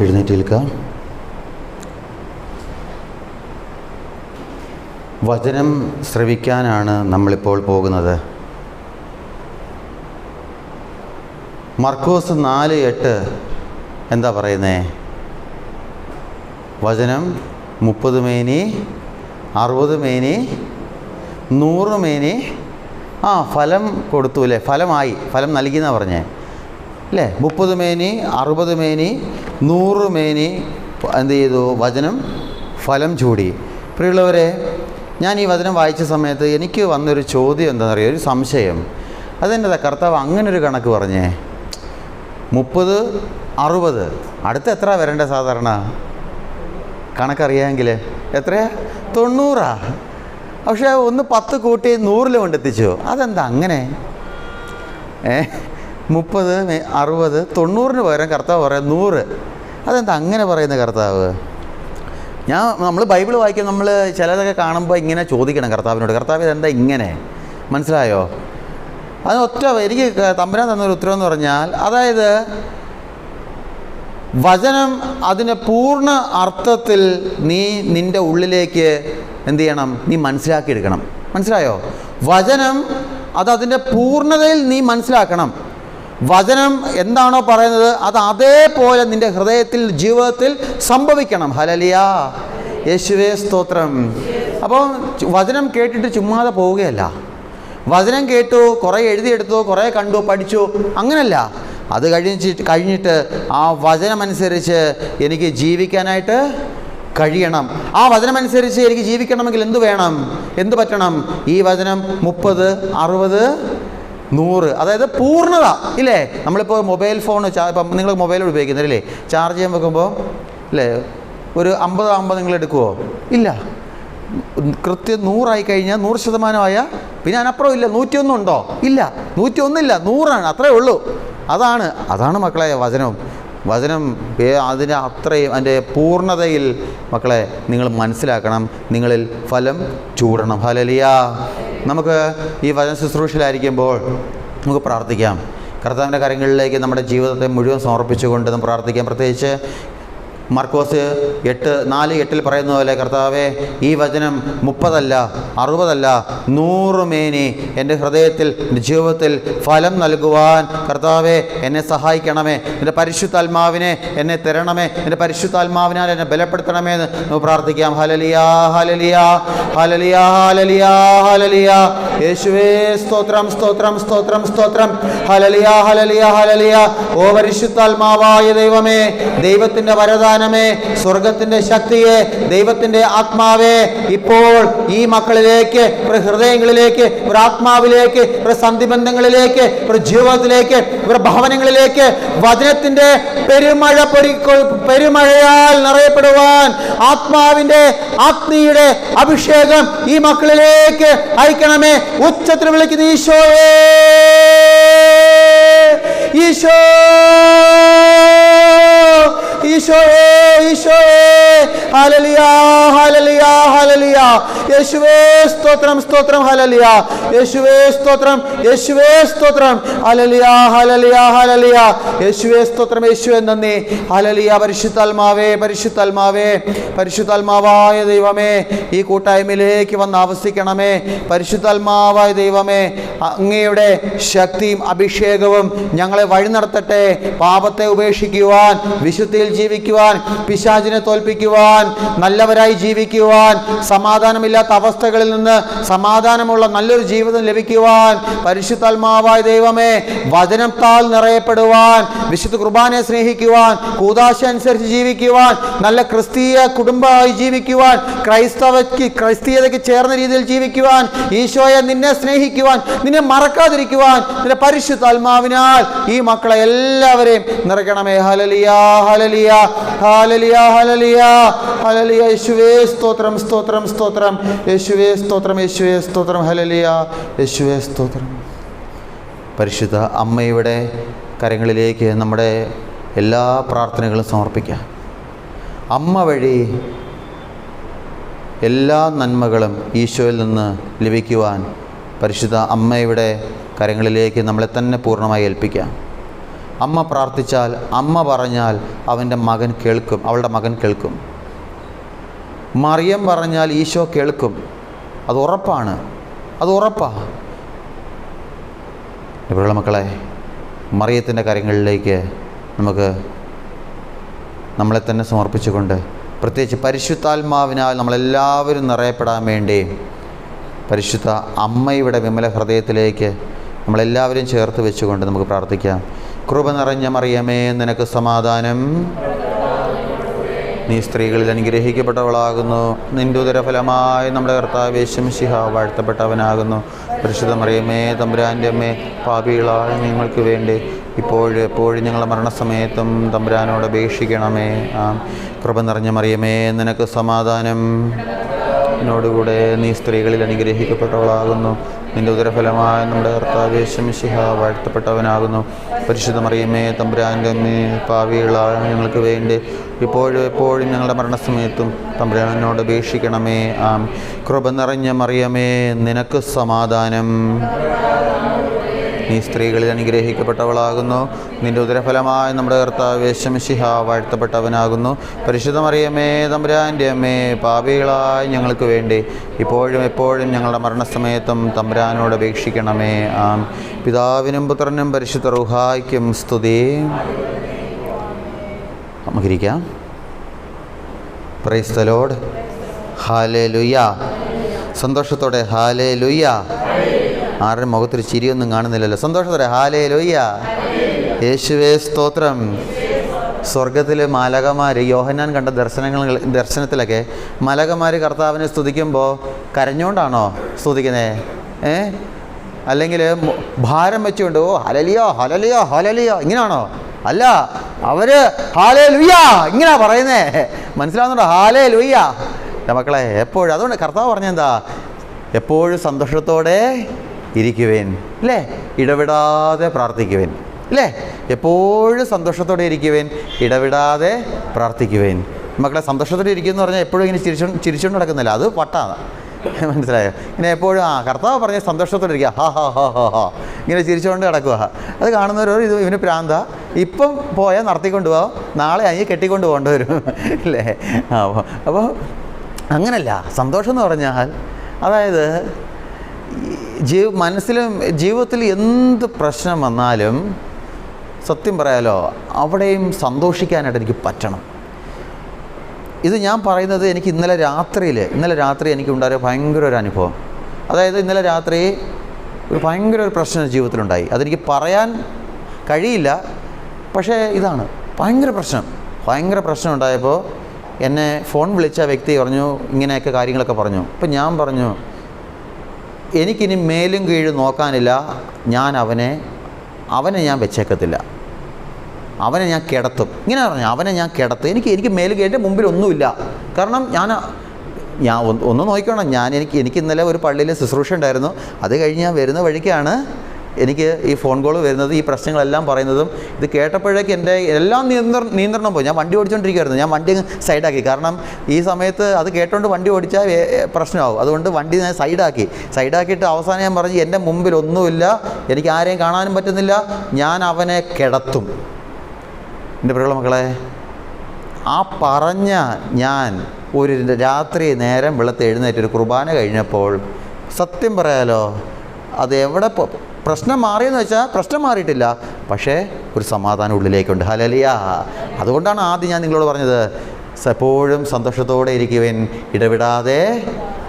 എഴുന്നേറ്റ് നിൽക്കാം. വചനം ശ്രവിക്കാനാണ് നമ്മളിപ്പോൾ പോകുന്നത്. മർക്കോസ് 4:8 എന്താ പറയുന്നേ? വചനം 30 മേനി 60 മേനി 100 മേനി ഫലം കൊടുത്തു അല്ലേ? ഫലം നൽകി എന്നാണ് പറഞ്ഞേ അല്ലേ? 30 മേനി 60 മേനി 100 മേനി എന്ത് ചെയ്തു? വചനം ഫലം ചൂടി. പ്രിയമുള്ളവരെ, ഞാൻ ഈ വചനം വായിച്ച സമയത്ത് എനിക്ക് വന്നൊരു ചോദ്യം എന്താണെന്ന് അറിയാം, ഒരു സംശയം. അതെന്നതാ കർത്താവ് അങ്ങനൊരു കണക്ക് പറഞ്ഞേ? 30 60 അടുത്ത എത്ര വരേണ്ട? സാധാരണ കണക്കറിയാമെങ്കിൽ എത്രയാ? 90. പക്ഷേ ഒന്ന് 10 കൂട്ടി 100 കൊണ്ടെത്തിച്ചു. അതെന്താ അങ്ങനെ? 30 60 90 പകരം കർത്താവ് പറയാം 100. അതെന്താ അങ്ങനെ പറയുന്ന കർത്താവ്? നമ്മൾ ബൈബിൾ വായിക്കും, നമ്മൾ ചിലതൊക്കെ കാണുമ്പോൾ ഇങ്ങനെ ചോദിക്കണം കർത്താവിനോട്, കർത്താവ് ഇതെന്താ ഇങ്ങനെ? മനസ്സിലായോ? എനിക്ക് തമ്പുരാൻ തന്നൊരു ഉത്തരം എന്ന് പറഞ്ഞാൽ, അതായത് വചനം അതിന് പൂർണ്ണ അർത്ഥത്തിൽ നിൻ്റെ ഉള്ളിലേക്ക് എന്ത് ചെയ്യണം? നീ മനസ്സിലാക്കിയെടുക്കണം. മനസ്സിലായോ? വചനം അതിൻ്റെ പൂർണ്ണതയിൽ നീ മനസ്സിലാക്കണം. വചനം എന്താണോ പറയുന്നത് അത് അതേപോലെ നിൻ്റെ ഹൃദയത്തിൽ, ജീവിതത്തിൽ സംഭവിക്കണം. ഹല്ലേലൂയ, യേശുവേ സ്തോത്രം. അപ്പോൾ വചനം കേട്ടിട്ട് ചുമ്മാതെ പോവുകയല്ല. വചനം കേട്ടു, കുറേ എഴുതിയെടുത്തു, കുറേ കണ്ടു, പഠിച്ചു, അങ്ങനല്ല. അത് കഴിഞ്ഞിട്ട് ആ വചനമനുസരിച്ച് എനിക്ക് ജീവിക്കാനായിട്ട് കഴിയണം. ആ വചനമനുസരിച്ച് എനിക്ക് ജീവിക്കണമെങ്കിൽ എന്ത് വേണം? എന്ത് പറ്റണം? ഈ വചനം 30 60 100, അതായത് പൂർണ്ണത ഇല്ലേ? നമ്മളിപ്പോൾ മൊബൈൽ ഫോൺ ഇപ്പം നിങ്ങൾ മൊബൈൽ ഉപയോഗിക്കുന്നില്ലേ? ചാർജ് ചെയ്യാൻ വെക്കുമ്പോൾ അല്ലേ ഒരു 50 നിങ്ങൾ എടുക്കുമോ? ഇല്ല. കൃത്യം 100 കഴിഞ്ഞാൽ 100% പിന്നെ അതിനപ്പുറം ഇല്ല. 101 ഉണ്ടോ? ഇല്ല. 101 ഇല്ല, 100 അത്രയേ ഉള്ളൂ. അതാണ് മക്കളെ വചനം അതിന് അത്രയും അതിൻ്റെ പൂർണ്ണതയിൽ മക്കളെ നിങ്ങൾ മനസ്സിലാക്കണം. നിങ്ങളിൽ ഫലം ചൂടണം. ഹല്ലേലൂയ. നമുക്ക് ഈ വചന ശുശ്രൂഷയിലായിരിക്കുമ്പോൾ നമുക്ക് പ്രാർത്ഥിക്കാം. കർത്താവിൻ്റെ കരങ്ങളിലേക്ക് നമ്മുടെ ജീവിതത്തെ മുഴുവൻ സമർപ്പിച്ചുകൊണ്ട് നമുക്ക് പ്രാർത്ഥിക്കാം. പ്രത്യേകിച്ച് മർക്കോസ് 4:8 പറയുന്ന പോലെ, കർത്താവേ, ഈ വചനം 30 അല്ല 60 അല്ല 100 മേനി എൻ്റെ ഹൃദയത്തിൽ, എൻ്റെ ജീവിതത്തിൽ ഫലം നൽകുവാൻ കർത്താവേ എന്നെ സഹായിക്കണമേ. എൻ്റെ പരിശുദ്ധാത്മാവിനെ എന്നെ തരണമേ. എൻ്റെ പരിശുദ്ധാത്മാവിനാൽ എന്നെ ബലപ്പെടുത്തണമേ എന്ന് നമുക്ക് പ്രാർത്ഥിക്കാം. Hallelujah, hallelujah, hallelujah, hallelujah, hallelujah. യേശുവേ സ്തോത്രം, സ്തോത്രം, സ്തോത്രം, സ്തോത്രം. Hallelujah, hallelujah, hallelujah. ഓ പരിശുദ്ധാത്മാവായ ദൈവമേ, ദൈവത്തിൻ്റെ വരദാനം, സ്വർഗത്തിന്റെ ശക്തിയെ, ദൈവത്തിന്റെ ആത്മാവേ, ഇപ്പോൾ ഈ മക്കളിലേക്ക്, ഹൃദയങ്ങളിലേക്ക്, ആത്മാവിലേക്ക്, സന്ധിബന്ധങ്ങളിലേക്ക്, ജീവിതത്തിലേക്ക്, ഭവനങ്ങളിലേക്ക് വചനത്തിന്റെ പെരുമഴയാൽ നിറയപ്പെടുവാൻ ആത്മാവിന്റെ അഗ്നിയുടെ അഭിഷേകം ഈ മക്കളിലേക്ക് അയക്കണമേ. ഉച്ചത്തിൽ വിളിക്കുന്ന ഈശോയേ, ഈശോ, ഈശോയേ, ഈശോയേ, ഹല്ലേലൂയ, ഹല്ലേലൂയ, ഹല്ലേലൂയ. യേശുവേ സ്തോത്രം, സ്തോത്രം, ഹല്ലേലൂയ. യേശുവേ സ്തോത്രം, യേശുവേ സ്തോത്രം, ഹല്ലേലൂയ, ഹല്ലേലൂയ, ഹല്ലേലൂയ. യേശുവേ സ്തോത്രം, യേശുവേ നന്ദി, ഹല്ലേലൂയ. പരിശുദ്ധാത്മാവേ, പരിശുദ്ധാത്മാവേ, പരിശുദ്ധാത്മാവായ ദൈവമേ, ഈ കൂട്ടായ്മയിലേക്ക് വന്ന് ആവസിക്കണമേ. പരിശുദ്ധാത്മാവായ ദൈവമേ, അങ്ങയുടെ ശക്തിയും അഭിഷേകവും ഞങ്ങളെ വഴി നടത്തട്ടെ. പാപത്തെ ഉപേക്ഷിക്കുവാൻ, വിശുദ്ധിയിൽ ജീവിക്കുവാൻ, പിശാചിനെ തോൽപ്പിക്കുവാൻ, നല്ലവരായി ജീവിക്കുവാൻ, സമാധാനമില്ലാത്ത അവസ്ഥകളിൽ നിന്ന് സമാധാനമുള്ള നല്ലൊരു ജീവിതം ലഭിക്കുവാൻ, പരിശുദ്ധാത്മാവായ ദൈവമേ, വചനത്താൽ നിറയപ്പെടുവാൻ, വിശുദ്ധ കുർബാനയെ സ്നേഹിക്കുവാൻ, കൂദാശ അനുസരിച്ച് ജീവിക്കുവാൻ, നല്ല ക്രിസ്തീയ കുടുംബമായി ജീവിക്കുവാൻ, ക്രൈസ്തീയതയ്ക്ക് ചേർന്ന രീതിയിൽ ജീവിക്കുവാൻ, ഈശോയെ നിന്നെ സ്നേഹിക്കുവാൻ, നിന്നെ മറക്കാതിരിക്കുവാൻ, നിന്റെ പരിശുദ്ധാത്മാവിനാൽ ഈ മക്കളെ എല്ലാവരെയും നിറയ്ക്കണമേ. Hallelujah, hallelujah, hallelujah, hallelujah, hallelujah. യേശുവേ സ്തോത്രം, സ്തോത്രം, സ്തോത്രം. യേശുവേ സ്തോത്രം, യേശുവേ സ്തോത്രം. ഹല്ലേലൂയ, യേശുവേ സ്തോത്രം. പരിശുദ്ധ അമ്മയുടെ കരങ്ങളിലേക്ക് നമ്മുടെ എല്ലാ പ്രാർത്ഥനകളും സമർപ്പിക്കാം. അമ്മ വഴി എല്ലാ നന്മകളും ഈശോയിൽ നിന്ന് ലഭിക്കുവാൻ പരിശുദ്ധ അമ്മയുടെ കരങ്ങളിലേക്ക് നമ്മളെ തന്നെ പൂർണ്ണമായി ഏൽപ്പിക്കാം. അമ്മ പ്രാർത്ഥിച്ചാൽ, അമ്മ പറഞ്ഞാൽ അവൻ്റെ മകൻ കേൾക്കും, അവളുടെ മകൻ കേൾക്കും. മറിയം പറഞ്ഞാൽ ഈശോ കേൾക്കും. അത് ഉറപ്പാണ്, അത് ഉറപ്പാണ്. ഇവിടെയുള്ള മക്കളെ, മറിയത്തിൻ്റെ കാര്യങ്ങളിലേക്ക് നമുക്ക് നമ്മളെ തന്നെ സമർപ്പിച്ചുകൊണ്ട്, പ്രത്യേകിച്ച് പരിശുദ്ധാത്മാവിനാൽ നമ്മളെല്ലാവരും നിറയപ്പെടാൻ വേണ്ടി പരിശുദ്ധ അമ്മയുടെ വിമല ഹൃദയത്തിലേക്ക് നമ്മളെല്ലാവരും ചേർത്ത് വെച്ചുകൊണ്ട് നമുക്ക് പ്രാർത്ഥിക്കാം. കൃപ നിറഞ്ഞ മറിയമേ, നിനക്ക് സമാധാനം. നീ സ്ത്രീകളിൽ അനുഗ്രഹിക്കപ്പെട്ടവളാകുന്നു. നിൻ്റെ ഉദരഫലമായി നമ്മുടെ കർത്താവ് യേശു മിശിഹ വാഴ്ത്തപ്പെട്ടവനാകുന്നു. പരിശുദ്ധ മറിയമേ, തമ്പുരാൻ്റെ അമ്മേ, പാപികളായ നിങ്ങൾക്ക് വേണ്ടി ഇപ്പോഴും എപ്പോഴും ഞങ്ങളുടെ മരണസമയത്തും തമ്പുരാനോട് അപേക്ഷിക്കണമേ. കൃപ നിറഞ്ഞ മറിയമേ, നിനക്ക് സമാധാനം. എന്നോടുകൂടെ നീ സ്ത്രീകളിൽ അനുഗ്രഹിക്കപ്പെട്ടവളാകുന്നു. നിൻ്റെ ഉദരഫലമായ നമ്മുടെ കർത്താവ് യേശു മിശിഹ വാഴ്ത്തപ്പെട്ടവനാകുന്നു. പരിശുദ്ധ മറിയമേ, തമ്പുരാൻ്റെ അമ്മേ, പാപികളായ ഞങ്ങൾക്ക് വേണ്ടി ഇപ്പോഴും എപ്പോഴും ഞങ്ങളുടെ മരണസമയത്തും തമ്പുരാനോട് അപേക്ഷിക്കണമേ. കൃപ നിറഞ്ഞ മറിയമേ, നിനക്ക് സമാധാനം. നീ സ്ത്രീകളിൽ അനുഗ്രഹിക്കപ്പെട്ടവളാകുന്നു. നിൻ്റെ ഉദരഫലമായ നമ്മുടെ കർത്താവ് യേശു മിശിഹ വാഴ്ത്തപ്പെട്ടവനാകുന്നു. പരിശുദ്ധ മറിയമേ, തമ്പുരാൻ്റെ അമ്മേ, പാപികളായ ഞങ്ങൾക്ക് വേണ്ടി ഇപ്പോഴും എപ്പോഴും ഞങ്ങളുടെ മരണസമയത്തും തമ്പുരാനോട് അപേക്ഷിക്കണമേ. പിതാവിനും പുത്രനും പരിശുദ്ധ റൂഹായ്ക്കും സ്തുതി. നമുക്കിരിക്കാം. Praise the lord. ഹല്ലേലൂയ. സന്തോഷത്തോടെ ഹല്ലേലൂയ. ആരുടെ മുഖത്തൊരു ചിരിയൊന്നും കാണുന്നില്ലല്ലോ. സന്തോഷത്തോടെ ഹല്ലേലൂയ. യേശുവേ സ്തോത്രം. സ്വർഗത്തിൽ മാലകമാർ, യോഹന്നാൻ കണ്ട ദർശനത്തിലൊക്കെ മാലകമാർ കർത്താവിനെ സ്തുതിക്കുമ്പോൾ കരഞ്ഞുകൊണ്ടാണോ സ്തുതിക്കുന്നത്? അല്ലെങ്കിൽ ഭാരം വെച്ചുകൊണ്ട് ഓ ഹല്ലേലൂയ ഹല്ലേലൂയ ഹല്ലേലൂയ ഇങ്ങനെയാണോ? അല്ല, അവർ ഹല്ലേലൂയ ഇങ്ങനെയാ പറയുന്നേ. മനസ്സിലാവുന്നുണ്ടോ? ഹല്ലേലൂയ. മക്കളെ, എപ്പോഴും അതുകൊണ്ട് കർത്താവ് പറഞ്ഞെന്താ? എപ്പോഴും സന്തോഷത്തോടെ ഇരിക്കുവേൻ, അല്ലേ? ഇടവിടാതെ പ്രാർത്ഥിക്കുവേൻ, അല്ലേ? എപ്പോഴും സന്തോഷത്തോടെ ഇരിക്കുവേൻ, ഇടവിടാതെ പ്രാർത്ഥിക്കുവേൻ. മക്കളെ, സന്തോഷത്തോടെ ഇരിക്കുമെന്ന് പറഞ്ഞാൽ എപ്പോഴും ഇങ്ങനെ ചിരിച്ചുകൊണ്ട് നടക്കുന്നില്ല, അത് പട്ടാണ്. മനസ്സിലായോ? ഇങ്ങനെ എപ്പോഴും കർത്താവ് പറഞ്ഞ സന്തോഷത്തോടെ ഇരിക്കുക, ഹാ ഹാ ഹാ ഹാ ഹാ ഇങ്ങനെ ചിരിച്ചുകൊണ്ട് കിടക്കുക. അത് കാണുന്നവരോ ഇത് ഇവന് പ്രാന്ത, ഇപ്പം പോയാൽ നടത്തിക്കൊണ്ട് പോകാം, നാളെ അഞ്ഞ് കെട്ടിക്കൊണ്ട് പോകേണ്ടി വരും, അല്ലേ? അപ്പോൾ അങ്ങനല്ല. സന്തോഷം എന്ന് പറഞ്ഞാൽ, അതായത് മനസ്സിലും ജീവിതത്തിൽ എന്ത് പ്രശ്നം വന്നാലും സത്യം പറയാലോ അവിടെയും സന്തോഷിക്കാനായിട്ട് എനിക്ക് പറ്റണം. ഇത് ഞാൻ പറയുന്നത് എനിക്ക് ഇന്നലെ രാത്രി എനിക്കുണ്ടായ ഭയങ്കര ഒരു അനുഭവം. അതായത് ഇന്നലെ രാത്രി ഭയങ്കര ഒരു പ്രശ്നം ജീവിതത്തിലുണ്ടായി. അതെനിക്ക് പറയാൻ കഴിയില്ല, പക്ഷേ ഇതാണ് ഭയങ്കര പ്രശ്നം ഉണ്ടായപ്പോൾ എന്നെ ഫോൺ വിളിച്ച വ്യക്തി പറഞ്ഞു, ഇങ്ങനെയൊക്കെ കാര്യങ്ങളൊക്കെ പറഞ്ഞു. അപ്പം ഞാൻ പറഞ്ഞു, എനിക്കിനി മേലും കീഴും നോക്കാനില്ല, ഞാൻ അവനെ ഞാൻ വെച്ചേക്കത്തില്ല, അവനെ ഞാൻ കിടത്തും. ഇങ്ങനെ പറഞ്ഞു, അവനെ ഞാൻ കിടത്തും. എനിക്ക് മേലും കീഴിൻ്റെ മുമ്പിൽ ഒന്നുമില്ല. കാരണം ഞാൻ ഒന്ന് നോക്കിക്കോണം, എനിക്ക് ഇന്നലെ ഒരു പള്ളിയിൽ ശുശ്രൂഷ ഉണ്ടായിരുന്നു. അത് കഴിഞ്ഞ് ഞാൻ വരുന്ന വഴിക്കാണ് എനിക്ക് ഈ ഫോൺ കോൾ വരുന്നത്, ഈ പ്രശ്നങ്ങളെല്ലാം പറയുന്നതും. ഇത് കേട്ടപ്പോഴേക്ക് എൻ്റെ എല്ലാം നിയന്ത്രണം പോയി. ഞാൻ വണ്ടി ഓടിച്ചുകൊണ്ടിരിക്കുമായിരുന്നു. ഞാൻ വണ്ടി സൈഡാക്കി. കാരണം ഈ സമയത്ത് അത് കേട്ടോണ്ട് വണ്ടി ഓടിച്ചാൽ പ്രശ്നമാവും. അതുകൊണ്ട് വണ്ടി ഞാൻ സൈഡാക്കിയിട്ട് അവസാനം ഞാൻ പറഞ്ഞു, എൻ്റെ മുമ്പിൽ ഒന്നുമില്ല, എനിക്ക് ആരെയും കാണാനും പറ്റുന്നില്ല, ഞാൻ അവനെ കിടത്തും. എൻ്റെ പ്രിയമുള്ള മക്കളെ, ആ പറഞ്ഞ ഞാൻ ഒരു രാത്രി നേരം വെളുത്ത് എഴുന്നേറ്റ് ഒരു കുർബാന കഴിഞ്ഞപ്പോൾ സത്യം പറയാലോ, അത് എവിടെ പ്രശ്നം മാറിയെന്ന് വെച്ചാൽ പ്രശ്നം മാറിയിട്ടില്ല, പക്ഷേ ഒരു സമാധാനം ഉള്ളിലേക്കുണ്ട്. ഹല്ലേലൂയ. അതുകൊണ്ടാണ് ആദ്യം ഞാൻ നിങ്ങളോട് പറഞ്ഞത്, എപ്പോഴും സന്തോഷത്തോടെ ഇരിക്കുവാൻ, ഇടവിടാതെ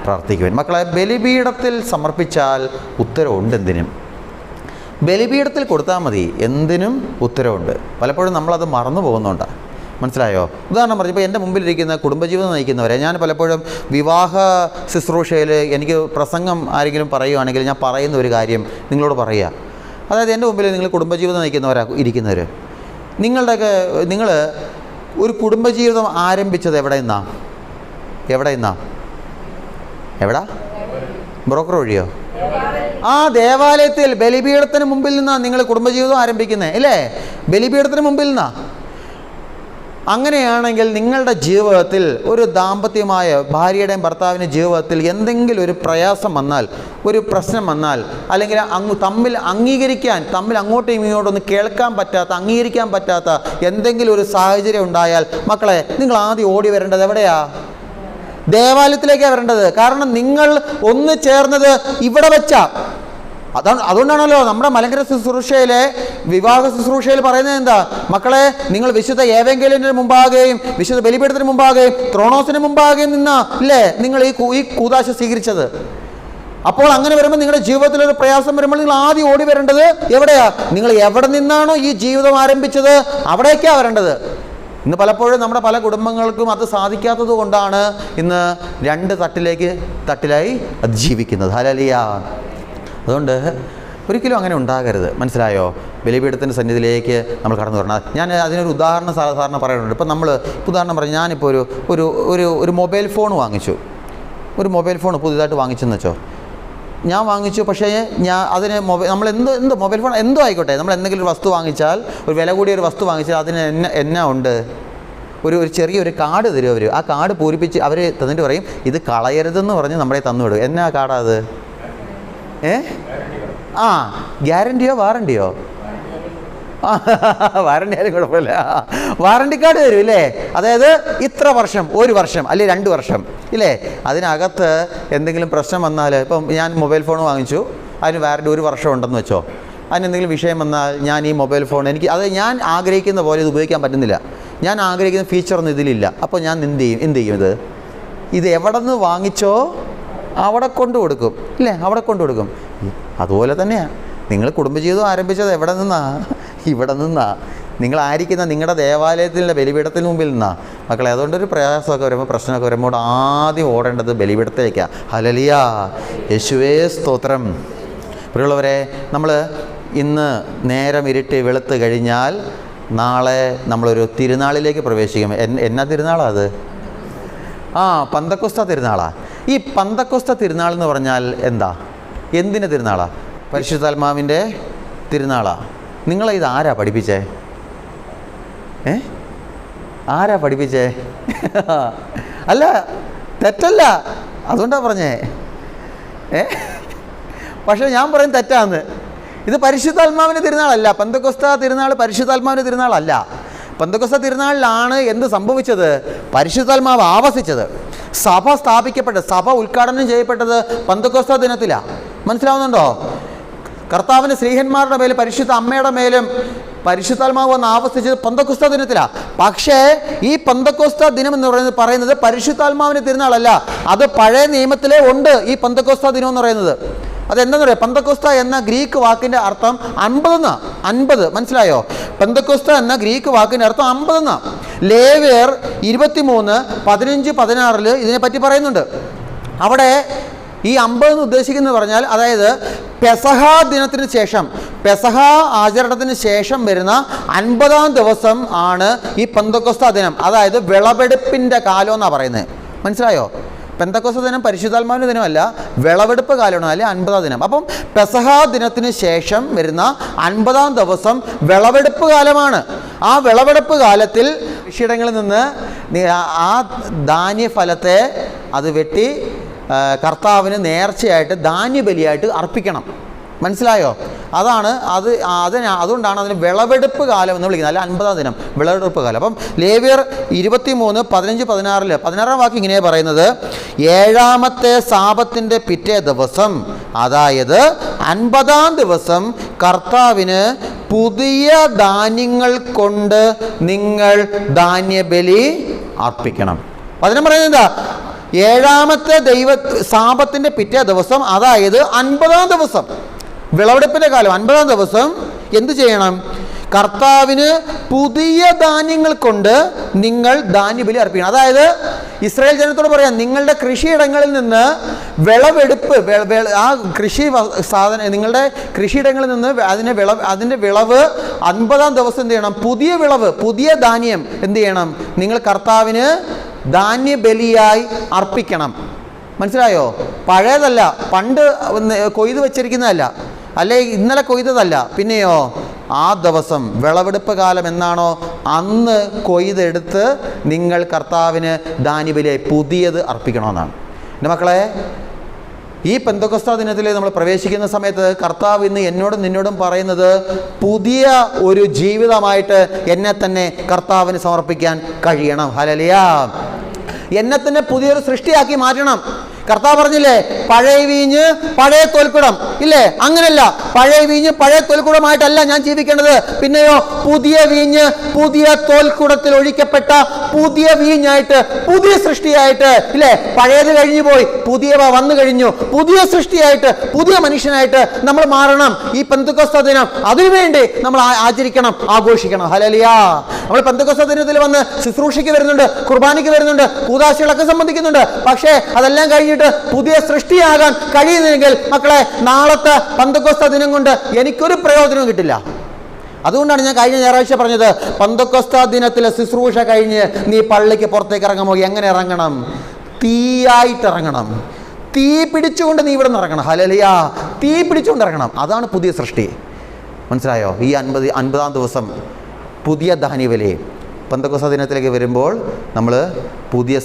പ്രാർത്ഥിക്കുവാൻ. മക്കളെ, ബലിപീഠത്തിൽ സമർപ്പിച്ചാൽ ഉത്തരവുണ്ട്. എന്തിനും ബലിപീഠത്തിൽ കൊടുത്താൽ മതി, എന്തിനും ഉത്തരവുണ്ട്. പലപ്പോഴും നമ്മളത് മറന്നു പോകുന്നുണ്ടാണ്. മനസ്സിലായോ? ഉദാഹരണം പറഞ്ഞപ്പോൾ എൻ്റെ മുമ്പിലിരിക്കുന്ന കുടുംബജീവിതം നയിക്കുന്നവരെ ഞാൻ പലപ്പോഴും വിവാഹ ശുശ്രൂഷയിൽ എനിക്ക് പ്രസംഗം ആരെങ്കിലും പറയുകയാണെങ്കിൽ ഞാൻ പറയുന്ന ഒരു കാര്യം നിങ്ങളോട് പറയുക. അതായത് എൻ്റെ മുമ്പിൽ നിങ്ങൾ കുടുംബജീവിതം നയിക്കുന്നവരാണ് ഇരിക്കുന്നവർ. നിങ്ങൾ ഒരു കുടുംബജീവിതം ആരംഭിച്ചത് എവിടെ നിന്നാ? ബ്രോക്കർ വഴിയോ? ദേവാലയത്തിൽ ബലിപീഠത്തിന് മുമ്പിൽ നിന്നാണ് നിങ്ങൾ കുടുംബജീവിതം ആരംഭിക്കുന്നത്, അല്ലേ? ബലിപീഠത്തിന് മുമ്പിൽ നിന്നാ. അങ്ങനെയാണെങ്കിൽ നിങ്ങളുടെ ജീവിതത്തിൽ ഒരു ദാമ്പത്യമായ ഭാര്യയുടെയും ഭർത്താവിൻ്റെ ജീവിതത്തിൽ എന്തെങ്കിലും ഒരു പ്രയാസം വന്നാൽ, ഒരു പ്രശ്നം വന്നാൽ, അല്ലെങ്കിൽ തമ്മിൽ അങ്ങോട്ടും ഇങ്ങോട്ടൊന്ന് കേൾക്കാൻ പറ്റാത്ത, അംഗീകരിക്കാൻ പറ്റാത്ത എന്തെങ്കിലും ഒരു സാഹചര്യം ഉണ്ടായാൽ, മക്കളെ, നിങ്ങൾ ആദ്യം ഓടി വരേണ്ടത് എവിടെയാ? ദേവാലയത്തിലേക്കാണ് വരേണ്ടത്. കാരണം നിങ്ങൾ ഒന്ന് ചേർന്നത് ഇവിടെ വെച്ചാ. അതുകൊണ്ടാണല്ലോ നമ്മുടെ മലങ്കര ശുശ്രൂഷയിലെ വിവാഹ ശുശ്രൂഷയിൽ പറയുന്നത് എന്താ? മക്കളെ, നിങ്ങൾ വിശുദ്ധ ഏവെങ്കേലിന്റെ മുമ്പാകെയും വിശുദ്ധ ബലിപീഠത്തിന് മുമ്പാകെയും ത്രോണോസിന് മുമ്പാകെയും നിന്നാ ഇല്ലേ നിങ്ങൾ ഈ കൂദാശ സ്വീകരിച്ചത്. അപ്പോൾ അങ്ങനെ വരുമ്പോൾ നിങ്ങളുടെ ജീവിതത്തിലൊരു പ്രയാസം വരുമ്പോൾ നിങ്ങൾ ആദ്യം ഓടി വരേണ്ടത് എവിടെയാ? നിങ്ങൾ എവിടെ നിന്നാണോ ഈ ജീവിതം ആരംഭിച്ചത് അവിടേക്കാണ് വരേണ്ടത്. ഇന്ന് പലപ്പോഴും നമ്മുടെ പല കുടുംബങ്ങൾക്കും അത് സാധിക്കാത്തത് കൊണ്ടാണ് ഇന്ന് രണ്ട് തട്ടിലായി അത് ജീവിക്കുന്നത്. ഹല്ലേലൂയ. അതുകൊണ്ട് ഒരിക്കലും അങ്ങനെ ഉണ്ടാകരുത്. മനസ്സിലായോ? ബലിപീഠത്തിൻ്റെ സന്നിധിയിലേക്ക് നമ്മൾ കടന്നു വരണം. ഞാൻ അതിനൊരു ഉദാഹരണം സാധാരണ പറയാറുണ്ട്. ഇപ്പം നമ്മൾ ഉദാഹരണം പറഞ്ഞു, ഞാനിപ്പോൾ ഒരു മൊബൈൽ ഫോൺ വാങ്ങിച്ചു. ഒരു മൊബൈൽ ഫോൺ പുതിയതായിട്ട് വാങ്ങിച്ചെന്ന് വെച്ചോ. ഞാൻ വാങ്ങിച്ചു, പക്ഷേ നമ്മൾ എന്ത് മൊബൈൽ ഫോൺ എന്തോ ആയിക്കോട്ടെ, നമ്മൾ എന്തെങ്കിലും ഒരു വസ്തു വാങ്ങിച്ചാൽ, ഒരു വില കൂടിയ ഒരു വസ്തു വാങ്ങിച്ചാൽ അതിന് എന്നാ ഉണ്ട്? ഒരു ചെറിയൊരു കാർഡ് തരും അവർ. ആ കാർഡ് പൂരിപ്പിച്ച് അവർ തന്നിട്ട് പറയും ഇത് കളയരുതെന്ന് പറഞ്ഞ് നമ്മളെ തന്നുവിടും. എന്നാ കാർഡാ അത്? ഗ്യാരണ്ടിയോ വാറണ്ടിയോ? വാറണ്ടി ആയാലും കുഴപ്പമില്ല. വാറണ്ടി കാർഡ് തരും ഇല്ലേ? അതായത് ഇത്ര വർഷം, 1 വർഷം അല്ലെങ്കിൽ 2 വർഷം ഇല്ലേ? അതിനകത്ത് എന്തെങ്കിലും പ്രശ്നം വന്നാൽ, ഇപ്പം ഞാൻ മൊബൈൽ ഫോൺ വാങ്ങിച്ചു, അതിന് വാറണ്ടി 1 വർഷം ഉണ്ടെന്ന് വെച്ചോ. അതിനെന്തെങ്കിലും വിഷയം വന്നാൽ ഞാൻ ഈ മൊബൈൽ ഫോൺ ഞാൻ ആഗ്രഹിക്കുന്ന പോലെ ഇത് ഉപയോഗിക്കാൻ പറ്റുന്നില്ല, ഞാൻ ആഗ്രഹിക്കുന്ന ഫീച്ചറൊന്നും ഇതിലില്ല. അപ്പോൾ ഞാൻ എന്ത് ചെയ്യും? ഇത് എവിടെ നിന്ന് വാങ്ങിച്ചോ അവിടെ കൊണ്ടു കൊടുക്കും ഇല്ലേ? അവിടെ കൊണ്ടു കൊടുക്കും. അതുപോലെ തന്നെയാണ് നിങ്ങൾ കുടുംബജീവിതം ആരംഭിച്ചത് എവിടെ നിന്നാ? ഇവിടെ നിന്നാ. നിങ്ങൾ ആയിരിക്കുന്ന നിങ്ങളുടെ ദേവാലയത്തിൻ്റെ ബലിപീഠത്തിന് മുമ്പിൽ നിന്നാ മക്കളെ. അതുകൊണ്ടൊരു പ്രയാസമൊക്കെ വരുമ്പോൾ, പ്രശ്നമൊക്കെ വരുമ്പോൾ ആദ്യം ഓടേണ്ടത് ബലിപീഠത്തിലേക്കാണ്. ഹല്ലേലൂയ. യേശുവേ സ്തോത്രം. പ്രിയമുള്ളവരെ, നമ്മൾ ഇന്ന് നേരം ഇരുട്ടി വെളുത്ത് കഴിഞ്ഞാൽ നാളെ നമ്മളൊരു തിരുനാളിലേക്ക് പ്രവേശിക്കും. എന്നാ തിരുനാളാണ് അത്? പന്തക്കൊസ്ത തിരുനാളാണ്. ഈ പന്തക്കൊസ്ത തിരുനാൾ എന്ന് പറഞ്ഞാൽ എന്താ? എന്തിൻ്റെ തിരുനാളാണ്? പരിശുദ്ധാത്മാവിൻ്റെ തിരുനാളാണ്. നിങ്ങളെ ഇത് ആരാ പഠിപ്പിച്ചേ? ആരാ പഠിപ്പിച്ചേ? അല്ല, തെറ്റല്ല, അതുകൊണ്ടാണ് പറഞ്ഞേ. പക്ഷേ ഞാൻ പറയും തെറ്റാന്ന്. ഇത് പരിശുദ്ധാത്മാവിൻ്റെ തിരുനാളല്ല. പന്തക്കൊസ്ത തിരുനാൾ പരിശുദ്ധാത്മാവിൻ്റെ തിരുനാളല്ല. പന്തക്കൊസ്ത തിരുനാളിലാണ് എന്ത് സംഭവിച്ചത്? പരിശുദ്ധാത്മാവ് ആവസിച്ചത്. സഭ സ്ഥാപിക്കപ്പെട്ടത്, സഭ ഉദ്ഘാടനം ചെയ്യപ്പെട്ടത് പന്തക്കൊസ്ത ദിനത്തിലാണ്. മനസ്സിലാവുന്നുണ്ടോ? കർത്താവിൻ്റെ സ്ത്രീഹന്മാരുടെ മേലും പരിശുദ്ധ അമ്മയുടെ മേലും പരിശുദ്ധാത്മാവ് വന്ന് ആവസിച്ചത് പന്തക്കൊസ്ത ദിനത്തിലാണ്. പക്ഷേ ഈ പന്തക്കൊസ്ത ദിനം എന്ന് പറയുന്നത് പരിശുദ്ധാത്മാവിൻ്റെ തിരുനാളല്ല. അത് പഴയ നിയമത്തിലേ ഉണ്ട്. ഈ പന്തക്കൊസ്ത ദിനം എന്ന് പറയുന്നത് അതെന്താണെന്ന് പറയാം? പന്തക്കൊസ്ത എന്ന ഗ്രീക്ക് വാക്കിൻ്റെ അർത്ഥം 50. മനസ്സിലായോ? പന്തക്കൊസ്ത എന്ന ഗ്രീക്ക് വാക്കിൻ്റെ അർത്ഥം 50. ലേവ്യർ 23, 15, 16 ഇതിനെപ്പറ്റി പറയുന്നുണ്ട്. അവിടെ ഈ 50 എന്ന് ഉദ്ദേശിക്കുന്നത് പറഞ്ഞാൽ, അതായത് പെസഹ ദിനത്തിന് ശേഷം, പെസഹ ആചരണത്തിന് ശേഷം വരുന്ന 50-ാം ദിവസം ആണ് ഈ പന്തക്കൊസ്ത ദിനം. അതായത് വിളവെടുപ്പിൻ്റെ കാലം എന്നാണ് പറയുന്നത്. മനസ്സിലായോ? പെന്തക്കൊസ്ത ദിനം പരിശുദ്ധാത്മാവിൻ്റെ ദിനമല്ല, വിളവെടുപ്പ് കാലമാണ്, അല്ലെങ്കിൽ 50-ാം ദിനം. അപ്പം പെസഹ ദിനത്തിന് ശേഷം വരുന്ന 50-ാം ദിവസം വിളവെടുപ്പ് കാലമാണ്. ആ വിളവെടുപ്പ് കാലത്തിൽ കൃഷിയിടങ്ങളിൽ നിന്ന് ആ ധാന്യഫലത്തെ അത് വെട്ടി കർത്താവിന് നേർച്ചയായിട്ട് ധാന്യബലിയായിട്ട് അർപ്പിക്കണം. മനസ്സിലായോ? അതുകൊണ്ടാണ് അതിന് വിളവെടുപ്പ് കാലം എന്ന് വിളിക്കുന്നത്, അല്ല 50-ാം ദിനം, വിളവെടുപ്പ് കാലം. അപ്പം ലേവ്യർ 23, 15, 16 16-ാം വാക്യം ഇങ്ങനെയാണ് പറയുന്നത്: 7-ാമത്തെ സാബത്തിന്റെ പിറ്റേ ദിവസം, അതായത് 50-ാം ദിവസം, കർത്താവിന് പുതിയ ധാന്യങ്ങൾ കൊണ്ട് നിങ്ങൾ ധാന്യബലി അർപ്പിക്കണം. വചനം പറയുന്നത് എന്താ? 7-ാമത്തെ സാബത്തിന്റെ പിറ്റേ ദിവസം, അതായത് 50-ാം ദിവസം, വിളവെടുപ്പിൻ്റെ കാലം 50-ാം ദിവസം എന്ത് ചെയ്യണം? കർത്താവിന് പുതിയ ധാന്യങ്ങൾ കൊണ്ട് നിങ്ങൾ ധാന്യബലി അർപ്പിക്കണം. അതായത് ഇസ്രായേൽ ജനത്തോട് പറയാം, നിങ്ങളുടെ കൃഷിയിടങ്ങളിൽ നിന്ന് വിളവെടുപ്പ്, ആ കൃഷി നിങ്ങളുടെ കൃഷിയിടങ്ങളിൽ നിന്ന് അതിൻ്റെ വിളവ് 50-ാം ദിവസം എന്ത് ചെയ്യണം? പുതിയ വിളവ്, പുതിയ ധാന്യം എന്ത് ചെയ്യണം? നിങ്ങൾ കർത്താവിന് ധാന്യബലിയായി അർപ്പിക്കണം. മനസ്സിലായോ? പഴയതല്ല, പണ്ട് കൊയ്ത് വെച്ചിരിക്കുന്നതല്ല, അല്ലെ ഇന്നലെ കൊയ്തതല്ല. പിന്നെയോ ആ ദിവസം വിളവെടുപ്പ് കാലം എന്നാണോ അന്ന് കൊയ്തെടുത്ത് നിങ്ങൾ കർത്താവിന് ധാന്യബലിയായി പുതിയത് അർപ്പിക്കണമെന്നാണ്. എൻ്റെ മക്കളെ, ഈ പെന്തക്കോസ്താ ദിനത്തിൽ നമ്മൾ പ്രവേശിക്കുന്ന സമയത്ത് കർത്താവ് ഇന്ന് എന്നോടും നിന്നോടും പറയുന്നത് പുതിയ ഒരു ജീവിതമായിട്ട് എന്നെ തന്നെ കർത്താവിന് സമർപ്പിക്കാൻ കഴിയണം. ഹല്ലേലൂയ. എന്നെ തന്നെ പുതിയൊരു സൃഷ്ടിയാക്കി മാറ്റണം. കർത്താവ് പറഞ്ഞില്ലേ, പഴയ വീഞ്ഞ് പഴയ തോൽക്കുടം, ഇല്ലേ? അങ്ങനല്ല, പഴയ വീഞ്ഞ് പഴയ തോൽക്കുടമായിട്ടല്ല ഞാൻ ജീവിക്കേണ്ടത്. പിന്നെയോ പുതിയ വീഞ്ഞ് പുതിയ തോൽക്കുടത്തിൽ ഒഴിക്കപ്പെട്ട പുതിയ വീഞ്ഞായിട്ട്, പുതിയ സൃഷ്ടിയായിട്ട്, ഇല്ലേ? പഴയത് കഴിഞ്ഞു പോയി, പുതിയവ വന്നു കഴിഞ്ഞു. പുതിയ സൃഷ്ടിയായിട്ട്, പുതിയ മനുഷ്യനായിട്ട് നമ്മൾ മാറണം. ഈ പെന്തക്കോസ്താ ദിനം അതിനുവേണ്ടി നമ്മൾ ആചരിക്കണം, ആഘോഷിക്കണം. ഹല്ലേലൂയ. നമ്മൾ പെന്തക്കോസ്താ ദിനത്തിൽ വന്ന് ശുശ്രൂഷയ്ക്ക് വരുന്നുണ്ട്, കുർബാനയ്ക്ക് വരുന്നുണ്ട്, കൂദാശകളൊക്കെ സംബന്ധിക്കുന്നുണ്ട്. പക്ഷേ അതെല്ലാം കഴിഞ്ഞിട്ട് പുതിയ സൃഷ്ടിയാകാൻ കഴിയുന്നെങ്കിൽ മക്കളെ, നാളത്തെ പെന്തക്കോസ്താ ദിനം കൊണ്ട് എനിക്കൊരു പ്രയോജനവും കിട്ടില്ല. അതുകൊണ്ടാണ് ഞാൻ കഴിഞ്ഞ ഞായറാഴ്ച പറഞ്ഞത്, പെന്തക്കോസ്താ ദിനത്തിലെ ശുശ്രൂഷ കഴിഞ്ഞ് നീ പള്ളിക്ക് പുറത്തേക്ക് ഇറങ്ങുമ്പോൾ എങ്ങനെ ഇറങ്ങണം? തീയായിട്ട് ഇറങ്ങണം. തീ പിടിച്ചുകൊണ്ട് നീ ഇവിടെ നിന്ന് ഇറങ്ങണം. ഹല്ലേലൂയ. തീ പിടിച്ചുകൊണ്ട് ഇറങ്ങണം. അതാണ് പുതിയ സൃഷ്ടി. മനസ്സിലായോ? ഈ 50-ാം ദിവസം പുതിയ ധാന്യബലി, പെന്തക്കോസ്താ ദിനത്തിലേക്ക് വരുമ്പോൾ നമ്മൾ പുതിയ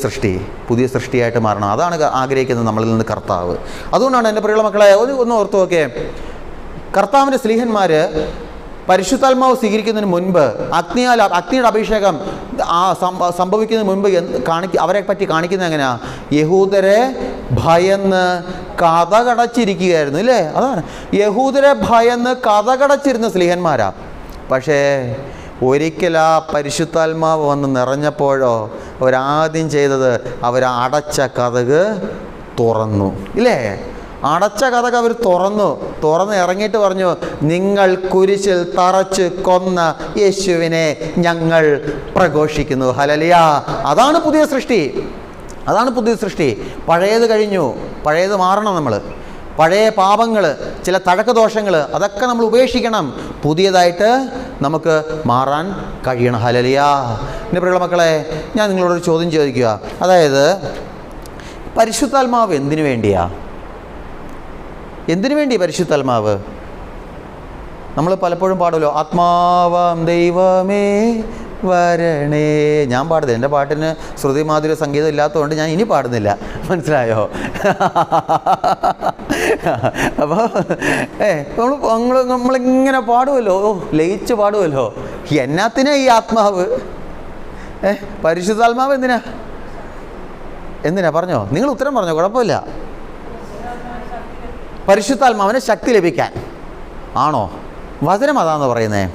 സൃഷ്ടിയായിട്ട് മാറണം. അതാണ് ആഗ്രഹിക്കുന്നത് നമ്മളിൽ നിന്ന് കർത്താവ്. അതുകൊണ്ടാണ് എൻ്റെ പ്രിയമുള്ള മക്കളെ, ഒന്ന് ഓർത്തു നോക്കേ, കർത്താവിൻ്റെ സ്ലീഹന്മാർ പരിശുദ്ധാത്മാവ് സ്വീകരിക്കുന്നതിന് മുൻപ്, അഗ്നിയുടെ അഭിഷേകം സംഭവിക്കുന്നതിന് മുൻപ് അവരെ പറ്റി കാണിക്കുന്നത് എങ്ങനെയാണ്? യഹൂദരെ ഭയന്ന് കതകടച്ചിരിക്കുകയായിരുന്നു, ഇല്ലേ? അതാണ്, യഹൂദരെ ഭയന്ന് കതകടച്ചിരുന്ന സ്ലീഹന്മാരാ. പക്ഷേ ഒരിക്കലാ പരിശുദ്ധാത്മാവ് വന്ന് നിറഞ്ഞപ്പോഴോ അവരാദ്യം ചെയ്തത് അവരടച്ച കതക് തുറന്നു, ഇല്ലേ? അടച്ച കതക് അവർ തുറന്ന് ഇറങ്ങിയിട്ട് പറഞ്ഞു, നിങ്ങൾ കുരിശിൽ തറച്ച് കൊന്ന യേശുവിനെ ഞങ്ങൾ പ്രഘോഷിക്കുന്നു. ഹല്ലേലൂയ. അതാണ് പുതിയ സൃഷ്ടി. പഴയത് കഴിഞ്ഞു, പഴയത് മാറണം. നമ്മൾ പഴയ പാപങ്ങൾ, ചില തഴക്കദോഷങ്ങൾ, അതൊക്കെ നമ്മൾ ഉപേക്ഷിക്കണം. പുതിയതായിട്ട് നമുക്ക് മാറാൻ കഴിയണം. ഹല്ലേലൂയ. എൻ്റെ പ്രിയമുള്ള മക്കളെ, ഞാൻ നിങ്ങളോടൊരു ചോദ്യം ചോദിക്കുക. അതായത്, പരിശുദ്ധാത്മാവ് എന്തിനു വേണ്ടി പരിശുദ്ധാത്മാവ്? നമ്മൾ പലപ്പോഴും പാടുമല്ലോ, ആത്മാവാം ദൈവമേ വരണേ. ഞാൻ പാടുന്നത്, എൻ്റെ പാട്ടിന് ശ്രുതി മാധുര്യ സംഗീതം ഇല്ലാത്തതുകൊണ്ട് ഞാൻ ഇനി പാടുന്നില്ല. മനസ്സിലായോ? അപ്പോൾ നമ്മളിങ്ങനെ പാടുമല്ലോ, ലയിച്ച് പാടുമല്ലോ. എന്നാത്തിനാ ഈ ആത്മാവ്? പരിശുദ്ധാത്മാവ് എന്തിനാ പറഞ്ഞോ? നിങ്ങൾ ഉത്തരം പറഞ്ഞോ, കുഴപ്പമില്ല. പരിശുദ്ധാത്മാവിന് ശക്തി ലഭിക്കാൻ ആണോ? വചനം അതാന്ന് പറയുന്നേ.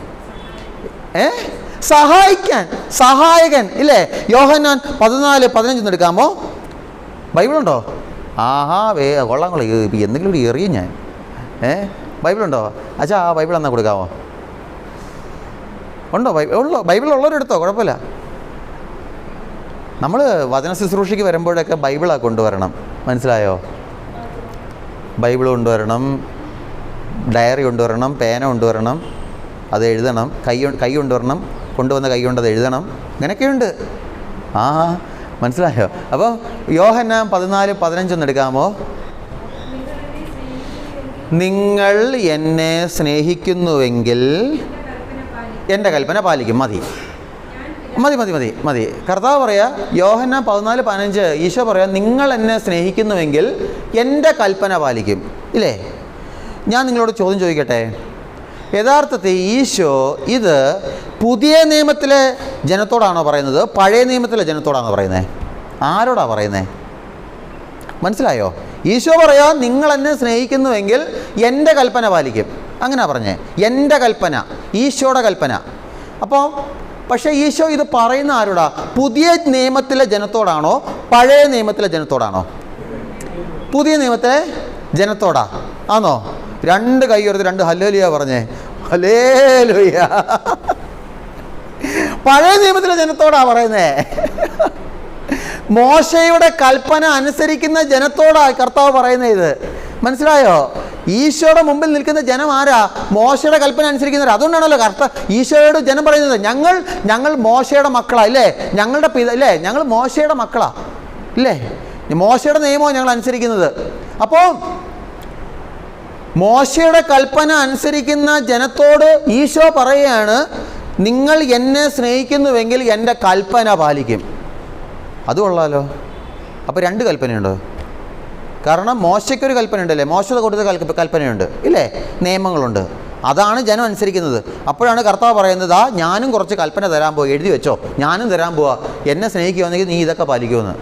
സഹായകൻ, ഇല്ലേ? യോഹന്നാൻ 14:15 എടുക്കാമോ? ബൈബിളുണ്ടോ? കൊള്ളാം. എന്തെങ്കിലും കൂടി എറിയും ഞാൻ. ബൈബിളുണ്ടോ അച്ഛാ? ആ ബൈബിൾ എന്നാ കൊടുക്കാമോ? ഉണ്ടോ? ബൈബിൾ ഉള്ളവരെടുത്തോ, കുഴപ്പമില്ല. നമ്മൾ വചന ശുശ്രൂഷയ്ക്ക് വരുമ്പോഴൊക്കെ ബൈബിളാണ് കൊണ്ടുവരണം. മനസ്സിലായോ? ബൈബിൾ കൊണ്ടുവരണം, ഡയറി കൊണ്ടുവരണം, പേന കൊണ്ടുവരണം, അത് എഴുതണം, കൈ കൊണ്ടുവരണം, കൊണ്ടുവന്ന കൈ കൊണ്ട് അത് എഴുതണം. ഇങ്ങനെയൊക്കെയുണ്ട്. മനസ്സിലായോ? അപ്പോൾ യോഹന്നാൻ 14:15 എടുക്കാമോ? നിങ്ങൾ എന്നെ സ്നേഹിക്കുന്നുവെങ്കിൽ എൻ്റെ കൽപ്പന പാലിക്കും. മതി. കർത്താവ് പറയാ, യോഹന്നാൻ 14:15 ഈശോ പറയാ, നിങ്ങൾ എന്നെ സ്നേഹിക്കുന്നുവെങ്കിൽ എൻ്റെ കൽപ്പന പാലിക്കും, ഇല്ലേ? ഞാൻ നിങ്ങളോട് ചോദ്യം ചോദിക്കട്ടെ. യഥാർത്ഥത്തിൽ ഈശോ ഇത് പുതിയ നിയമത്തിലെ ജനത്തോടാണോ പറയുന്നത്, പഴയ നിയമത്തിലെ ജനത്തോടാണോ പറയുന്നത്? ആരോടാ പറയുന്നത്? മനസ്സിലായോ? ഈശോ പറയാ, നിങ്ങൾ എന്നെ സ്നേഹിക്കുന്നുവെങ്കിൽ എൻ്റെ കൽപ്പന പാലിക്കും. അങ്ങനെ പറഞ്ഞേ, എൻ്റെ കൽപ്പന, ഈശോയുടെ കൽപ്പന. അപ്പോൾ പക്ഷേ ഈശോ ഇത് പറയുന്ന ആരോടാ? പുതിയ നിയമത്തിലെ ജനത്തോടാണോ പഴയ നിയമത്തിലെ ജനത്തോടാണോ? പുതിയ നിയമത്തിലെ ജനത്തോടാ. ആണോ? രണ്ട് കൈ ഉയർത്തി 2 ഹല്ലേലൂയ പറഞ്ഞേ. ഹല്ലേലൂയ. പഴയ നിയമത്തിലെ ജനത്തോടാ പറയുന്നേ. മോശയുടെ കൽപ്പന അനുസരിക്കുന്ന ജനത്തോടാ കർത്താവ് പറയുന്നത്. ഇത് മനസ്സിലായോ? ഈശോയുടെ മുമ്പിൽ നിൽക്കുന്ന ജനം ആരാ? മോശയുടെ കൽപ്പന അനുസരിക്കുന്നവർ. അതുകൊണ്ടാണല്ലോ ഈശോയോട് ജനം പറയുന്നത്, ഞങ്ങൾ മോശയുടെ മക്കളാ, ഇല്ലേ? ഞങ്ങളുടെ ഇല്ലേ, ഞങ്ങൾ മോശയുടെ മക്കളാ, ഇല്ലേ? മോശയുടെ നിയമമാണ് ഞങ്ങൾ അനുസരിക്കുന്നത്. അപ്പോൾ മോശയുടെ കൽപ്പന അനുസരിക്കുന്ന ജനത്തോട് ഈശോ പറയുകയാണ്, നിങ്ങൾ എന്നെ സ്നേഹിക്കുന്നുവെങ്കിൽ എൻ്റെ കൽപ്പന പാലിക്കും. അത് കൊള്ളാലോ. അപ്പോൾ 2 കൽപ്പനയുണ്ടോ? കാരണം മോശയ്ക്കൊരു കൽപ്പനയുണ്ടല്ലേ, മോശ കൊടുത്ത കൽപ്പനയുണ്ട് ഇല്ലേ, നിയമങ്ങളുണ്ട്. അതാണ് ജനം അനുസരിക്കുന്നത്. അപ്പോഴാണ് കർത്താവ് പറയുന്നത്, ഞാനും കുറച്ച് കൽപ്പന തരാൻ പോവുക, എഴുതി വെച്ചോ, ഞാനും തരാൻ പോവാ, എന്നെ സ്നേഹിക്കുകയാണെങ്കിൽ നീ ഇതൊക്കെ പാലിക്കുമെന്ന്.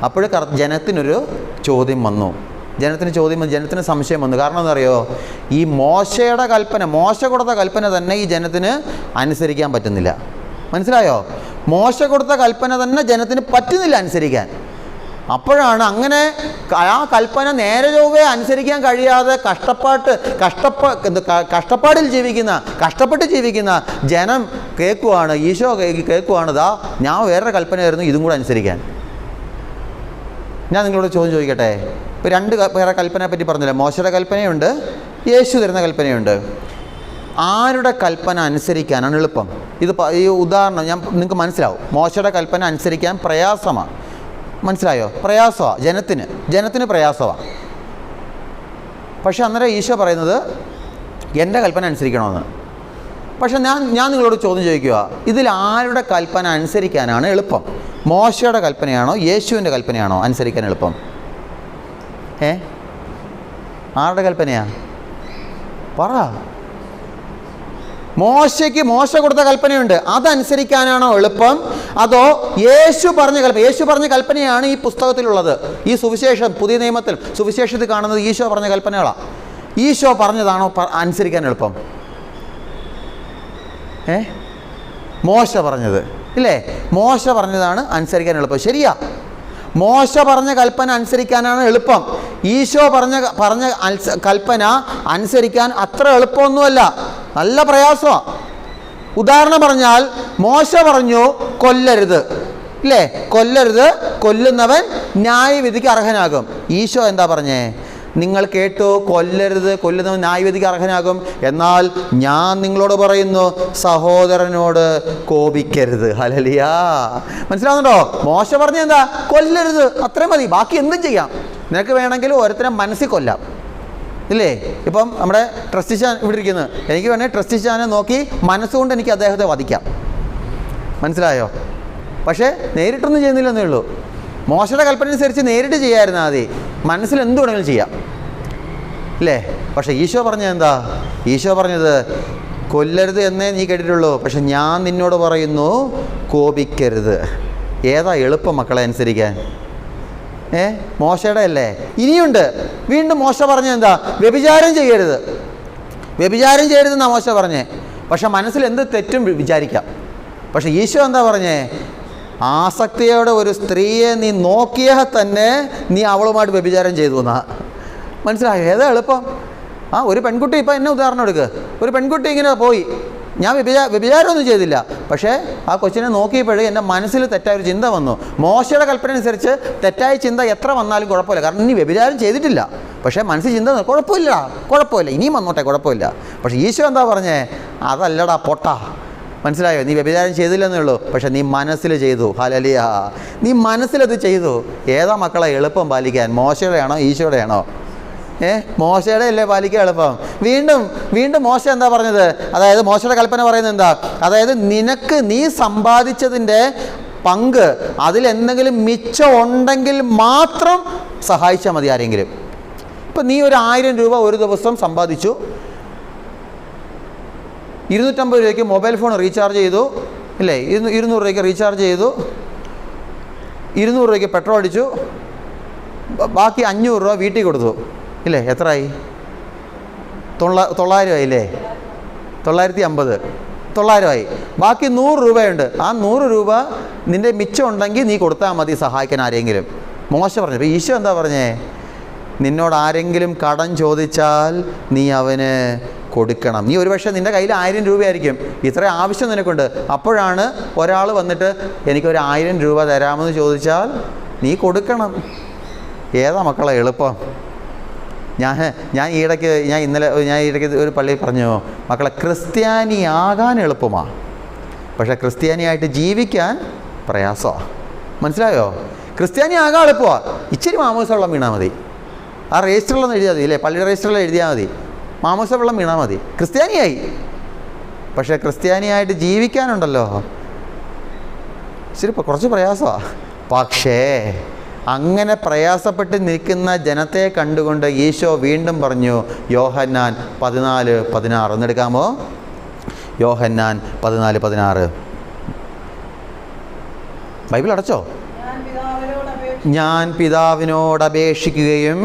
അപ്പോൾ ജനത്തിനൊരു ചോദ്യം വന്നു. ജനത്തിന് സംശയം വന്നു. കാരണം എന്താണെന്നറിയോ, ഈ മോശയുടെ കൽപ്പന, മോശ കൊടുത്ത കൽപ്പന തന്നെ ഈ ജനത്തിന് അനുസരിക്കാൻ പറ്റുന്നില്ല. മനസ്സിലായോ? മോശ കൊടുത്ത കൽപ്പന തന്നെ ജനത്തിന് പറ്റുന്നില്ല അനുസരിക്കാൻ. അപ്പോഴാണ് അങ്ങനെ ആ കൽപ്പന നേരെ ചൊവ്വേ അനുസരിക്കാൻ കഴിയാതെ കഷ്ടപ്പെട്ട് ജീവിക്കുന്ന ജനം കേൾക്കുവാണ്, ഈശോ കേൾക്കുവാണ്, ഞാൻ വേറൊരു കൽപ്പനയായിരുന്നു, ഇതും കൂടെ അനുസരിക്കാൻ. ഞാൻ നിങ്ങളോട് ചോദ്യം ചോദിക്കട്ടെ. ഇപ്പോൾ 2 വേറെ കൽപ്പനയെ പറ്റി പറഞ്ഞില്ലേ, മോശയുടെ കൽപ്പനയുണ്ട്, യേശു തരുന്ന കൽപ്പനയുണ്ട്. ആരുടെ കൽപ്പന അനുസരിക്കാനാണ് എളുപ്പം? ഈ ഉദാഹരണം നിങ്ങൾക്ക് മനസ്സിലാവും. മോശയുടെ കൽപ്പന അനുസരിക്കാൻ പ്രയാസമാണ്. മനസ്സിലായോ? പ്രയാസമാണ് ജനത്തിന് പ്രയാസമാണ്. പക്ഷെ അന്നേരം ഈശോ പറയുന്നത് എൻ്റെ കൽപ്പന അനുസരിക്കണമെന്ന്. പക്ഷെ ഞാൻ നിങ്ങളോട് ചോദ്യം ചോദിക്കുക, ഇതിൽ ആരുടെ കൽപ്പന അനുസരിക്കാനാണ് എളുപ്പം? മോശയുടെ കൽപ്പനയാണോ യേശുവിൻ്റെ കൽപ്പനയാണോ അനുസരിക്കാൻ എളുപ്പം? ആരുടെ കൽപ്പനയാ? പറ. മോശ കൊടുത്ത കൽപ്പനയുണ്ട്, അതനുസരിക്കാനാണോ എളുപ്പം? അതോ യേശു പറഞ്ഞ കൽപ്പനയാണ് ഈ പുസ്തകത്തിലുള്ളത്. ഈ സുവിശേഷം, പുതിയ നിയമത്തിൽ സുവിശേഷത്തിൽ കാണുന്നത് ഈശോ പറഞ്ഞ കൽപ്പനകളാണ്. ഈശോ പറഞ്ഞതാണോ അനുസരിക്കാൻ എളുപ്പം? മോശ പറഞ്ഞത് ഇല്ലേ, മോശ പറഞ്ഞതാണ് അനുസരിക്കാൻ എളുപ്പം. ശരിയാ, മോശ പറഞ്ഞ കൽപ്പന അനുസരിക്കാനാണ് എളുപ്പം. ഈശോ പറഞ്ഞ കൽപ്പന അനുസരിക്കാൻ അത്ര എളുപ്പമൊന്നുമല്ല, നല്ല പ്രയാസമാണ്. ഉദാഹരണം പറഞ്ഞാൽ, മോശ പറഞ്ഞു കൊല്ലരുത് ഇല്ലേ, കൊല്ലുന്നവൻ ന്യായവിധിക്ക് അർഹനാകും. ഈശോ എന്താ പറഞ്ഞേ? നിങ്ങൾ കേട്ടു, കൊല്ലുന്നവൻ ന്യായവിധിക്ക് അർഹനാകും. എന്നാൽ ഞാൻ നിങ്ങളോട് പറയുന്നു, സഹോദരനോട് കോപിക്കരുത്. ഹല്ലേലൂയ. മനസ്സിലാവുന്നുണ്ടോ? മോശ പറഞ്ഞ എന്താ? കൊല്ലരുത്, അത്രയും മതി, ബാക്കി എന്തും ചെയ്യാം. നിനക്ക് വേണമെങ്കിൽ ഓരോരുത്തരെ മനസ്സിൽ കൊല്ലാം ഇല്ലേ. ഇപ്പം നമ്മുടെ ട്രസ്റ്റിച്ചാൻ ഇവിടെ ഇരിക്കുന്നത്, എനിക്ക് വേണമെങ്കിൽ ട്രസ്റ്റിച്ചാനെ നോക്കി മനസ്സുകൊണ്ട് എനിക്ക് അദ്ദേഹത്തെ വധിക്കാം. മനസ്സിലായോ? പക്ഷേ നേരിട്ടൊന്നും ചെയ്യുന്നില്ലെന്നേ ഉള്ളൂ. മോശയുടെ കൽപ്പന അനുസരിച്ച് നേരിട്ട് ചെയ്യാമായിരുന്നു, ആദ്യം മനസ്സിൽ എന്ത് വേണമെങ്കിലും ചെയ്യാം ഇല്ലേ. പക്ഷേ ഈശോ പറഞ്ഞത് എന്താ? ഈശോ പറഞ്ഞത് കൊല്ലരുത് എന്നേ നീ കേട്ടിട്ടുള്ളൂ, പക്ഷെ ഞാൻ നിന്നോട് പറയുന്നു കോപിക്കരുത്. ഏതാ എളുപ്പം മക്കളെ അനുസരിക്കാൻ? മോശയുടെ അല്ലേ? ഇനിയുണ്ട്. വീണ്ടും മോശ പറഞ്ഞത് എന്താ? വ്യഭിചാരം ചെയ്യരുതെന്നാണ് മോശ പറഞ്ഞേ. പക്ഷെ മനസ്സിൽ എന്ത് തെറ്റും വിചാരിക്കാം. പക്ഷെ ഈശോ എന്താ പറഞ്ഞേ? ആസക്തിയോടെ ഒരു സ്ത്രീയെ നീ നോക്കിയാൽ തന്നെ നീ അവളുമായിട്ട് വ്യഭിചാരം ചെയ്തു എന്നാ. മനസ്സിലായോ? ഏതാ എളുപ്പം? ഒരു പെൺകുട്ടി, ഇപ്പം എന്നെ ഉദാഹരണം എടുക്കുക. ഒരു പെൺകുട്ടി ഇങ്ങനെ പോയി, ഞാൻ വ്യഭിചാരമൊന്നും ചെയ്തില്ല, പക്ഷേ ആ കൊച്ചിനെ നോക്കിയപ്പോഴേ എൻ്റെ മനസ്സിൽ തെറ്റായൊരു ചിന്ത വന്നു. മോശയുടെ കൽപ്പന അനുസരിച്ച് തെറ്റായ ചിന്ത എത്ര വന്നാലും കുഴപ്പമില്ല, കാരണം ഇനി വ്യഭിചാരം ചെയ്തിട്ടില്ല. പക്ഷേ മനസ്സിൽ ചിന്ത കുഴപ്പമില്ല, ഇനിയും വന്നോട്ടെ, കുഴപ്പമില്ല. പക്ഷേ ഈശോ എന്താ പറഞ്ഞേ? അതല്ലടാ പൊട്ട. മനസ്സിലായോ? നീ വ്യഭിചാരം ചെയ്തില്ലെന്നേ ഉള്ളൂ, പക്ഷെ നീ മനസ്സിൽ ചെയ്തു. ഹല്ലേലൂയ. നീ മനസ്സിലത് ചെയ്തു. ഏതാ മക്കളെ എളുപ്പം പാലിക്കാൻ? മോശയുടെ ആണോ ഈശോയുടെ ആണോ? മോശയുടെ അല്ലേ പാലിക്കാൻ എളുപ്പം. വീണ്ടും മോശ എന്താ പറഞ്ഞത്? അതായത് മോശയുടെ കൽപ്പന പറയുന്നത് എന്താ? അതായത് നീ സമ്പാദിച്ചതിൻ്റെ പങ്ക്, അതിലെന്തെങ്കിലും മിച്ചം ഉണ്ടെങ്കിൽ മാത്രം സഹായിച്ചാൽ മതി ആരെങ്കിലും. ഇപ്പം നീ ഒരു 1000 രൂപ ഒരു ദിവസം സമ്പാദിച്ചു, 250 രൂപയ്ക്ക് മൊബൈൽ ഫോൺ റീചാർജ് ചെയ്തു ഇല്ലേ, 200 രൂപയ്ക്ക് റീചാർജ് ചെയ്തു, 200 രൂപയ്ക്ക് പെട്രോൾ അടിച്ചു, ബാക്കി 500 രൂപ വീട്ടിൽ കൊടുത്തു ഇല്ലേ. എത്രയായി? 900 ആയില്ലേ? 950, 900 ആയി. ബാക്കി 100 രൂപയുണ്ട്. ആ 100 രൂപ നിൻ്റെ മിച്ചം ഉണ്ടെങ്കിൽ നീ കൊടുത്താൽ മതി സഹായിക്കാൻ ആരെങ്കിലും. മോശ പറഞ്ഞു. അപ്പോൾ ഈശോ എന്താ പറഞ്ഞേ? നിന്നോട് ആരെങ്കിലും കടം ചോദിച്ചാൽ നീ അവന് കൊടുക്കണം. നീ ഒരുപക്ഷെ നിൻ്റെ കയ്യിൽ 1000 രൂപയായിരിക്കും, ഇത്ര ആവശ്യം നിനക്കുണ്ട്. അപ്പോഴാണ് ഒരാൾ വന്നിട്ട് എനിക്കൊരു 1000 രൂപ തരാമെന്ന് ചോദിച്ചാൽ നീ കൊടുക്കണം. ഏതാ മക്കളെ എളുപ്പം? ഞാൻ ഇടയ്ക്ക് ഒരു പള്ളിയിൽ പറഞ്ഞു, മക്കളെ ക്രിസ്ത്യാനിയാകാൻ എളുപ്പമാണ്, പക്ഷേ ക്രിസ്ത്യാനിയായിട്ട് ജീവിക്കാൻ പ്രയാസമാണ്. മനസ്സിലായോ? ക്രിസ്ത്യാനിയാകാൻ എളുപ്പമാണ്, ഇച്ചിരി മാമോസ വെള്ളം വീണാൽ മതി. ആ രജിസ്റ്ററിലൊന്നും എഴുതിയാൽ മതി ഇല്ലേ, പള്ളിയുടെ രജിസ്റ്ററിൽ എഴുതിയാൽ മതി, മാമോസ വെള്ളം വീണാൽ മതി, ക്രിസ്ത്യാനിയായി. പക്ഷേ ക്രിസ്ത്യാനിയായിട്ട് ജീവിക്കാനുണ്ടല്ലോ ശരി കുറച്ച് പ്രയാസമാണ്. പക്ഷേ അങ്ങനെ പ്രയാസപ്പെട്ട് നിൽക്കുന്ന ജനത്തെ കണ്ടുകൊണ്ട് ഈശോ വീണ്ടും പറഞ്ഞു, യോഹന്നാൻ 14:16 ഒന്നെടുക്കാമോ? യോഹന്നാൻ 14:16. ബൈബിൾ അടച്ചോ? ഞാൻ പിതാവിനോട് അപേക്ഷിക്കുകയും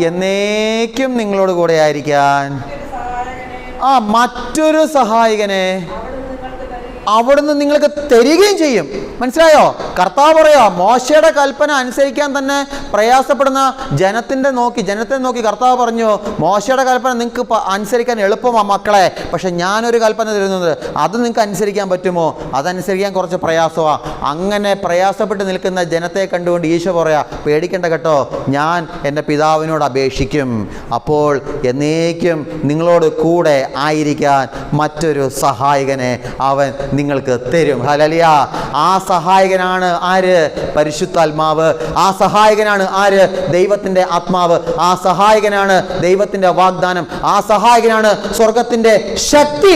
എന്നേക്കും നിങ്ങളോട് കൂടെ ആയിരിക്കാൻ മറ്റൊരു സഹായകനെ അവിടുന്ന് നിങ്ങൾക്ക് തരികയും ചെയ്യും. മനസ്സിലായോ? കർത്താവ് പറയാ, മോശയുടെ കൽപ്പന അനുസരിക്കാൻ തന്നെ പ്രയാസപ്പെടുന്ന ജനത്തെ നോക്കി കർത്താവ് പറഞ്ഞു, മോശയുടെ കൽപ്പന നിങ്ങൾക്ക് അനുസരിക്കാൻ എളുപ്പമാണ് മക്കളെ, പക്ഷെ ഞാനൊരു കൽപ്പന തരുന്നത് അത് നിങ്ങൾക്ക് അനുസരിക്കാൻ പറ്റുമോ? അതനുസരിക്കാൻ കുറച്ച് പ്രയാസമാണ്. അങ്ങനെ പ്രയാസപ്പെട്ട് നിൽക്കുന്ന ജനത്തെ കണ്ടുകൊണ്ട് ഈശോ പറയാ, പേടിക്കേണ്ട കേട്ടോ, ഞാൻ എൻ്റെ പിതാവിനോട് അപേക്ഷിക്കും, അപ്പോൾ എന്നേക്കും നിങ്ങളോട് കൂടെ ആയിരിക്കാൻ മറ്റൊരു സഹായകനെ അവൻ നിങ്ങൾക്ക് തരും. ഹല്ലേലൂയ. ആ സഹായകനാണ് ആര്? പരിശുദ്ധാത്മാവ്. ആ സഹായകനാണ് ആര്? ദൈവത്തിൻ്റെ ആത്മാവ്. ആ സഹായകനാണ് ദൈവത്തിൻ്റെ വാഗ്ദാനം. ആ സഹായകനാണ് സ്വർഗത്തിൻ്റെ ശക്തി.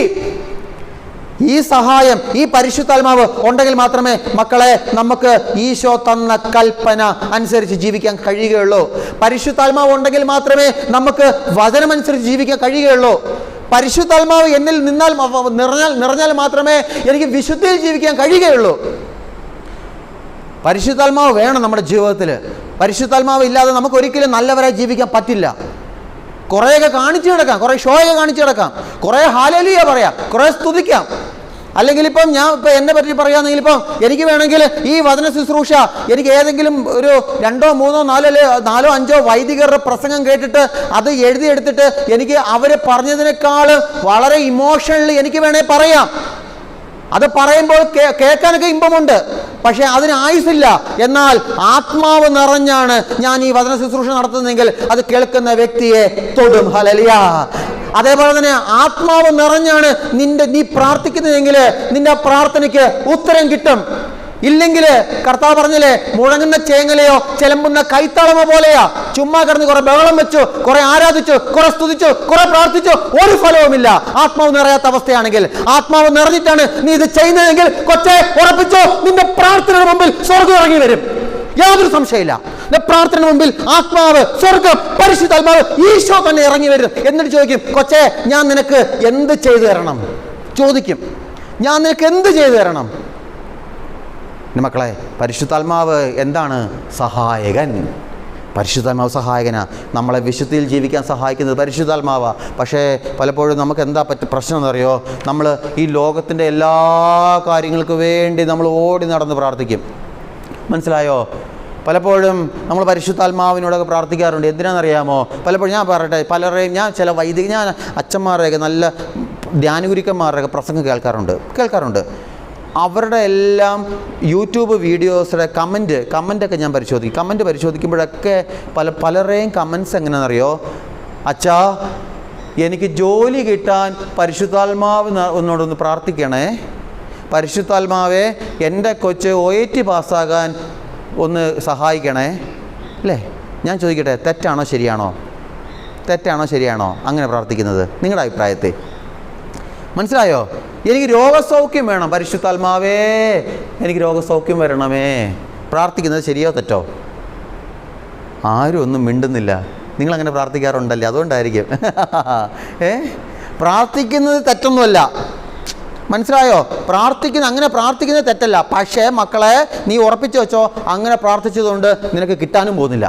ഈ സഹായം, ഈ പരിശുദ്ധാത്മാവ് ഉണ്ടെങ്കിൽ മാത്രമേ മക്കളെ നമുക്ക് ഈശോ തന്ന കൽപ്പന അനുസരിച്ച് ജീവിക്കാൻ കഴിയുകയുള്ളൂ. പരിശുദ്ധാത്മാവ് ഉണ്ടെങ്കിൽ മാത്രമേ നമുക്ക് വചനമനുസരിച്ച് ജീവിക്കാൻ കഴിയുകയുള്ളൂ. പരിശുദ്ധാത്മാവ് എന്നിൽ നിറഞ്ഞാൽ മാത്രമേ എനിക്ക് വിശുദ്ധിയിൽ ജീവിക്കാൻ കഴിയുകയുള്ളൂ. പരിശുദ്ധാത്മാവ് വേണം നമ്മുടെ ജീവിതത്തിൽ. പരിശുദ്ധാത്മാവ് ഇല്ലാതെ നമുക്ക് ഒരിക്കലും നല്ലവരായി ജീവിക്കാൻ പറ്റില്ല. കുറേയൊക്കെ കാണിച്ചു കിടക്കാം, കുറേ ഷോയൊക്കെ കാണിച്ചു കിടക്കാം, കുറേ ഹല്ലേലൂയ പറയാം, കുറേ സ്തുതിക്കാം. അല്ലെങ്കിൽ ഞാൻ എന്നെ പറ്റി പറയുകയാണെങ്കിൽ എനിക്ക് വേണമെങ്കിൽ ഈ വചന ശുശ്രൂഷ എനിക്ക് ഏതെങ്കിലും ഒരു 2, 3, 4, 5 വൈദികരുടെ പ്രസംഗം കേട്ടിട്ട് അത് എഴുതിയെടുത്തിട്ട് എനിക്ക് അവർ പറഞ്ഞതിനേക്കാൾ വളരെ ഇമോഷണലി എനിക്ക് വേണേൽ പറയാം. അത് പറയുമ്പോൾ കേൾക്കാനൊക്കെ ഇമ്പമുണ്ട്, പക്ഷേ അതിന് ആയുസില്ല. എന്നാൽ ആത്മാവ് നിറഞ്ഞാണ് ഞാൻ ഈ വചന ശുശ്രൂഷ നടത്തുന്നതെങ്കിൽ അത് കേൾക്കുന്ന വ്യക്തിയെ തൊടും. ഹല്ലേലൂയ. അതേപോലെ തന്നെ ആത്മാവ് നിറഞ്ഞാണ് നീ പ്രാർത്ഥിക്കുന്നതെങ്കിൽ നിന്റെ പ്രാർത്ഥനയ്ക്ക് ഉത്തരം കിട്ടും. ഇല്ലെങ്കിൽ കർത്താവ് പറഞ്ഞില്ലേ, മുഴങ്ങുന്ന ചേങ്ങലയോ ചെലമ്പുന്ന കൈത്താളമോ പോലെയാ. ചുമ്മാ കിടന്ന് കുറെ ബഹളം വെച്ചു, കുറെ ആരാധിച്ചു, കുറെ സ്തുതിച്ചു, കുറെ പ്രാർത്ഥിച്ചു, ഒരു ഫലവുമില്ല. ആത്മാവ് നിറയാത്ത അവസ്ഥയാണെങ്കിൽ, ആത്മാവ് നിറഞ്ഞിട്ടാണ് നീ ഇത് ചെയ്യുന്നതെങ്കിൽ കൊച്ചെ ഉറപ്പിച്ചോ, നിന്റെ പ്രാർത്ഥനയുടെ മുമ്പിൽ സ്വർഗ്ഗം ഇറങ്ങി വരും. യാതൊരു സംശയമില്ല. പ്രാർത്ഥന മുമ്പിൽ ആത്മാവ്, സ്വർഗം, പരിശുദ്ധാത്മാവ്, ഈശോ തന്നെ ഇറങ്ങി വരും. എന്നിട്ട് ചോദിക്കും, കൊച്ചേ ഞാൻ നിനക്ക് എന്ത് ചെയ്തു തരണം? ചോദിക്കും, ഞാൻ നിനക്ക് എന്ത് ചെയ്തു തരണം? മക്കളെ, പരിശുദ്ധാത്മാവ് എന്താണ്? സഹായകൻ. പരിശുദ്ധാത്മാവ് സഹായകനാ. നമ്മളെ വിശുദ്ധിയിൽ ജീവിക്കാൻ സഹായിക്കുന്നത് പരിശുദ്ധാത്മാവാണ്. പക്ഷേ പലപ്പോഴും നമുക്ക് എന്താ പ്രശ്നം എന്നറിയോ? നമ്മൾ ഈ ലോകത്തിൻ്റെ എല്ലാ കാര്യങ്ങൾക്ക് വേണ്ടി നമ്മൾ ഓടി നടന്ന് പ്രാർത്ഥിക്കും. മനസ്സിലായോ? പലപ്പോഴും നമ്മൾ പരിശുദ്ധാത്മാവിനോടൊക്കെ പ്രാർത്ഥിക്കാറുണ്ട്. എന്തിനാണെന്നറിയാമോ? പലപ്പോഴും ഞാൻ പറയട്ടെ, ഞാൻ ചില ഞാൻ അച്ഛന്മാരുടെയൊക്കെ നല്ല ധ്യാനഗുരുക്കന്മാരുടെയൊക്കെ പ്രസംഗം കേൾക്കാറുണ്ട്. അവരുടെ എല്ലാം യൂട്യൂബ് വീഡിയോസിലെ കമൻറ്റൊക്കെ ഞാൻ പരിശോധിക്കും. കമൻറ്റ് പരിശോധിക്കുമ്പോഴൊക്കെ പലരുടെയും കമൻറ്റ്സ് എങ്ങനെയാണെന്നറിയോ? അച്ഛാ, എനിക്ക് ജോലി കിട്ടാൻ പരിശുദ്ധാത്മാവ് ഒന്നോടൊന്ന് പ്രാർത്ഥിക്കണേ. പരിശുദ്ധാത്മാവേ, എൻ്റെ കൊച്ച് OIT പാസ്സാകാൻ ഒന്ന് സഹായിക്കണേ. അല്ലേ? ഞാൻ ചോദിക്കട്ടെ, തെറ്റാണോ ശരിയാണോ അങ്ങനെ പ്രാർത്ഥിക്കുന്നത്? നിങ്ങളുടെ അഭിപ്രായത്തെ മനസ്സിലായോ? എനിക്ക് രോഗസൗഖ്യം വേണം, പരിശുദ്ധാത്മാവേ എനിക്ക് രോഗസൗഖ്യം വരണമേ. പ്രാർത്ഥിക്കുന്നത് ശരിയോ തെറ്റോ? ആരും ഒന്നും മിണ്ടുന്നില്ല. നിങ്ങളങ്ങനെ പ്രാർത്ഥിക്കാറുണ്ടല്ലേ? അതുകൊണ്ടായിരിക്കും. പ്രാർത്ഥിക്കുന്നത് തെറ്റൊന്നുമല്ല. മനസ്സിലായോ? അങ്ങനെ പ്രാർത്ഥിക്കുന്നത് തെറ്റല്ല. പക്ഷേ മക്കളെ, നീ ഉറപ്പിച്ചു വെച്ചോ, അങ്ങനെ പ്രാർത്ഥിച്ചതുകൊണ്ട് നിനക്ക് കിട്ടാനും പോകുന്നില്ല.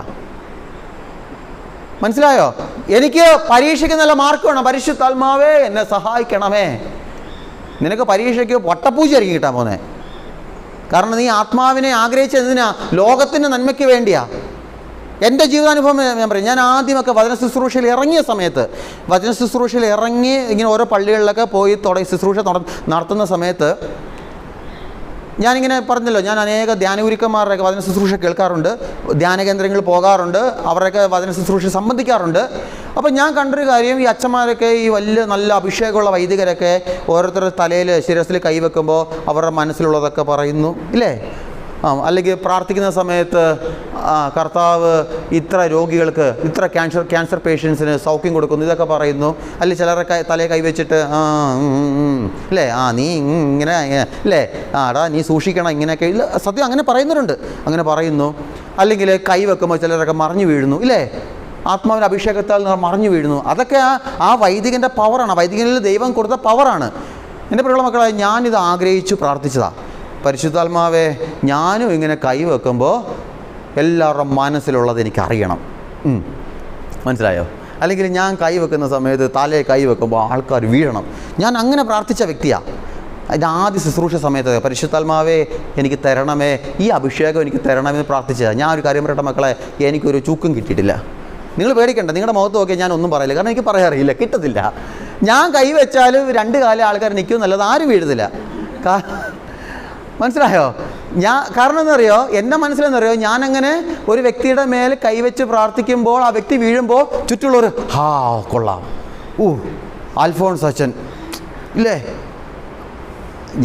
മനസ്സിലായോ? എനിക്ക് പരീക്ഷയ്ക്ക് നല്ല മാർക്ക് വേണം, പരിശുദ്ധാത്മാവേ എന്നെ സഹായിക്കണമേ. നിനക്ക് പരീക്ഷയ്ക്ക് വട്ടപ്പൂജയായിരിക്കും കിട്ടാൻ പോകുന്നത്. കാരണം നീ ആത്മാവിനെ ആഗ്രഹിച്ചതിനാ, ലോകത്തിൻ്റെ നന്മയ്ക്ക് വേണ്ടിയാ. എൻ്റെ ജീവിതാനുഭവം ഞാൻ പറയും. ഞാൻ ആദ്യമൊക്കെ വചന ശുശ്രൂഷയിൽ ഇറങ്ങിയ സമയത്ത്, ഇങ്ങനെ ഓരോ പള്ളികളിലൊക്കെ പോയി ശുശ്രൂഷ നടത്തുന്ന സമയത്ത് ഞാനിങ്ങനെ പറഞ്ഞല്ലോ, ഞാൻ അനേക ധ്യാനഗുരുക്കന്മാരുടെയൊക്കെ വചന ശുശ്രൂഷ കേൾക്കാറുണ്ട്, ധ്യാന കേന്ദ്രങ്ങളിൽ പോകാറുണ്ട്, അവരുടെയൊക്കെ വചന ശുശ്രൂഷ സംബന്ധിക്കാറുണ്ട്. അപ്പോൾ ഞാൻ കണ്ടൊരു കാര്യം, ഈ അച്ഛന്മാരൊക്കെ, ഈ വലിയ നല്ല അഭിഷേകമുള്ള വൈദികരൊക്കെ ഓരോരുത്തരുടെ തലയിൽ ശിരസിൽ കൈവെക്കുമ്പോൾ അവരുടെ മനസ്സിലുള്ളതൊക്കെ പറയുന്നു, ഇല്ലേ? അല്ലെങ്കിൽ പ്രാർത്ഥിക്കുന്ന സമയത്ത് കർത്താവ് ഇത്ര രോഗികൾക്ക്, ഇത്ര ക്യാൻസർ പേഷ്യൻസിന് സൗഖ്യം കൊടുക്കുന്നു, ഇതൊക്കെ പറയുന്നു. അല്ലെങ്കിൽ ചിലരൊക്കെ തലയെ കൈവച്ചിട്ട് അല്ലേ, നീ ഇങ്ങനെ അല്ലേ, എടാ നീ സൂക്ഷിക്കണം ഇങ്ങനെയൊക്കെ. ഇല്ല, സത്യം അങ്ങനെ പറയുന്നവരുണ്ട്, അങ്ങനെ പറയുന്നു. അല്ലെങ്കിൽ കൈ വെക്കുമ്പോൾ ചിലരൊക്കെ മറിഞ്ഞു വീഴുന്നു ഇല്ലേ, ആത്മാവിൻ്റെ അഭിഷേകത്താൽ മറിഞ്ഞു വീഴുന്നു. അതൊക്കെ ആ വൈദികൻ്റെ പവറാണ്, വൈദികനിൽ ദൈവം കൊടുത്ത പവറാണ്. എൻ്റെ പ്രിയമുള്ള മക്കളെ, ഞാനിത് ആഗ്രഹിച്ചു പ്രാർത്ഥിച്ചതാണ്. പരിശുദ്ധാത്മാവേ, ഞാനും ഇങ്ങനെ കൈ വെക്കുമ്പോൾ എല്ലാവരുടെ മനസ്സിലുള്ളത് എനിക്കറിയണം. മനസ്സിലായോ? അല്ലെങ്കിൽ ഞാൻ കൈ വെക്കുന്ന സമയത്ത് തലയെ കൈ വെക്കുമ്പോൾ ആൾക്കാർ വീഴണം. ഞാൻ അങ്ങനെ പ്രാർത്ഥിച്ച വ്യക്തിയാണ്. അതിൻ്റെ ആദ്യ ശുശ്രൂഷ സമയത്ത് പരിശുദ്ധാത്മാവേ എനിക്ക് തരണമേ, ഈ അഭിഷേകം എനിക്ക് തരണമെന്ന് പ്രാർത്ഥിച്ചതാണ്. ഞാൻ ഒരു കാര്യം പറയട്ടെ മക്കളെ, എനിക്കൊരു ചൂക്കും കിട്ടിയിട്ടില്ല. നിങ്ങൾ പേടിക്കണ്ട, നിങ്ങളുടെ മുഖത്ത് നോക്കിയാൽ ഞാൻ ഒന്നും പറയില്ല, കാരണം എനിക്ക് പറയാറില്ല, കിട്ടത്തില്ല. ഞാൻ കൈവച്ചാൽ 2 കാലം ആൾക്കാർ നിൽക്കും, നല്ലത് ആരും വീഴുന്നില്ല. മനസ്സിലായോ? കാരണം എന്നറിയോ, എൻ്റെ മനസ്സിലെന്നറിയോ, ഞാനങ്ങനെ ഒരു വ്യക്തിയുടെ മേൽ കൈവച്ച് പ്രാർത്ഥിക്കുമ്പോൾ ആ വ്യക്തി വീഴുമ്പോൾ ചുറ്റുള്ളവർ കൊള്ളാം, ആൽഫോൺസ് അച്ഛൻ ഇല്ലേ,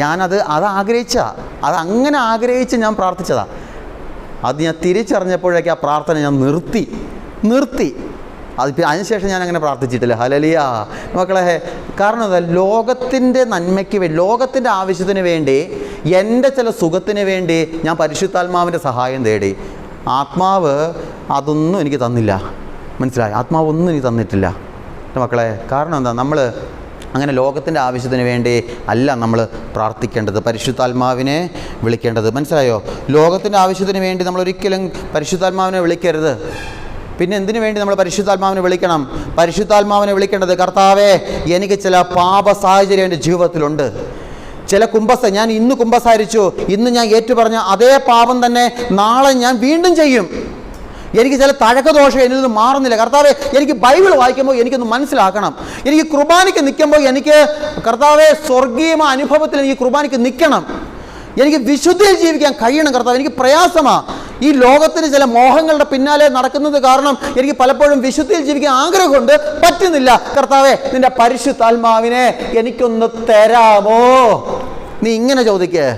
ഞാനത് അങ്ങനെ ആഗ്രഹിച്ച് ഞാൻ പ്രാർത്ഥിച്ചതാണ്. അത് ഞാൻ തിരിച്ചറിഞ്ഞപ്പോഴേക്ക് ആ പ്രാർത്ഥന ഞാൻ നിർത്തി. അതിനുശേഷം ഞാൻ അങ്ങനെ പ്രാർത്ഥിച്ചിട്ടില്ല. ഹല്ലേലൂയ മക്കളെ. കാരണം എന്താ, ലോകത്തിൻ്റെ നന്മയ്ക്ക് വേണ്ടി, ലോകത്തിൻ്റെ ആവശ്യത്തിന് വേണ്ടി, എൻ്റെ ചില സുഖത്തിന് വേണ്ടി ഞാൻ പരിശുദ്ധാത്മാവിൻ്റെ സഹായം തേടി. ആത്മാവ് അതൊന്നും എനിക്ക് തന്നില്ല. മനസ്സിലായി? ആത്മാവ് ഒന്നും എനിക്ക് തന്നിട്ടില്ല മക്കളെ. കാരണം എന്താ, നമ്മൾ അങ്ങനെ ലോകത്തിൻ്റെ ആവശ്യത്തിന് വേണ്ടി അല്ല നമ്മൾ പ്രാർത്ഥിക്കേണ്ടത്, പരിശുദ്ധാത്മാവിനെ വിളിക്കേണ്ടത്. മനസ്സിലായോ? ലോകത്തിൻ്റെ ആവശ്യത്തിന് വേണ്ടി നമ്മൾ ഒരിക്കലും പരിശുദ്ധാത്മാവിനെ വിളിക്കരുത്. പിന്നെ എന്തിനു വേണ്ടി നമ്മൾ പരിശുദ്ധാത്മാവിനെ വിളിക്കണം? പരിശുദ്ധാത്മാവിനെ വിളിക്കേണ്ടത്, കർത്താവേ, എനിക്ക് ചില പാപ സാഹചര്യം എൻ്റെ ജീവിതത്തിലുണ്ട്. ചില ഞാൻ ഇന്ന് കുമ്പസാരിച്ചു, ഇന്ന് ഞാൻ ഏറ്റുപറഞ്ഞ അതേ പാപം തന്നെ നാളെ ഞാൻ വീണ്ടും ചെയ്യും. എനിക്ക് ചില തഴക്കദോഷം എന്നിൽ നിന്ന് മാറുന്നില്ല. കർത്താവേ, എനിക്ക് ബൈബിൾ വായിക്കുമ്പോൾ എനിക്കൊന്ന് മനസ്സിലാക്കണം. എനിക്ക് കുർബാനയ്ക്ക് നിൽക്കുമ്പോൾ എനിക്ക് കർത്താവേ സ്വർഗീയ അനുഭവത്തിൽ എനിക്ക് കുർബാനയ്ക്ക് നിൽക്കണം. എനിക്ക് വിശുദ്ധിയിൽ ജീവിക്കാൻ കഴിയണം. കർത്താവ്, എനിക്ക് പ്രയാസമാണ്. ഈ ലോകത്തിന് ചില മോഹങ്ങളുടെ പിന്നാലെ നടക്കുന്നത് കാരണം എനിക്ക് പലപ്പോഴും വിശുദ്ധിയിൽ ജീവിക്കാൻ ആഗ്രഹമുണ്ട്, പറ്റുന്നില്ല. കർത്താവേ, നിന്റെ പരിശുദ്ധാത്മാവിനെ എനിക്കൊന്ന് തരാമോ? നീ ഇങ്ങനെ ചോദിക്കേ,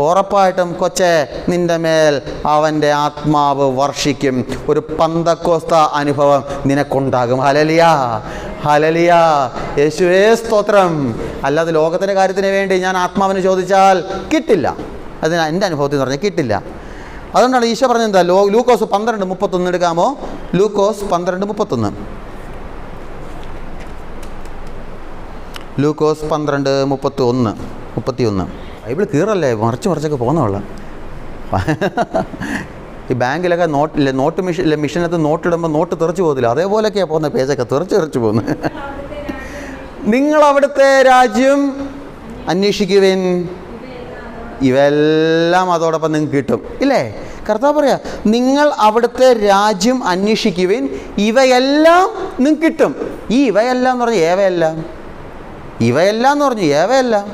ഉറപ്പായിട്ടും കൊച്ചേ, നിന്റെ മേൽ അവൻ്റെ ആത്മാവ് വർഷിക്കും. ഒരു പന്തക്കോസ്ത അനുഭവം നിനക്കുണ്ടാകും. ഹല്ലേലൂയ, ഹല്ലേലൂയ, യേശുവേ സ്തോത്രം. അല്ലാതെ ലോകത്തിൻ്റെ കാര്യത്തിന് വേണ്ടി ഞാൻ ആത്മാവിനെ ചോദിച്ചാൽ കിട്ടില്ല. അതിന് എൻ്റെ അനുഭവത്തിൽ എന്ന് പറഞ്ഞാൽ കിട്ടില്ല. അതുകൊണ്ടാണ് ഈശോ പറഞ്ഞത് എന്താ, ലൂക്കോസ് 12:31 എടുക്കാമോ? ലൂക്കോസ് 12:31. ലൂക്കോസ് 12:31. ബൈബിൾ കീറല്ലേ, മറിച്ചൊക്കെ പോകുന്നവള. ഈ ബാങ്കിലൊക്കെ നോട്ട് മിഷനകത്ത് നോട്ടിടുമ്പോൾ നോട്ട് തെറിച്ച് പോകുന്നില്ല, അതേപോലെയൊക്കെയാണ് പോകുന്ന, പേജൊക്കെ തെറിച്ച് പോകുന്നത്. നിങ്ങൾ അവിടുത്തെ രാജ്യം അന്വേഷിക്കുവിൻ, ഇവയെല്ലാം അതോടൊപ്പം നിങ്ങൾക്ക് കിട്ടും ഇല്ലേ? കർത്താവ് പറയാ, നിങ്ങൾ അവിടുത്തെ രാജ്യം അന്വേഷിക്കുവിൻ, ഇവയെല്ലാം നിങ്ങൾക്ക് കിട്ടും. ഈ ഇവയെല്ലാം എന്ന് പറഞ്ഞു ഏവയെല്ലാം, ഇവയെല്ലാം എന്ന് പറഞ്ഞു ഏവയെല്ലാം,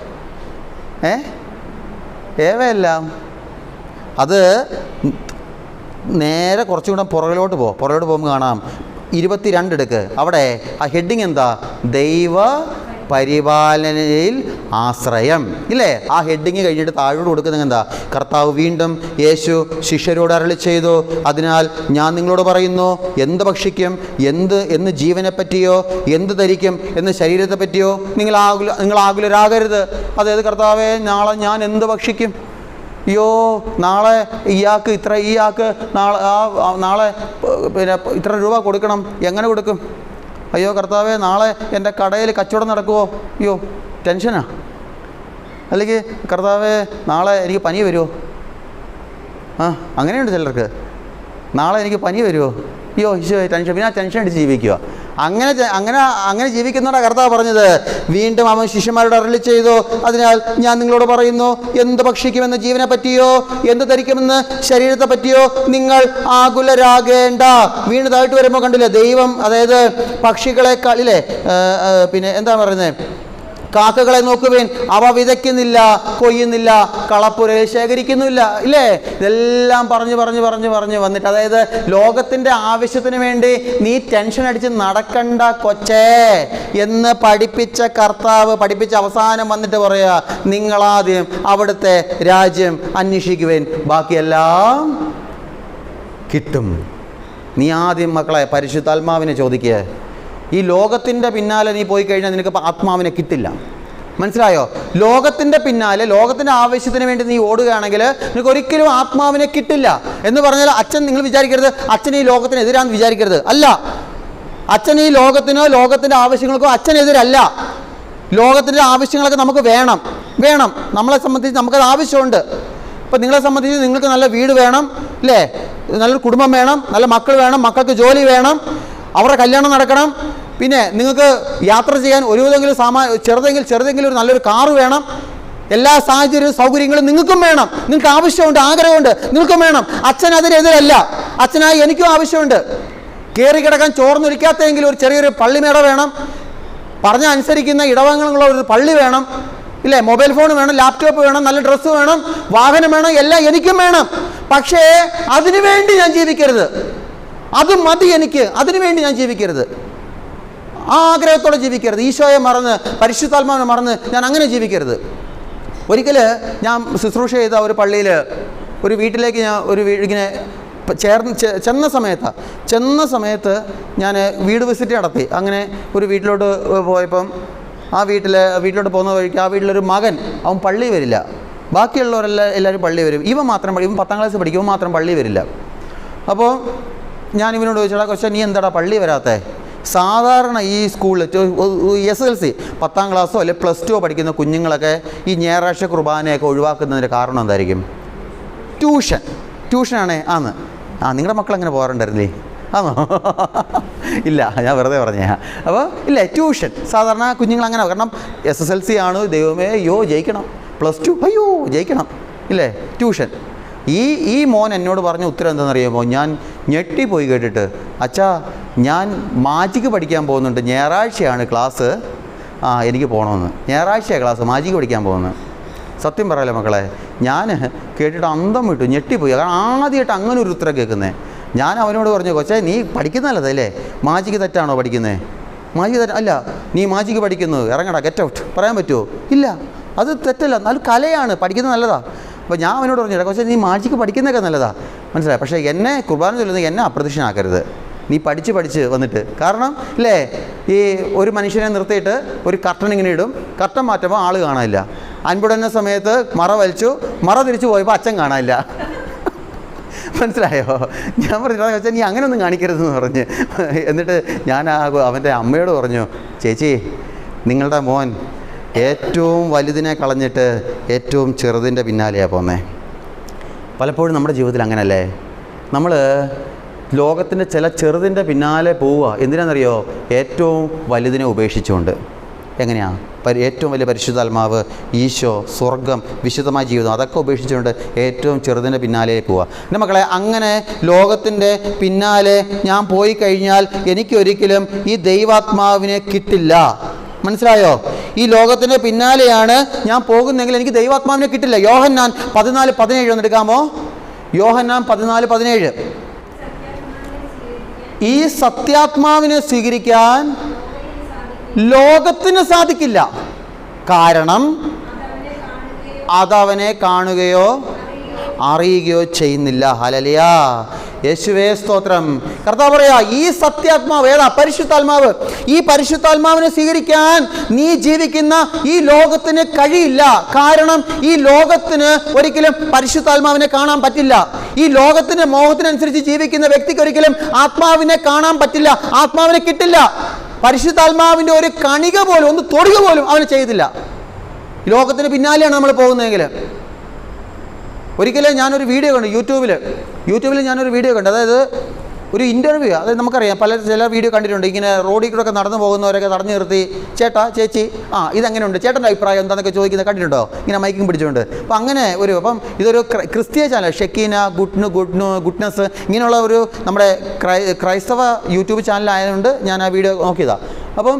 ഏവയെല്ലാം. അത് നേരെ കുറച്ചുകൂടെ പുറകിലോട്ട് പോകുമ്പോൾ കാണാം 22 എടുക്ക്. അവിടെ ആ ഹെഡിങ് എന്താ? ദൈവ പരിപാലനയിൽ ആശ്രയം ഇല്ലേ? ആ ഹെഡിങ് കഴിഞ്ഞിട്ട് താഴോട്ട് കൊടുക്കുന്നത് എന്താ? കർത്താവ് വീണ്ടും യേശു ശിഷ്യരോട് അരുളി ചെയ്തു, അതിനാൽ ഞാൻ നിങ്ങളോട് പറയുന്നു, എന്ത് ഭക്ഷിക്കും, എന്ന് ജീവനെ പറ്റിയോ, എന്ത് ധരിക്കും എന്ന് ശരീരത്തെ പറ്റിയോ നിങ്ങൾ ആകുലരാകരുത്. അതായത് കർത്താവേ, നാളെ ഞാൻ എന്ത് ഭക്ഷിക്കും? അയ്യോ, നാളെ ഇയാൾക്ക് നാളെ പിന്നെ ഇത്ര രൂപ കൊടുക്കണം, എങ്ങനെ കൊടുക്കും? അയ്യോ കർത്താവേ, നാളെ എൻ്റെ കടയിൽ കച്ചവടം നടക്കുമോ? അയ്യോ ടെൻഷനാ. അല്ലെങ്കിൽ കർത്താവേ, നാളെ എനിക്ക് പനി വരുമോ? അങ്ങനെയുണ്ട് ചിലർക്ക്. നാളെ എനിക്ക് പനി വരുമോ? അയ്യോ ഈശോ ടെൻഷൻ. പിന്നെ ആ ടെൻഷൻ അടിച്ച് ജീവിക്കുക. അങ്ങനെ ജീവിക്കുന്നതാണ് കർത്താവ് പറഞ്ഞത്. വീണ്ടും അവൻ ശിഷ്യന്മാരോട് അരുളി ചെയ്തു, അതിനാൽ ഞാൻ നിങ്ങളോട് പറയുന്നു, എന്ത് ഭക്ഷിക്കുമെന്ന് ജീവനെ പറ്റിയോ, എന്ത് ധരിക്കുമെന്ന് ശരീരത്തെ പറ്റിയോ നിങ്ങൾ ആകുലരാകേണ്ട. വീണ്ടും താഴ്ത്തു വരുമ്പോൾ കണ്ടില്ലേ, ദൈവം അതായത് പക്ഷികളെക്കാളില്ലേ, പിന്നെ എന്താ പറയുന്നത്, കാക്കകളെ നോക്കുവേൻ, അവ വിതയ്ക്കുന്നില്ല, കൊയ്യുന്നില്ല, കളപ്പുരയിൽ ശേഖരിക്കുന്നില്ല ഇല്ലേ? ഇതെല്ലാം പറഞ്ഞു വന്നിട്ട്, അതായത് ലോകത്തിൻ്റെ ആവശ്യത്തിന് വേണ്ടി നീ ടെൻഷൻ അടിച്ച് നടക്കണ്ട കൊച്ചേ എന്ന് പഠിപ്പിച്ച കർത്താവ് അവസാനം വന്നിട്ട് പറയുക, നിങ്ങളാദ്യം അവിടുത്തെ രാജ്യം അന്വേഷിക്കുവേൻ, ബാക്കിയെല്ലാം കിട്ടും. നീ ആദ്യം മക്കളെ പരിശുദ്ധാത്മാവിനെ ചോദിക്കുക. ഈ ലോകത്തിൻ്റെ പിന്നാലെ നീ പോയി കഴിഞ്ഞാൽ നിനക്ക് ആത്മാവിനെ കിട്ടില്ല. മനസ്സിലായോ? ലോകത്തിൻ്റെ പിന്നാലെ, ലോകത്തിൻ്റെ ആവശ്യത്തിന് വേണ്ടി നീ ഓടുകയാണെങ്കിൽ നിനക്ക് ഒരിക്കലും ആത്മാവിനെ കിട്ടില്ല. എന്ന് പറഞ്ഞാൽ അച്ഛൻ, നിങ്ങൾ വിചാരിക്കരുത് അച്ഛൻ ഈ ലോകത്തിനെതിരാന്ന് വിചാരിക്കരുത്. അല്ല, അച്ഛൻ ഈ ലോകത്തിനോ ലോകത്തിൻ്റെ ആവശ്യങ്ങൾക്കോ അച്ഛനെതിരല്ല. ലോകത്തിൻ്റെ ആവശ്യങ്ങളൊക്കെ നമുക്ക് വേണം. നമ്മളെ സംബന്ധിച്ച് നമുക്കത് ആവശ്യമുണ്ട്. ഇപ്പം നിങ്ങളെ സംബന്ധിച്ച് നിങ്ങൾക്ക് നല്ല വീട് വേണം, അല്ലേ? നല്ലൊരു കുടുംബം വേണം, നല്ല മക്കൾ വേണം, മക്കൾക്ക് ജോലി വേണം, അവരുടെ കല്യാണം നടക്കണം. പിന്നെ നിങ്ങൾക്ക് യാത്ര ചെയ്യാൻ ഒരുവിധമെങ്കിലും ചെറുതെങ്കിലും ഒരു നല്ലൊരു കാറ് വേണം. എല്ലാ സാഹചര്യവും സൗകര്യങ്ങളും നിങ്ങൾക്കും വേണം. നിങ്ങൾക്ക് ആവശ്യമുണ്ട്, ആഗ്രഹമുണ്ട്, നിങ്ങൾക്കും വേണം. അച്ഛൻ അതിനെതിരല്ല. അച്ഛനായി എനിക്കും ആവശ്യമുണ്ട്. കയറി കിടക്കാൻ ചോർന്നൊരിക്കാത്തെങ്കിലും ഒരു ചെറിയൊരു പള്ളിമേട വേണം, പറഞ്ഞ അനുസരിക്കുന്ന ഇടവങ്ങളുള്ള ഒരു പള്ളി വേണം, ഇല്ലേ? മൊബൈൽ ഫോൺ വേണം, ലാപ്ടോപ്പ് വേണം, നല്ല ഡ്രസ്സ് വേണം, വാഹനം വേണം, എല്ലാം എനിക്കും വേണം. പക്ഷേ അതിനു വേണ്ടി ഞാൻ ജീവിക്കരുത്. അത് മതി എനിക്ക്. അതിനു വേണ്ടി ഞാൻ ജീവിക്കരുത്. ആ ആഗ്രഹത്തോടെ ജീവിക്കരുത്. ഈശോയെ മറന്ന്, പരിശുദ്ധാത്മാവിനെ മറന്ന് ഞാൻ അങ്ങനെ ജീവിക്കരുത്. ഒരിക്കൽ ഞാൻ ശുശ്രൂഷ ചെയ്ത ഒരു പള്ളിയിൽ ഒരു വീട്ടിലേക്ക് ഞാൻ ഇങ്ങനെ ചെന്ന സമയത്ത് ഞാൻ വീട് വിസിറ്റ് നടത്തി. അങ്ങനെ ഒരു വീട്ടിലോട്ട് പോയപ്പം ആ വീട്ടിലോട്ട് പോകുന്ന വഴിക്ക് ആ വീട്ടിലൊരു മകൻ, അവൻ പള്ളി വരില്ല. എല്ലാവരും പള്ളി വരും. ഇവൻ 10ാം ക്ലാസ് പഠിക്കും, ഇവൻ മാത്രം പള്ളി വരില്ല. അപ്പോൾ ഞാൻ ഇവനോട് ചോദിച്ചാൽ, കൊച്ചാ നീ എന്താടാ പള്ളി വരാത്തേ? സാധാരണ ഈ സ്കൂളിൽ SSLC 10ാം ക്ലാസ്സോ അല്ലെങ്കിൽ +2 പഠിക്കുന്ന കുഞ്ഞുങ്ങളൊക്കെ ഈ ഞായറാഴ്ച കുർബാനയൊക്കെ ഒഴിവാക്കുന്നതിൻ്റെ കാരണം എന്തായിരിക്കും? ട്യൂഷനാണേ. നിങ്ങളുടെ മക്കൾ അങ്ങനെ പോകാറുണ്ടായിരുന്നില്ലേ? ആണോ? ഇല്ല, ഞാൻ വെറുതെ പറഞ്ഞ. അപ്പോൾ ഇല്ല, ട്യൂഷൻ സാധാരണ കുഞ്ഞുങ്ങൾ അങ്ങനെ. കാരണം SSLC ആണ്, ദൈവമേ അയ്യോ ജയിക്കണം, +2 അയ്യോ ജയിക്കണം, ഇല്ലേ? ട്യൂഷൻ. ഈ മോൻ എന്നോട് പറഞ്ഞ ഉത്തരം എന്താണെന്നറിയുമോ? ഞാൻ ഞെട്ടിപ്പോയി കേട്ടിട്ട്. അച്ഛാ, ഞാൻ മാജിക്ക് പഠിക്കാൻ പോകുന്നുണ്ട്, ഞായറാഴ്ചയാണ് ക്ലാസ്, എനിക്ക് പോകണമെന്ന്. ഞായറാഴ്ചയാണ് ക്ലാസ്, മാജിക്ക് പഠിക്കാൻ പോകുന്നത്. സത്യം പറയാലോ മക്കളെ, ഞാൻ കേട്ടിട്ട് അന്തം വിട്ടു, ഞെട്ടിപ്പോയി. കാരണം ആദ്യമായിട്ട് അങ്ങനെ ഒരു ഉത്തരം കേൾക്കുന്നത്. ഞാൻ അവനോട് പറഞ്ഞു, കൊച്ചേ നീ പഠിക്കുന്നതല്ലേ, മാജിക്ക് തെറ്റാണോ പഠിക്കുന്നത്? മാജിക്ക് അല്ല, നീ മാജിക്ക് പഠിക്കുന്നത്, ഇറങ്ങടാ, ഗെറ്റ് ഔട്ട്. പറയാൻ പറ്റുമോ? ഇല്ല, അത് തെറ്റല്ല, നല്ല കലയാണ്, പഠിക്കുന്നത് നല്ലതാ. അപ്പോൾ ഞാൻ അവനോട് പറഞ്ഞു, കൊച്ചേ നീ മാജിക്ക് പഠിക്കുന്നതൊക്കെ നല്ലതാ, മനസ്സിലായി, പക്ഷേ എന്നെ കുർബാന ചൊല്ലുന്നത് എന്നെ അപ്രത്യക്ഷനാക്കരുത്. നീ പഠിച്ച് വന്നിട്ട്. കാരണം ഇല്ലേ, ഈ ഒരു മനുഷ്യനെ നിർത്തിയിട്ട് ഒരു കർട്ടൻ ഇങ്ങനെ ഇടും, കർട്ടൻ മാറ്റുമ്പോൾ ആൾ കാണാനില്ല. അൻപുടന്ന സമയത്ത് മറ വലിച്ചു, മറ തിരിച്ചു പോയപ്പോൾ അച്ഛൻ കാണാനില്ല. മനസ്സിലായോ? ഞാൻ പറഞ്ഞു, വെച്ചാൽ നീ അങ്ങനെയൊന്നും കാണിക്കരുതെന്ന് പറഞ്ഞ്. എന്നിട്ട് ഞാൻ അവൻ്റെ അമ്മയോട് പറഞ്ഞു, ചേച്ചി നിങ്ങളുടെ മോൻ ഏറ്റവും വലുതിനെ കളഞ്ഞിട്ട് ഏറ്റവും ചെറുതിൻ്റെ പിന്നാലെയാണ് പോകുന്നത്. പലപ്പോഴും നമ്മുടെ ജീവിതത്തിൽ അങ്ങനല്ലേ? നമ്മൾ ലോകത്തിൻ്റെ ചില ചെറുതിൻ്റെ പിന്നാലെ പോവുക. എന്തിനാണെന്നറിയോ? ഏറ്റവും വലുതിനെ ഉപേക്ഷിച്ചുകൊണ്ട്. എങ്ങനെയാണ്? ഏറ്റവും വലിയ പരിശുദ്ധാത്മാവ്, ഈശോ, സ്വർഗം, വിശുദ്ധമായ ജീവിതം, അതൊക്കെ ഉപേക്ഷിച്ചുകൊണ്ട് ഏറ്റവും ചെറുതിൻ്റെ പിന്നാലെ പോവുക. എൻ്റെ മക്കളെ, അങ്ങനെ ലോകത്തിൻ്റെ പിന്നാലെ ഞാൻ പോയി കഴിഞ്ഞാൽ എനിക്കൊരിക്കലും ഈ ദൈവാത്മാവിനെ കിട്ടില്ല. മനസ്സിലായോ? ഈ ലോകത്തിൻ്റെ പിന്നാലെയാണ് ഞാൻ പോകുന്നെങ്കിൽ എനിക്ക് ദൈവാത്മാവിനെ കിട്ടില്ല. യോഹന്നാൻ 14:17 ഒന്ന് എടുക്കാമോ? യോഹന്നാൻ 14:17. ഈ സത്യാത്മാവിനെ സ്വീകരിക്കാൻ ലോകത്തിന് സാധിക്കില്ല. കാരണം അതവനെ കാണുകയോ അറിയുകയോ ചെയ്യുന്നില്ല. ഹല്ലേലൂയ, യേശുവേ സ്തോത്രം. കർത്താവ് പറയാ, ഈ സത്യാത്മാവ് ഏതാ? പരിശുദ്ധാത്മാവ്. ഈ പരിശുദ്ധാത്മാവിനെ സ്വീകരിക്കാൻ നീ ജീവിക്കുന്ന ഈ ലോകത്തിന് കഴിയില്ല. കാരണം ഈ ലോകത്തിന് ഒരിക്കലും പരിശുദ്ധാത്മാവിനെ കാണാൻ പറ്റില്ല. ഈ ലോകത്തിന്റെ മോഹത്തിനനുസരിച്ച് ജീവിക്കുന്ന വ്യക്തിക്ക് ഒരിക്കലും ആത്മാവിനെ കാണാൻ പറ്റില്ല, ആത്മാവിനെ കിട്ടില്ല. പരിശുദ്ധാത്മാവിൻ്റെ ഒരു കണിക പോലും, ഒന്ന് തൊടുക പോലും അവന് ചെയ്തില്ല. ലോകത്തിന് പിന്നാലെയാണ് നമ്മൾ പോകുന്നതെങ്കിൽ. ഒരിക്കലും ഞാനൊരു വീഡിയോ കണ്ടു യൂട്യൂബിൽ ഞാനൊരു വീഡിയോ കണ്ടു. അതായത് ഒരു ഇൻ്റർവ്യൂ. അതായത് നമുക്കറിയാം, ചില വീഡിയോ കണ്ടിട്ടുണ്ട്. ഇങ്ങനെ റോഡിൽ കൂടെ ഒക്കെ നടന്നു പോകുന്നവരൊക്കെ തടഞ്ഞു നിർത്തി, ചേട്ടാ ചേച്ചി ഇതെങ്ങനെയുണ്ട്, ചേട്ടൻ്റെ അഭിപ്രായം എന്താണെന്നൊക്കെ ചോദിക്കുന്നത് കണ്ടിട്ടുണ്ടോ? ഇങ്ങനെ മൈക്കിങ് പിടിച്ചുകൊണ്ട്. അപ്പം അങ്ങനെ ഇതൊരു ക്രിസ്തീയ ചാനൽ, ഷെക്കീന ഗുഡ്നസ്, ഇങ്ങനെയുള്ള ഒരു നമ്മുടെ ക്രൈസ്തവ യൂട്യൂബ് ചാനലായതുകൊണ്ട് ഞാൻ ആ വീഡിയോ നോക്കിയതാണ്. അപ്പം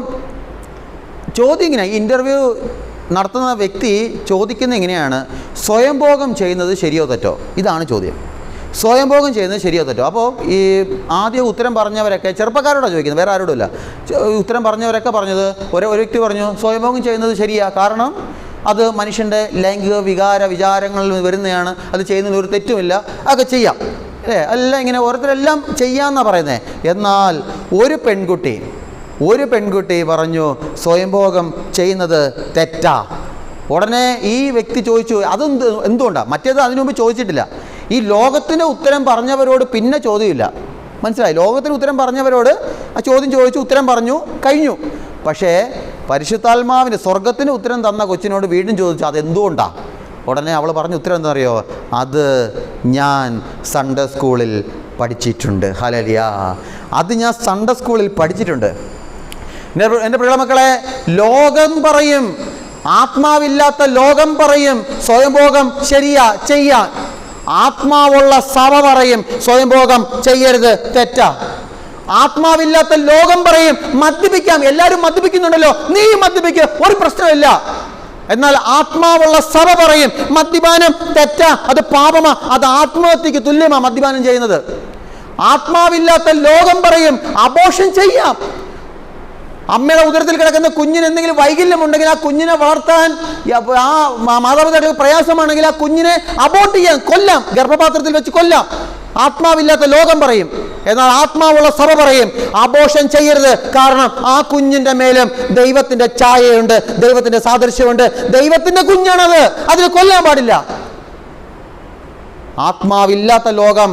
ചോദ്യം ഇങ്ങനെ, ഈ ഇൻ്റർവ്യൂ നടത്തുന്ന വ്യക്തി ചോദിക്കുന്നത് എങ്ങനെയാണ്, സ്വയംഭോഗം ചെയ്യുന്നത് ശരിയോ തെറ്റോ? ഇതാണ് ചോദ്യം. സ്വയംഭോഗം ചെയ്യുന്നത് ശരിയോ തെറ്റോ? അപ്പോൾ ഈ ആദ്യം ഉത്തരം പറഞ്ഞവരൊക്കെ ചെറുപ്പക്കാരോടാണ് ചോദിക്കുന്നത്, വേറെ ആരോടുമില്ല. ഉത്തരം പറഞ്ഞവരൊക്കെ പറഞ്ഞത്, ഒരു വ്യക്തി പറഞ്ഞു സ്വയംഭോഗം ചെയ്യുന്നത് ശരിയാ, കാരണം അത് മനുഷ്യൻ്റെ ലൈംഗിക വിചാരങ്ങളിൽ വരുന്നതാണ്, അത് ചെയ്യുന്നതിൽ ഒരു തെറ്റുമില്ല, അതൊക്കെ ചെയ്യാം അല്ലേ? എല്ലാം ഇങ്ങനെ ഓരോരുത്തരെല്ലാം ചെയ്യാമെന്നാണ് പറയുന്നത്. എന്നാൽ ഒരു പെൺകുട്ടി പറഞ്ഞു സ്വയംഭോഗം ചെയ്യുന്നത് തെറ്റാ. ഉടനെ ഈ വ്യക്തി ചോദിച്ചു, എന്തുകൊണ്ടാണ്? മറ്റേത് അതിനു മുമ്പ് ചോദിച്ചിട്ടില്ല. ഈ ലോകത്തിന് ഉത്തരം പറഞ്ഞവരോട് പിന്നെ ചോദ്യമില്ല. മനസ്സിലായി? ലോകത്തിന് ഉത്തരം പറഞ്ഞവരോട് ആ ചോദ്യം ചോദിച്ചു, ഉത്തരം പറഞ്ഞു, കഴിഞ്ഞു. പക്ഷേ പരിശുദ്ധാത്മാവിന്, സ്വർഗത്തിന് ഉത്തരം തന്ന കൊച്ചിനോട് വീണ്ടും ചോദിച്ചു അതെന്തുകൊണ്ടാണ്. ഉടനെ അവൾ പറഞ്ഞ ഉത്തരം എന്താ അറിയോ? അത് ഞാൻ സൺഡേ സ്കൂളിൽ പഠിച്ചിട്ടുണ്ട്. ഹല്ലേലൂയ. അത് ഞാൻ സൺഡേ സ്കൂളിൽ പഠിച്ചിട്ടുണ്ട്. എൻ്റെ പ്രിയ മക്കളെ, ലോകം പറയും, ആത്മാവില്ലാത്ത ലോകം പറയും സ്വയംഭോഗം ശരിയാ ചെയ്യാൻ. ആത്മാവുള്ള സഭ പറയും സ്വയംഭോഗം ചെയ്യരുത്, തെറ്റാ. ആത്മാവില്ലാത്ത ലോകം പറയും മദ്യപിക്കാം, എല്ലാവരും മദ്യപിക്കുന്നുണ്ടല്ലോ, നീ മദ്യപിക്കുക, ഒരു പ്രശ്നമില്ല. എന്നാൽ ആത്മാവുള്ള സഭ പറയും മദ്യപാനം തെറ്റാ, അത് പാപമാ, അത് ആത്മഹത്യക്ക് തുല്യമാ മദ്യപാനം ചെയ്യുന്നത്. ആത്മാവില്ലാത്ത ലോകം പറയും അബോർഷൻ ചെയ്യാം. അമ്മയുടെ ഉദരത്തിൽ കിടക്കുന്ന കുഞ്ഞിന് എന്തെങ്കിലും വൈകല്യമുണ്ടെങ്കിൽ ആ കുഞ്ഞിനെ വളർത്താൻ ആ മാതാപിതാക്കൾക്ക് പ്രയാസമാണെങ്കിൽ ആ കുഞ്ഞിനെ അബോർട്ട് ചെയ്യാം, കൊല്ലാം, ഗർഭപാത്രത്തിൽ വെച്ച് കൊല്ലാം. ആത്മാവില്ലാത്ത ലോകം പറയും. എന്നാൽ ആത്മാവുള്ള സഭ പറയും അബോർഷൻ ചെയ്യരുത്, കാരണം ആ കുഞ്ഞിൻ്റെ മേലും ദൈവത്തിൻ്റെ ഛായയുണ്ട്, ദൈവത്തിൻ്റെ സാദൃശ്യമുണ്ട്, ദൈവത്തിൻ്റെ കുഞ്ഞാണത്, അതിന് കൊല്ലാൻ പാടില്ല. ആത്മാവില്ലാത്ത ലോകം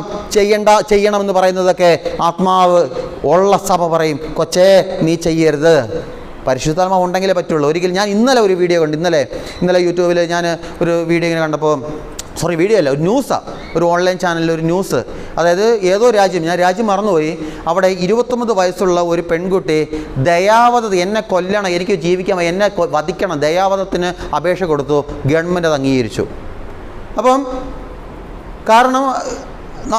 ചെയ്യണമെന്ന് പറയുന്നതൊക്കെ ആത്മാവ് ഉള്ള സഭ പറയും കൊച്ചേ നീ ചെയ്യരുത്. പരിശുദ്ധാത്മാവ് ഉണ്ടെങ്കിലേ പറ്റുള്ളൂ. ഒരിക്കൽ ഞാൻ ഇന്നലെ ഒരു വീഡിയോ കണ്ടു. ഇന്നലെ യൂട്യൂബിൽ ഞാൻ ഒരു വീഡിയോ ഇങ്ങനെ കണ്ടപ്പോൾ, വീഡിയോ അല്ല, ഒരു ന്യൂസാണ്, ഒരു ഓൺലൈൻ ചാനലിൽ ഒരു ന്യൂസ്. അതായത് ഏതോ രാജ്യം, ഞാൻ രാജ്യം മറന്നുപോയി, അവിടെ 29 വയസ്സുള്ള ഒരു പെൺകുട്ടി ദയാവധ, എന്നെ കൊല്ലണം, എനിക്ക് ജീവിക്കാൻ, എന്നെ വധിക്കണം, ദയാവധത്തിന് അപേക്ഷ കൊടുത്തു. ഗവൺമെൻറ് അത് അംഗീകരിച്ചു. അപ്പം കാരണം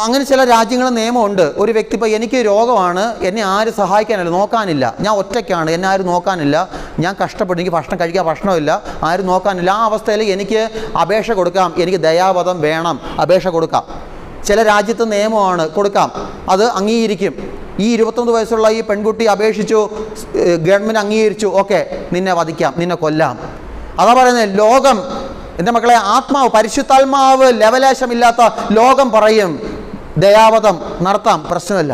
അങ്ങനെ ചില രാജ്യങ്ങളിൽ നിയമമുണ്ട്. ഒരു വ്യക്തി ഇപ്പോൾ എനിക്ക് രോഗമാണ്, എന്നെ ആരും സഹായിക്കാനില്ല, നോക്കാനില്ല, ഞാൻ ഒറ്റയ്ക്കാണ്, എന്നെ ആരും നോക്കാനില്ല, ഞാൻ കഷ്ടപ്പെടും, എനിക്ക് ഭക്ഷണം കഴിക്കാൻ ഭക്ഷണമില്ല, ആരും നോക്കാനില്ല, ആ അവസ്ഥയിൽ എനിക്ക് അപേക്ഷ കൊടുക്കാം, എനിക്ക് ദയാവധം വേണം, അപേക്ഷ കൊടുക്കാം. ചില രാജ്യത്ത് നിയമമാണ്, കൊടുക്കാം, അത് അംഗീകരിക്കും. ഈ 29 വയസ്സുള്ള ഈ പെൺകുട്ടി അപേക്ഷിച്ചു, ഗവൺമെൻറ് അംഗീകരിച്ചു, ഓക്കെ നിന്നെ വധിക്കാം, നിന്നെ കൊല്ലാം. അതാ പറയുന്നത് ലോകം. എൻ്റെ മക്കളെ, ആത്മാവ്, പരിശുദ്ധാത്മാവ് ലവലേശമില്ലാത്ത ലോകം പറയും ദയാവധം നടത്താം, പ്രശ്നമില്ല.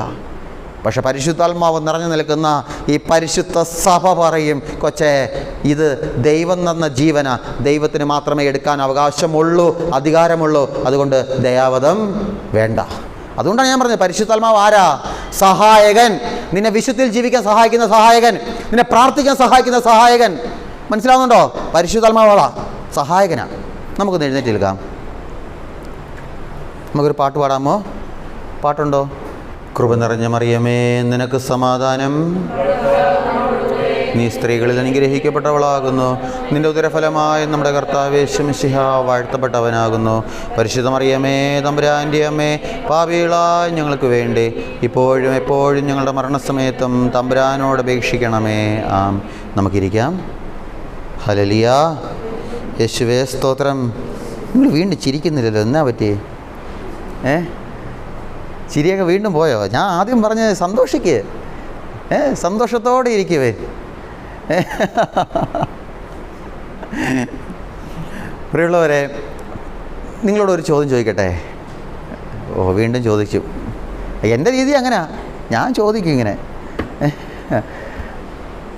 പക്ഷെ പരിശുദ്ധാത്മാവ് നിറഞ്ഞു നിൽക്കുന്ന ഈ പരിശുദ്ധ സഭ പറയും കൊച്ചേ ഇത് ദൈവം തന്ന ജീവന, ദൈവത്തിന് മാത്രമേ എടുക്കാൻ അവകാശമുള്ളൂ, അധികാരമുള്ളൂ, അതുകൊണ്ട് ദയാവധം വേണ്ട. അതുകൊണ്ടാണ് ഞാൻ പറഞ്ഞത് പരിശുദ്ധാത്മാവ് ആരാ? സഹായകൻ, നിന്നെ വിശുദ്ധിയിൽ ജീവിക്കാൻ സഹായിക്കുന്ന സഹായകൻ, നിന്നെ പ്രാർത്ഥിക്കാൻ സഹായിക്കുന്ന സഹായകൻ. മനസ്സിലാവുന്നുണ്ടോ? പരിശുദ്ധാത്മാവാ സഹായകനാണ്. നമുക്കൊന്ന് എഴുന്നേറ്റ് നിൽക്കാം. നമുക്കൊരു പാട്ട് പാടാമോ? പാട്ടുണ്ടോ? കൃപ നിറഞ്ഞ മറിയമേ നിനക്ക് സമാധാനം, നീ സ്ത്രീകളിൽ അനുഗ്രഹിക്കപ്പെട്ടവളാകുന്നു, നിന്റെ ഉദരഫലമായ നമ്മുടെ കർത്താവ് യേശു മിശിഹ വാഴ്ത്തപ്പെട്ടവനാകുന്നു. പരിശുദ്ധ മറിയമേ തമ്പുരാൻ്റെ അമ്മേ, പാപികളായ ഞങ്ങൾക്ക് വേണ്ടി ഇപ്പോഴും എപ്പോഴും ഞങ്ങളുടെ മരണസമയത്തും തമ്പുരാനോട് അപേക്ഷിക്കണമേ. ആം. നമുക്കിരിക്കാം. ഹല്ലേലൂയ. യേശുവേ സ്തോത്രം. നിങ്ങൾ വീണ്ടും ചിരിക്കുന്നില്ലല്ലോ, എന്നാ പറ്റി? ചിരിയൊക്കെ വീണ്ടും പോയോ? ഞാൻ ആദ്യം പറഞ്ഞ് സന്തോഷിക്ക്, സന്തോഷത്തോടെ ഇരിക്കുവേ. പ്രിയമുള്ളവരെ, നിങ്ങളോടൊരു ചോദ്യം ചോദിക്കട്ടെ? വീണ്ടും ചോദിച്ചു. എൻ്റെ രീതി അങ്ങനെ, ഞാൻ ചോദിക്കും ഇങ്ങനെ.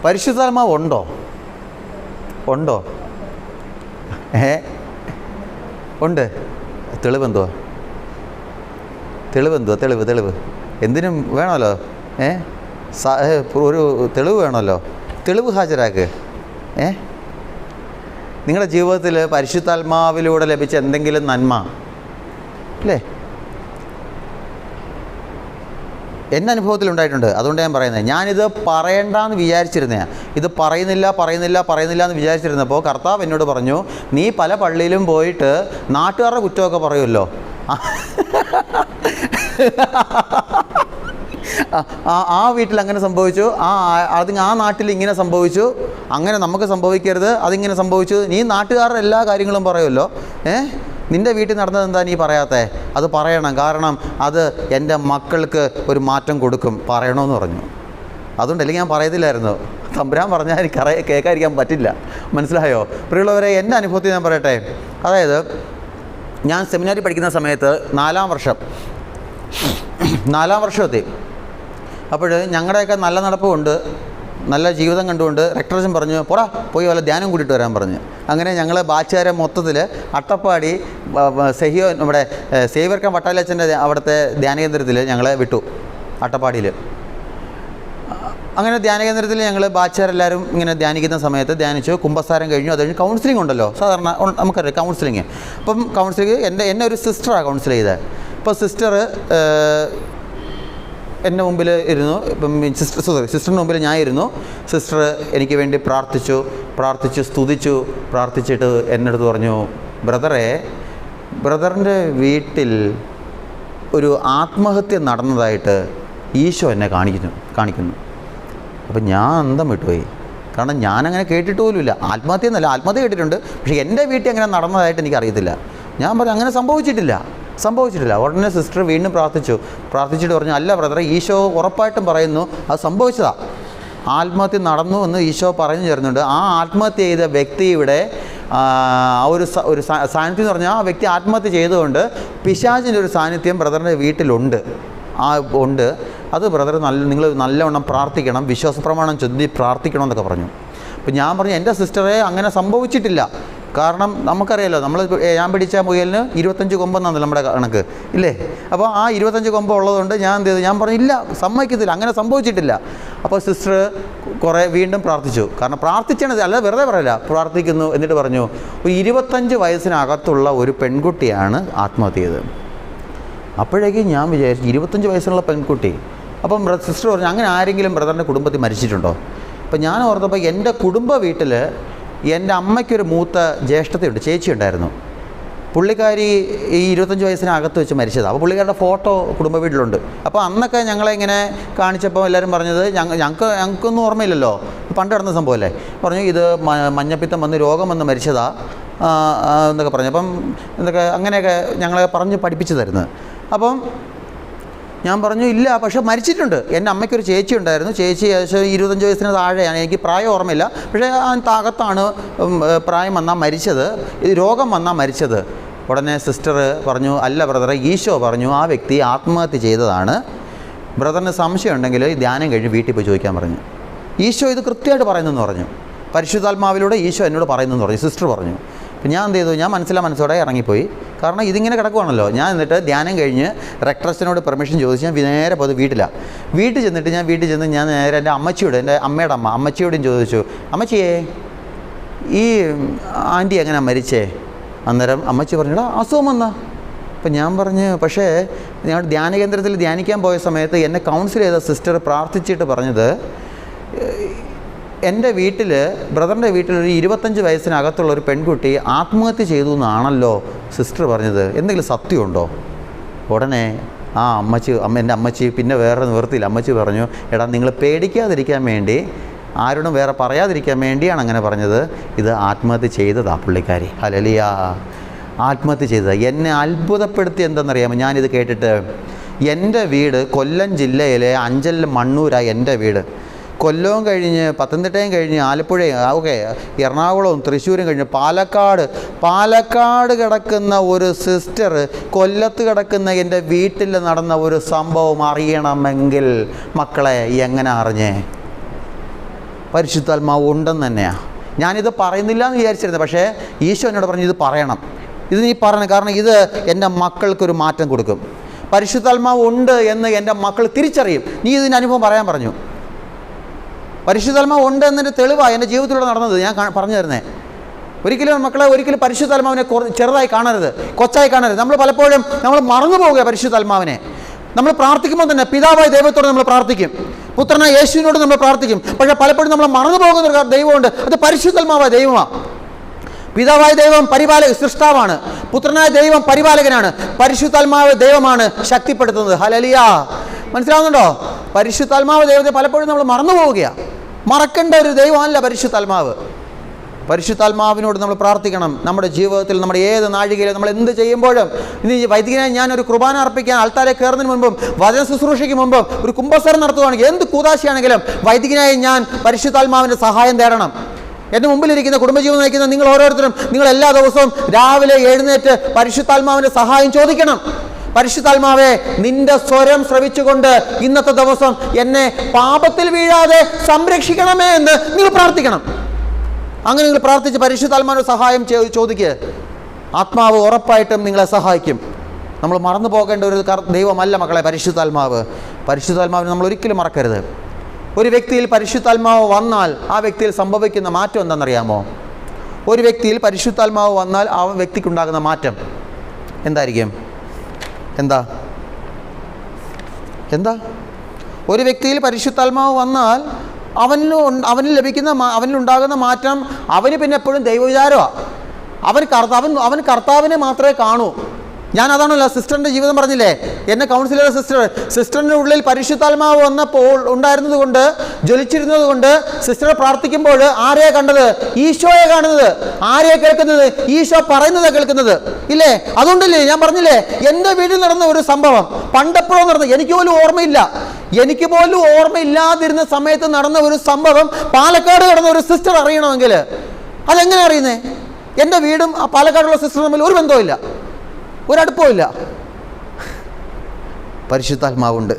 പരിശുദ്ധാത്മാവ് ഉണ്ടോ? ഉണ്ട്. തെളിവെന്തുവാ? തെളിവ് എന്തിനും വേണമല്ലോ. ഒരു തെളിവ് വേണമല്ലോ. തെളിവ് ഹാജരാക്ക്. നിങ്ങളുടെ ജീവിതത്തിൽ പരിശുദ്ധാത്മാവിലൂടെ ലഭിച്ച എന്തെങ്കിലും നന്മ അല്ലേ? എൻ്റെ അനുഭവത്തിലുണ്ടായിട്ടുണ്ട്. അതുകൊണ്ട് ഞാൻ പറയുന്നത്, ഞാനിത് പറയണ്ടെന്ന് വിചാരിച്ചിരുന്നതാണ്. ഇത് പറയുന്നില്ല എന്ന് വിചാരിച്ചിരുന്നപ്പോൾ കർത്താവ് എന്നോട് പറഞ്ഞു, നീ പല പള്ളിയിലും പോയിട്ട് നാട്ടുകാരുടെ കുറ്റമൊക്കെ പറയുമല്ലോ, ആ വീട്ടിൽ അങ്ങനെ സംഭവിച്ചു, ആ നാട്ടിൽ ഇങ്ങനെ സംഭവിച്ചു, അങ്ങനെ നമുക്ക് സംഭവിക്കരുത്, അതിങ്ങനെ സംഭവിച്ചു, നീ നാട്ടുകാരുടെ എല്ലാ കാര്യങ്ങളും പറയുമല്ലോ, നിൻ്റെ വീട്ടിൽ നടന്നത് എന്താ നീ പറയാത്തേ? അത് പറയണം, കാരണം അത് എൻ്റെ മക്കൾക്ക് ഒരു മാറ്റം കൊടുക്കും, പറയണമെന്ന് പറഞ്ഞു. അതുകൊണ്ട് അല്ലെങ്കിൽ ഞാൻ പറയത്തില്ലായിരുന്നു. തമ്പുരാൻ പറഞ്ഞാൽ എനിക്ക് കേൾക്കാതിരിക്കാൻ പറ്റില്ല. മനസ്സിലായോ? പ്രിയമുള്ളവരെ, എൻ്റെ അനുഭവത്തിൽ ഞാൻ പറയട്ടെ. അതായത് ഞാൻ സെമിനാരി പഠിക്കുന്ന സമയത്ത് 4-ാം വർഷം 4-ാം വർഷമെത്തി. അപ്പോൾ ഞങ്ങളുടെയൊക്കെ നല്ല നടപ്പുണ്ട്, നല്ല ജീവിതം കണ്ടുകൊണ്ട് റെക്ടറേഷൻ പറഞ്ഞു പോയി വല്ല ധ്യാനം കൂടിയിട്ട് വരാൻ പറഞ്ഞു. അങ്ങനെ ഞങ്ങൾ ബാച്ചുകാരെ മൊത്തത്തിൽ അട്ടപ്പാടി സെഹിയോ നമ്മുടെ സേവ്യർക്കം വട്ടാലച്ചൻ്റെ അവിടുത്തെ ധ്യാനകേന്ദ്രത്തിൽ ഞങ്ങളെ വിട്ടു, അട്ടപ്പാടിയിൽ. അങ്ങനെ ധ്യാനകേന്ദ്രത്തിൽ ഞങ്ങൾ ബാച്ചുകാരെല്ലാവരും ഇങ്ങനെ ധ്യാനിക്കുന്ന സമയത്ത് ധ്യാനിച്ചു. കുമ്പസാരം കഴിഞ്ഞു. അത് കഴിഞ്ഞ് കൗൺസിലിംഗ് ഉണ്ടല്ലോ, സാധാരണ നമുക്കറിയാം കൗൺസിലിംഗ്. അപ്പം കൗൺസിലിംഗ് എന്നെ ഒരു സിസ്റ്ററാണ് കൗൺസിൽ ചെയ്തത്. അപ്പോൾ സിസ്റ്റർ എൻ്റെ മുമ്പിൽ ഇരുന്നു. ഇപ്പം സിസ്റ്ററിൻ്റെ മുമ്പിൽ ഞാൻ ഇരുന്നു. സിസ്റ്റർ എനിക്ക് വേണ്ടി പ്രാർത്ഥിച്ചു സ്തുതിച്ചു. പ്രാർത്ഥിച്ചിട്ട് എൻ്റെ അടുത്ത് പറഞ്ഞു, ബ്രദറിൻ്റെ വീട്ടിൽ ഒരു ആത്മഹത്യ നടന്നതായിട്ട് ഈശോ എന്നെ കാണിക്കുന്നു. അപ്പം ഞാൻ അന്തം വിട്ടുപോയി. കാരണം ഞാനങ്ങനെ കേട്ടിട്ട് പോലുമില്ല. ആത്മഹത്യ എന്നല്ല, ആത്മഹത്യ കേട്ടിട്ടുണ്ട്, പക്ഷേ എൻ്റെ വീട്ടിൽ അങ്ങനെ നടന്നതായിട്ട് എനിക്കറിയത്തില്ല. ഞാൻ പറഞ്ഞു അങ്ങനെ സംഭവിച്ചിട്ടില്ല. ഉടനെ സിസ്റ്റർ വീണ്ടും പ്രാർത്ഥിച്ചിട്ട് പറഞ്ഞു, അല്ല ബ്രദറെ, ഈശോ ഉറപ്പായിട്ടും പറയുന്നു അത് സംഭവിച്ചതാണ്, ആത്മഹത്യ നടന്നു എന്ന് ഈശോ പറഞ്ഞു തരുന്നുണ്ട്. ആ ആത്മഹത്യ ചെയ്ത വ്യക്തിയുടെ ഒരു സാന്നിധ്യം എന്ന് പറഞ്ഞാൽ ആ വ്യക്തി ആത്മഹത്യ ചെയ്തുകൊണ്ട് പിശാചിൻ്റെ ഒരു സാന്നിധ്യം ബ്രദറിൻ്റെ വീട്ടിലുണ്ട്. ഉണ്ട്. അത് ബ്രദർ നിങ്ങൾ നല്ലവണ്ണം പ്രാർത്ഥിക്കണം, വിശ്വാസപ്രമാണം ചൊല്ലി പ്രാർത്ഥിക്കണം എന്നൊക്കെ പറഞ്ഞു. അപ്പോൾ ഞാൻ പറഞ്ഞു, എൻ്റെ സിസ്റ്ററെ അങ്ങനെ സംഭവിച്ചിട്ടില്ല. കാരണം നമുക്കറിയാലോ, ഞാൻ പിടിച്ച മുയലിന് 25 കൊമ്പെന്നാണ് നമ്മുടെ കണക്ക് ഇല്ലേ? അപ്പോൾ ആ 25 കൊമ്പ് ഉള്ളതുകൊണ്ട് ഞാൻ പറഞ്ഞു ഇല്ല, സമ്മതിക്കത്തില്ല, അങ്ങനെ സംഭവിച്ചിട്ടില്ല. അപ്പോൾ സിസ്റ്റർ വീണ്ടും പ്രാർത്ഥിച്ചു. കാരണം പ്രാർത്ഥിച്ചത് അല്ല, വെറുതെ പറയില്ല, പ്രാർത്ഥിക്കുന്നു. എന്നിട്ട് പറഞ്ഞു, ഒരു 25 വയസ്സിനകത്തുള്ള ഒരു പെൺകുട്ടിയാണ് ആത്മഹത്യ ചെയ്തത്. അപ്പോഴേക്കും ഞാൻ വിചാരിച്ചു 25 വയസ്സുള്ള പെൺകുട്ടി. അപ്പം സിസ്റ്റർ പറഞ്ഞു, അങ്ങനെ ആരെങ്കിലും ബ്രദറിൻ്റെ കുടുംബത്തിൽ മരിച്ചിട്ടുണ്ടോ? അപ്പം ഞാൻ ഓർത്തപ്പോൾ എൻ്റെ കുടുംബ വീട്ടിൽ എൻ്റെ അമ്മയ്ക്കൊരു മൂത്ത ജ്യേഷ്ഠതയുണ്ട്, ചേച്ചി ഉണ്ടായിരുന്നു. പുള്ളിക്കാരി ഈ 25 വയസ്സിനകത്ത് വെച്ച് മരിച്ചതാണ്. അപ്പോൾ പുള്ളിക്കാരുടെ ഫോട്ടോ കുടുംബ വീട്ടിലുണ്ട്. അപ്പോൾ അന്നൊക്കെ ഞങ്ങളെ ഇങ്ങനെ കാണിച്ചപ്പോൾ എല്ലാവരും പറഞ്ഞത്, ഞങ്ങൾക്കൊന്നും ഓർമ്മയില്ലല്ലോ, പണ്ട് നടന്ന സംഭവമല്ലേ, പറഞ്ഞു ഇത് മഞ്ഞപ്പിത്തം വന്ന് രോഗം വന്ന് മരിച്ചതാ എന്നൊക്കെ പറഞ്ഞു. അപ്പം അങ്ങനെയൊക്കെ ഞങ്ങളെ പറഞ്ഞ് പഠിപ്പിച്ചു തരുന്നത്. അപ്പം ഞാൻ പറഞ്ഞു ഇല്ല, പക്ഷേ മരിച്ചിട്ടുണ്ട്. എൻ്റെ അമ്മയ്ക്കൊരു ചേച്ചി ഉണ്ടായിരുന്നു. ചേച്ചി ഏകദേശം 25 വയസ്സിന് താഴെയാണ്, എനിക്ക് പ്രായം ഓർമ്മയില്ല, പക്ഷേ അതിനകത്താണ് പ്രായം വന്നാൽ മരിച്ചത്, രോഗം വന്നാൽ മരിച്ചത്. ഉടനെ സിസ്റ്റർ പറഞ്ഞു, അല്ല ബ്രദറെ, ഈശോ പറഞ്ഞു ആ വ്യക്തി ആത്മഹത്യ ചെയ്തതാണ്. ബ്രദറിന് സംശയം ഉണ്ടെങ്കിൽ ധ്യാനം കഴിഞ്ഞ് വീട്ടിൽ പോയി ചോദിക്കാൻ പറഞ്ഞു. ഈശോ ഇത് കൃത്യമായിട്ട് പറയുന്നെന്ന് പറഞ്ഞു. പരിശുദ്ധാത്മാവിലൂടെ ഈശോ എന്നോട് പറയുന്നെന്ന് പറഞ്ഞു, സിസ്റ്റർ പറഞ്ഞു. അപ്പം ഞാൻ എന്ത് ചെയ്തു, ഞാൻ മനസ്സോടെ ഇറങ്ങിപ്പോയി. കാരണം ഇതിങ്ങനെ കിടക്കുവാണല്ലോ. ഞാൻ എന്നിട്ട് ധ്യാനം കഴിഞ്ഞ് റെക്ടറസിനോട് പെർമിഷൻ ചോദിച്ച് ഞാൻ നേരെ പോയത് വീട്ടിൽ ചെന്ന് ഞാൻ നേരെ എൻ്റെ അമ്മയുടെ അമ്മച്ചിയോടും ചോദിച്ചു, അമ്മച്ചിയെ ഈ ആൻറ്റി എങ്ങനെ മരിച്ചേ? അന്നേരം അമ്മച്ചി പറഞ്ഞിടാ അസുഖം വന്നാ. അപ്പം ഞാൻ പറഞ്ഞ്, പക്ഷേ ഞാൻ ധ്യാനകേന്ദ്രത്തിൽ ധ്യാനിക്കാൻ പോയ സമയത്ത് എന്നെ കൗൺസിൽ ചെയ്ത സിസ്റ്റർ പ്രാർത്ഥിച്ചിട്ട് പറഞ്ഞത്, എൻ്റെ വീട്ടിൽ ബ്രദറിൻ്റെ വീട്ടിലൊരു 25 വയസ്സിനകത്തുള്ള ഒരു പെൺകുട്ടി ആത്മഹത്യ ചെയ്തു എന്നാണല്ലോ സിസ്റ്റർ പറഞ്ഞത്, എന്തെങ്കിലും സത്യമുണ്ടോ? ഉടനെ എൻ്റെ അമ്മച്ചി പിന്നെ വേറെ നിവൃത്തിയില്ല. അമ്മച്ചി പറഞ്ഞു, എടാ നിങ്ങൾ പേടിക്കാതിരിക്കാൻ വേണ്ടി, ആരോടും വേറെ പറയാതിരിക്കാൻ വേണ്ടിയാണ് അങ്ങനെ പറഞ്ഞത്. ഇത് ആത്മഹത്യ ചെയ്തതാണ് പുള്ളിക്കാരി. ഹല്ലേലൂയ, ആത്മഹത്യ ചെയ്തത്. എന്നെ അത്ഭുതപ്പെടുത്തി എന്തെന്നറിയാമോ ഞാനിത് കേട്ടിട്ട്? എൻ്റെ വീട് കൊല്ലം ജില്ലയിലെ അഞ്ചൽ മണ്ണൂരാണ് എൻ്റെ വീട്. കൊല്ലവും കഴിഞ്ഞ് പത്തനംതിട്ടയും കഴിഞ്ഞ് ആലപ്പുഴയും എറണാകുളവും തൃശ്ശൂരും കഴിഞ്ഞ് പാലക്കാട് കിടക്കുന്ന ഒരു സിസ്റ്റർ കൊല്ലത്ത് കിടക്കുന്ന എൻ്റെ വീട്ടിൽ നടന്ന ഒരു സംഭവം അറിയണമെങ്കിൽ മക്കളെ എങ്ങനെ അറിഞ്ഞേ? പരിശുദ്ധാത്മാവ് ഉണ്ടെന്ന് തന്നെയാണ്. ഞാനിത് പറയുന്നില്ല എന്ന് വിചാരിച്ചിരുന്നത്, പക്ഷേ ഈശോ എന്നോട് പറഞ്ഞു ഇത് പറയണം, ഇത് നീ പറയണം, കാരണം ഇത് എൻ്റെ മക്കൾക്കൊരു മാറ്റം കൊടുക്കും. പരിശുദ്ധാത്മാവ് ഉണ്ട് എന്ന് എൻ്റെ മക്കൾ തിരിച്ചറിയും. നീ ഇതിൻ്റെ അനുഭവം പറയാൻ പറഞ്ഞു. പരിശുദ്ധാത്മാവ് ഉണ്ട് എന്നതിൻ്റെ തെളിവാണ് എൻ്റെ ജീവിതത്തിലൂടെ നടന്നത്. ഞാൻ പറഞ്ഞു തരുന്നേ, ഒരിക്കലും പരിശുദ്ധാത്മാവിനെ ചെറുതായി കാണരുത്, കൊച്ചായി കാണരുത്. പലപ്പോഴും നമ്മൾ മറന്നു പോവുക പരിശുദ്ധാത്മാവിനെ. നമ്മൾ പ്രാർത്ഥിക്കുമ്പോൾ തന്നെ പിതാവായ ദൈവത്തോട് നമ്മൾ പ്രാർത്ഥിക്കും, പുത്രനായ യേശുവിനോട് നമ്മൾ പ്രാർത്ഥിക്കും. പക്ഷേ പലപ്പോഴും നമ്മൾ മറന്നു പോകുന്ന ഒരു ദൈവമുണ്ട്, അത് പരിശുദ്ധാത്മാവായ ദൈവമാണ്. പിതാവായ ദൈവം സൃഷ്ടാവാണ്, പുത്രനായ ദൈവം പരിപാലകനാണ്, പരിശുദ്ധാത്മാവ് ദൈവമാണ് ശക്തിപ്പെടുത്തുന്നത്. ഹല്ലേലൂയ, മനസ്സിലാവുന്നുണ്ടോ? പരിശുദ്ധാത്മാവ് ദൈവത്തെ പലപ്പോഴും നമ്മൾ മറന്നു പോവുകയാണ്. മറക്കേണ്ട ഒരു ദൈവമല്ല പരിശുദ്ധാത്മാവ്. പരിശുദ്ധാത്മാവിനോട് നമ്മൾ പ്രാർത്ഥിക്കണം. നമ്മുടെ ജീവിതത്തിൽ, നമ്മുടെ ഏത് നാഴികയിലും, നമ്മൾ എന്ത് ചെയ്യുമ്പോഴും, ഇനി വൈദികനായി ഞാനൊരു കുർബാന അർപ്പിക്കാൻ ആൾക്കാരെ കയറുന്നതിന് മുമ്പും വചന ശുശ്രൂഷയ്ക്ക് മുമ്പും ഒരു കുംഭസാരം നടത്തുകയാണെങ്കിൽ, എന്ത് കൂതാശയാണെങ്കിലും വൈദികനായി ഞാൻ പരിശുദ്ധാത്മാവിൻ്റെ സഹായം തേടണം. എൻ്റെ മുമ്പിലിരിക്കുന്ന കുടുംബജീവിതം നയിക്കുന്ന നിങ്ങൾ ഓരോരുത്തരും, നിങ്ങൾ എല്ലാ ദിവസവും രാവിലെ എഴുന്നേറ്റ് പരിശുദ്ധാത്മാവിൻ്റെ സഹായം ചോദിക്കണം. പരിശുദ്ധാത്മാവേ, നിന്റെ സ്വരം ശ്രവിച്ചുകൊണ്ട് ഇന്നത്തെ ദിവസം എന്നെ പാപത്തിൽ വീഴാതെ സംരക്ഷിക്കണമേ എന്ന് നിങ്ങൾ പ്രാർത്ഥിക്കണം. അങ്ങനെ നിങ്ങൾ പ്രാർത്ഥിച്ച് പരിശുദ്ധാത്മാവിന്റെ സഹായം ചോദിക്കുക. ആത്മാവ് ഉറപ്പായിട്ടും നിങ്ങളെ സഹായിക്കും. നമ്മൾ മറന്നു പോകേണ്ട ഒരു ദൈവമല്ല മക്കളെ പരിശുദ്ധാത്മാവ്. പരിശുദ്ധാത്മാവിനെ നമ്മൾ ഒരിക്കലും മറക്കരുത്. ഒരു വ്യക്തിയിൽ പരിശുദ്ധാത്മാവ് വന്നാൽ ആ വ്യക്തിയിൽ സംഭവിക്കുന്ന മാറ്റം എന്താണെന്നറിയാമോ? ഒരു വ്യക്തിയിൽ പരിശുദ്ധാത്മാവ് വന്നാൽ ആ വ്യക്തിക്കുണ്ടാകുന്ന മാറ്റം എന്തായിരിക്കും? എന്താ ഒരു വ്യക്തിയിൽ പരിശുദ്ധാത്മാവ് വന്നാൽ അവനിലുണ്ടാകുന്ന മാറ്റം, അവന് പിന്നെ എപ്പോഴും ദൈവവിചാരമാണ്. അവൻ കർത്താവിനെ മാത്രമേ കാണൂ. ഞാൻ അതാണല്ലോ സിസ്റ്ററിൻ്റെ ജീവിതം പറഞ്ഞില്ലേ, എന്നെ കൗൺസിൽ ചെയ്ത സിസ്റ്ററിൻ്റെ ഉള്ളിൽ പരിശുദ്ധാത്മാവ് വന്നപ്പോൾ ഉണ്ടായിരുന്നത് കൊണ്ട്, ജ്വലിച്ചിരുന്നത് കൊണ്ട് സിസ്റ്റർ പ്രാർത്ഥിക്കുമ്പോൾ ആരെയാണ് കണ്ടത്? ഈശോയെ കാണുന്നത്. ആരെയാണ് കേൾക്കുന്നത്? ഈശോ പറയുന്നത് കേൾക്കുന്നത് ഇല്ലേ? അതുകൊണ്ടല്ലേ ഞാൻ പറഞ്ഞില്ലേ, എൻ്റെ വീട്ടിൽ നടന്ന ഒരു സംഭവം പണ്ടെപ്പോഴോ നടന്നത്, എനിക്ക് പോലും ഓർമ്മയില്ലാതിരുന്ന സമയത്ത് നടന്ന ഒരു സംഭവം പാലക്കാട് കിടന്ന ഒരു സിസ്റ്റർ അറിയണമെങ്കിൽ അതെങ്ങനെ അറിയുന്നേ? എൻ്റെ വീടും ആ പാലക്കാടുള്ള സിസ്റ്റർ തമ്മിൽ ഒരു ബന്ധവുമില്ല, ഒരടുപ്പമില്ല. പരിശുദ്ധാത്മാവുണ്ട്.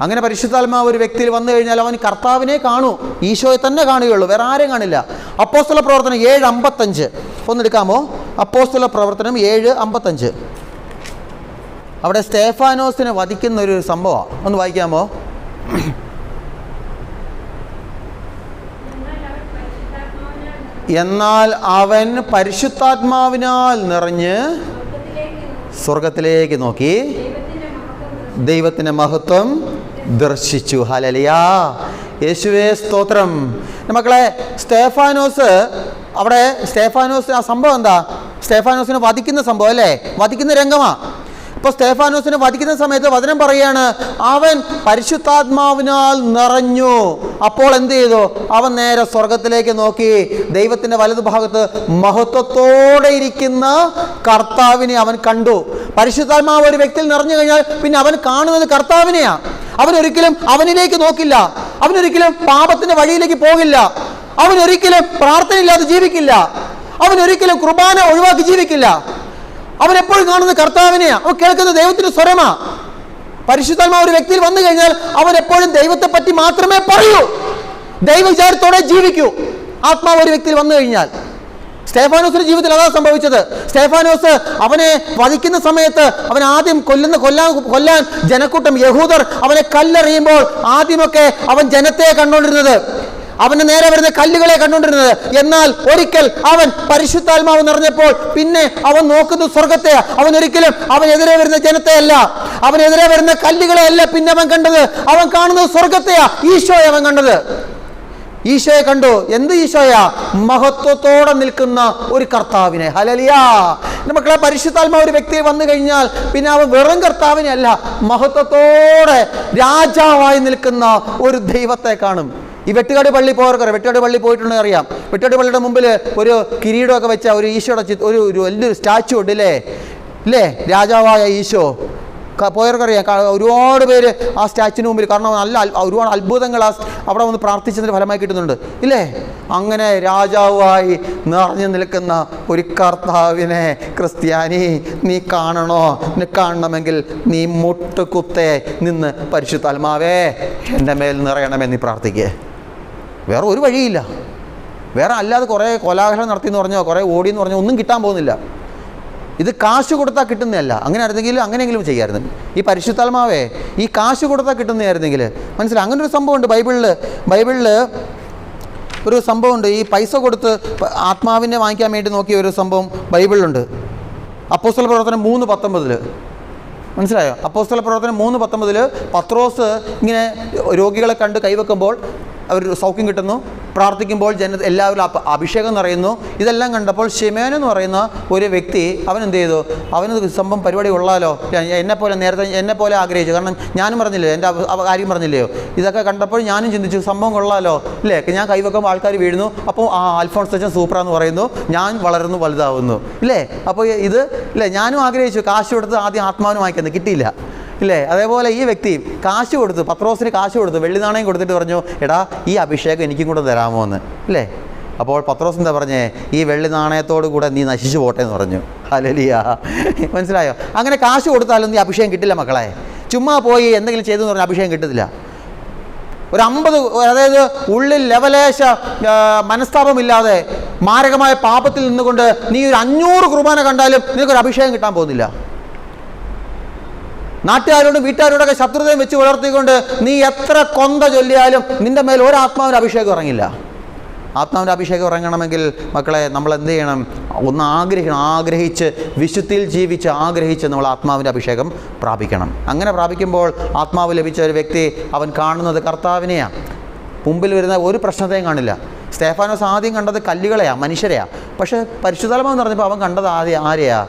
അങ്ങനെ പരിശുദ്ധാത്മാവ് ഒരു വ്യക്തിയിൽ വന്നു കഴിഞ്ഞാൽ അവൻ കർത്താവിനെ കാണൂ, ഈശോയെ തന്നെ കാണുകയുള്ളൂ, വേറെ ആരെയും കാണില്ല. അപ്പോസ്തല പ്രവർത്തനം 7:55 ഒന്നെടുക്കാമോ? അപ്പോസ്തല പ്രവർത്തനം 7:55. അവിടെ സ്തേഫാനോസിനെ വധിക്കുന്ന ഒരു സംഭവമാണ്, ഒന്ന് വായിക്കാമോ? എന്നാൽ അവൻ പരിശുദ്ധാത്മാവിനാൽ നിറഞ്ഞ് സ്വർഗത്തിലേക്ക് നോക്കി ദൈവത്തിൻ്റെ മഹത്വം ദർശിച്ചു. ഹല്ലേലൂയ, യേശുവേ സ്തോത്രം. മക്കളെ, സ്തേഫാനോസ് ആ സംഭവം എന്താ? സ്തേഫാനോസിനെ വധിക്കുന്ന സംഭവം അല്ലേ? വധിക്കുന്ന രംഗമാണ്. അപ്പോൾ സ്തേഫാനോസിനെ വധിക്കുന്ന സമയത്ത് വചനം പറയുകയാണ്, അവൻ പരിശുദ്ധാത്മാവിനാൽ നിറഞ്ഞു. അപ്പോൾ എന്ത് ചെയ്തു? അവൻ നേരെ സ്വർഗത്തിലേക്ക് നോക്കി ദൈവത്തിൻ്റെ വലതുഭാഗത്ത് മഹത്വത്തോടെ ഇരിക്കുന്ന കർത്താവിനെ അവൻ കണ്ടു. പരിശുദ്ധാത്മാവ് ഒരു വ്യക്തിയിൽ നിറഞ്ഞു കഴിഞ്ഞാൽ പിന്നെ അവൻ കാണുന്നത് കർത്താവിനെയാണ്. അവനൊരിക്കലും അവനിലേക്ക് നോക്കില്ല, അവനൊരിക്കലും പാപത്തിൻ്റെ വഴിയിലേക്ക് പോകില്ല, അവനൊരിക്കലും പ്രാർത്ഥനയില്ലാതെ ജീവിക്കില്ല, അവനൊരിക്കലും കുർബാന ഒഴിവാക്കി ജീവിക്കില്ല. അവൻ എപ്പോഴും കാണുന്നത് കർത്താവിനെയാണ്, അവൻ കേൾക്കുന്നത് ദൈവത്തിന്റെ സ്വരമാ. പരിശുദ്ധാത്മാവ് ഒരു വ്യക്തിയിൽ വന്നു കഴിഞ്ഞാൽ അവൻ എപ്പോഴും ദൈവത്തെ പറ്റി മാത്രമേ പറയൂ, ദൈവവിചാരത്തോടെ ജീവിക്കൂ. ആത്മാവ് ഒരു വ്യക്തിയിൽ വന്നു കഴിഞ്ഞാൽ, സ്തേഫാനോസിന്റെ ജീവിതത്തിൽ അതാ സംഭവിച്ചത്. സ്തേഫാനോസ് അവനെ വധിക്കുന്ന സമയത്ത് അവൻ ആദ്യം കൊല്ലാൻ ജനക്കൂട്ടം യഹൂദർ അവനെ കല്ലെറിയുമ്പോൾ ആദ്യമൊക്കെ അവൻ ജനത്തെ കണ്ടുകൊണ്ടിരുന്നത്, അവന് നേരെ വരുന്ന കല്ലുകളെ കണ്ടുകൊണ്ടിരുന്നത്. എന്നാൽ ഒരിക്കൽ അവൻ പരിശുദ്ധാത്മാവ് നിറഞ്ഞപ്പോൾ പിന്നെ അവൻ നോക്കുന്നത് സ്വർഗത്തെ. അവനൊരിക്കലും അവനെതിരെ വരുന്ന ജനത്തെ അല്ല, അവനെതിരെ വരുന്ന കല്ലുകളെ അല്ല പിന്നെ അവൻ കണ്ടത്, അവൻ കാണുന്നത് സ്വർഗത്തെയാ. ഈശോയെ അവൻ കണ്ടത്, ഈശോയെ കണ്ടു. എന്ത് ഈശോയാ? മഹത്വത്തോടെ നിൽക്കുന്ന ഒരു കർത്താവിനെ. ഹല്ലേലൂയ. മക്കളെ, പരിശുദ്ധാത്മാവ് ഒരു വ്യക്തി വന്നു കഴിഞ്ഞാൽ പിന്നെ അവൻ വെറും കർത്താവിനെ അല്ല, മഹത്വത്തോടെ രാജാവായി നിൽക്കുന്ന ഒരു ദൈവത്തെ കാണും. ഈ വെട്ടുകാട് പള്ളി പോയവർക്കറിയാം, വെട്ടുകാട് പള്ളി പോയിട്ടുണ്ടെന്ന് അറിയാം. വെട്ടുകാട് പള്ളിയുടെ മുമ്പിൽ ഒരു കിരീടമൊക്കെ വെച്ച ഒരു ഈശോയുടെ ഒരു വലിയൊരു സ്റ്റാച്ചു ഉണ്ട് ഇല്ലേ, രാജാവായ ഈശോ. പോയവർക്കറിയാം, ഒരുപാട് പേര് ആ സ്റ്റാച്ചുവിന് മുമ്പിൽ, കാരണം ഒരുപാട് അത്ഭുതങ്ങൾ അവിടെ വന്ന് പ്രാർത്ഥിച്ചതിൻ്റെ ഫലമായി കിട്ടുന്നുണ്ട് ഇല്ലേ. അങ്ങനെ രാജാവായി നിറഞ്ഞു നിൽക്കുന്ന ഒരു കർത്താവിനെ ക്രിസ്ത്യാനി നീ കാണണോ? നീ കാണണമെങ്കിൽ നീ മുട്ടുകുത്തേ നിന്ന് പരിശുദ്ധാത്മാവേ എൻ്റെ മേൽ നിറയണമെന്ന് നീ പ്രാർത്ഥിക്കേ. വേറെ ഒരു വഴിയില്ല. വേറെ അല്ലാതെ കുറേ കോലാഹലം നടത്തിയെന്ന് പറഞ്ഞോ കുറേ ഓടിയെന്ന് പറഞ്ഞോ ഒന്നും കിട്ടാൻ പോകുന്നില്ല. ഇത് കാശ് കൊടുത്താൽ കിട്ടുന്നതല്ല. അങ്ങനെയെങ്കിലും ചെയ്യായിരുന്നു. ഈ പരിശുദ്ധാത്മാവേ ഈ കാശ് കൊടുത്താൽ കിട്ടുന്നതായിരുന്നെങ്കിൽ മനസ്സിലായി. അങ്ങനെ ഒരു സംഭവമുണ്ട് ബൈബിളിൽ ഒരു സംഭവമുണ്ട്. ഈ പൈസ കൊടുത്ത് ആത്മാവിനെ വാങ്ങിക്കാൻ വേണ്ടി നോക്കിയ ഒരു സംഭവം ബൈബിളിലുണ്ട്. അപ്പോസ്തല പ്രവർത്തനം 3:19 മനസ്സിലായോ? അപ്പോസ്തല പ്രവർത്തനം 3:19 പത്രോസ് ഇങ്ങനെ രോഗികളെ കണ്ട് കൈവെക്കുമ്പോൾ അവർ സൗഖ്യം കിട്ടുന്നു, പ്രാർത്ഥിക്കുമ്പോൾ എല്ലാവരും അഭിഷേകം നിറയുന്നു. ഇതെല്ലാം കണ്ടപ്പോൾ ശിമോൻ എന്ന് പറയുന്ന ഒരു വ്യക്തി അവൻ എന്ത് ചെയ്തു? അവന് സംഭവം പരിപാടി കൊള്ളാലോ, എന്നെപ്പോലെ ആഗ്രഹിച്ചു. കാരണം ഞാനും പറഞ്ഞില്ലേ, എൻ്റെ കാര്യം പറഞ്ഞില്ലയോ, ഇതൊക്കെ കണ്ടപ്പോൾ ഞാനും ചിന്തിച്ചു സംഭവം കൊള്ളാലോ ഇല്ലേ. ഞാൻ കൈവെക്കുമ്പോൾ ആൾക്കാർ വീഴുന്നു, അപ്പോൾ അൽഫോൺസ് അച്ഛൻ സൂപ്പറാന്ന് പറയുന്നു, ഞാൻ വളരുന്നു വലുതാവുന്നു ഇല്ലേ. അപ്പോൾ ഇത് ഇല്ലേ, ഞാനും ആഗ്രഹിച്ചു കാശ് കൊടുത്ത് ആദ്യം ആത്മാവിന് വാങ്ങിക്കുന്നത്, കിട്ടിയില്ല ഇല്ലേ. അതേപോലെ ഈ വ്യക്തി കാശ് കൊടുത്തു, പത്രോസിന് കാശ് കൊടുത്തു, വെള്ളി നാണയം കൊടുത്തിട്ട് പറഞ്ഞു, എടാ ഈ അഭിഷേകം എനിക്കും കൂടെ തരാമോ എന്ന് ഇല്ലേ. അപ്പോൾ പത്രോസ് എന്താ പറഞ്ഞേ? ഈ വെള്ളി നാണയത്തോടു കൂടെ നീ നശിച്ചു പോട്ടെ എന്ന് പറഞ്ഞു. ഹല്ലേലൂയ. മനസ്സിലായോ? അങ്ങനെ കാശ് കൊടുത്താലും നീ അഭിഷേകം കിട്ടില്ല മക്കളെ. ചുമ്മാ പോയി എന്തെങ്കിലും ചെയ്തെന്ന് പറഞ്ഞാൽ അഭിഷേകം കിട്ടത്തില്ല. ഒരു 50, അതായത് ഉള്ളിൽ ലവലേശ മനസ്താപമില്ലാതെ മാരകമായ പാപത്തിൽ നിന്നുകൊണ്ട് നീ ഒരു 500 കുർബാന കണ്ടാലും നിനക്കൊരു അഭിഷേകം കിട്ടാൻ പോകുന്നില്ല. നാട്ടുകാരോടും വീട്ടുകാരോടൊക്കെ ശത്രുതയും വെച്ച് വളർത്തിക്കൊണ്ട് നീ എത്ര കൊന്ത ചൊല്ലിയാലും നിന്റെ മേൽ ഒരു ആത്മാവിൻ്റെ അഭിഷേകം ഇറങ്ങില്ല. ആത്മാവിൻ്റെ അഭിഷേകം ഇറങ്ങണമെങ്കിൽ മക്കളെ നമ്മൾ എന്ത് ചെയ്യണം? ഒന്ന് ആഗ്രഹിച്ച് വിശുദ്ധിയിൽ ജീവിച്ച് ആഗ്രഹിച്ച് നമ്മൾ ആത്മാവിൻ്റെ അഭിഷേകം പ്രാപിക്കണം. അങ്ങനെ പ്രാപിക്കുമ്പോൾ ആത്മാവ് ലഭിച്ച ഒരു വ്യക്തി അവൻ കാണുന്നത് കർത്താവിനെയാണ്. മുമ്പിൽ വരുന്ന ഒരു പ്രശ്നത്തെയും കാണില്ല. സ്തേഫാനോസ് ആദ്യം കണ്ടത് കല്ലുകളെയാണ്, മനുഷ്യരെയാണ്. പക്ഷേ പരിശുദ്ധാത്മാവെന്ന് പറഞ്ഞപ്പോൾ അവൻ കണ്ടത് ആരെയാ?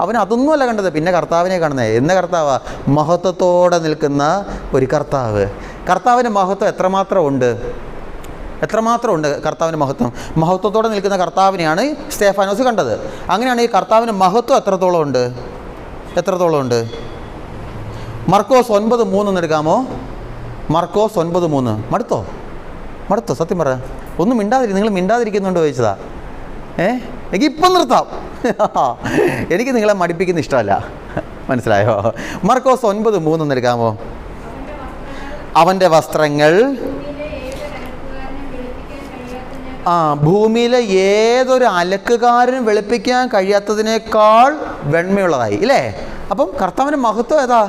അവൻ അതൊന്നുമല്ല കണ്ടത്, പിന്നെ കർത്താവിനെ കാണുന്നത്. എന്ന കർത്താവ്? മഹത്വത്തോടെ നിൽക്കുന്ന ഒരു കർത്താവ്. കർത്താവിൻ്റെ മഹത്വം എത്രമാത്രം ഉണ്ട് കർത്താവിൻ്റെ മഹത്വത്തോടെ നിൽക്കുന്ന കർത്താവിനെയാണ് സ്തേഫാനോസ് കണ്ടത്. അങ്ങനെയാണ് ഈ കർത്താവിൻ്റെ മഹത്വം എത്രത്തോളം ഉണ്ട്? മർക്കോസ് 9:3 എടുക്കാമോ? മർക്കോസ് 9:3. മടുത്തോ? സത്യം പറ. ഒന്നും നിങ്ങൾ മിണ്ടാതിരിക്കുന്നുണ്ടോ ചോദിച്ചതാ. എനിക്ക് ഇപ്പം നിർത്താം. എനിക്ക് നിങ്ങളെ മടിപ്പിക്കുന്ന ഇഷ്ടമല്ല. മനസ്സിലായോ? മർക്കോസ് 9:3 എടുക്കാമോ? അവൻ്റെ വസ്ത്രങ്ങൾ ഭൂമിയിലെ ഏതൊരു അലക്കുകാരനും വെളുപ്പിക്കാൻ കഴിയാത്തതിനേക്കാൾ വെണ്മയുള്ളതായി, ഇല്ലേ? അപ്പം കർത്താവിൻ്റെ മഹത്വം ഏതാ?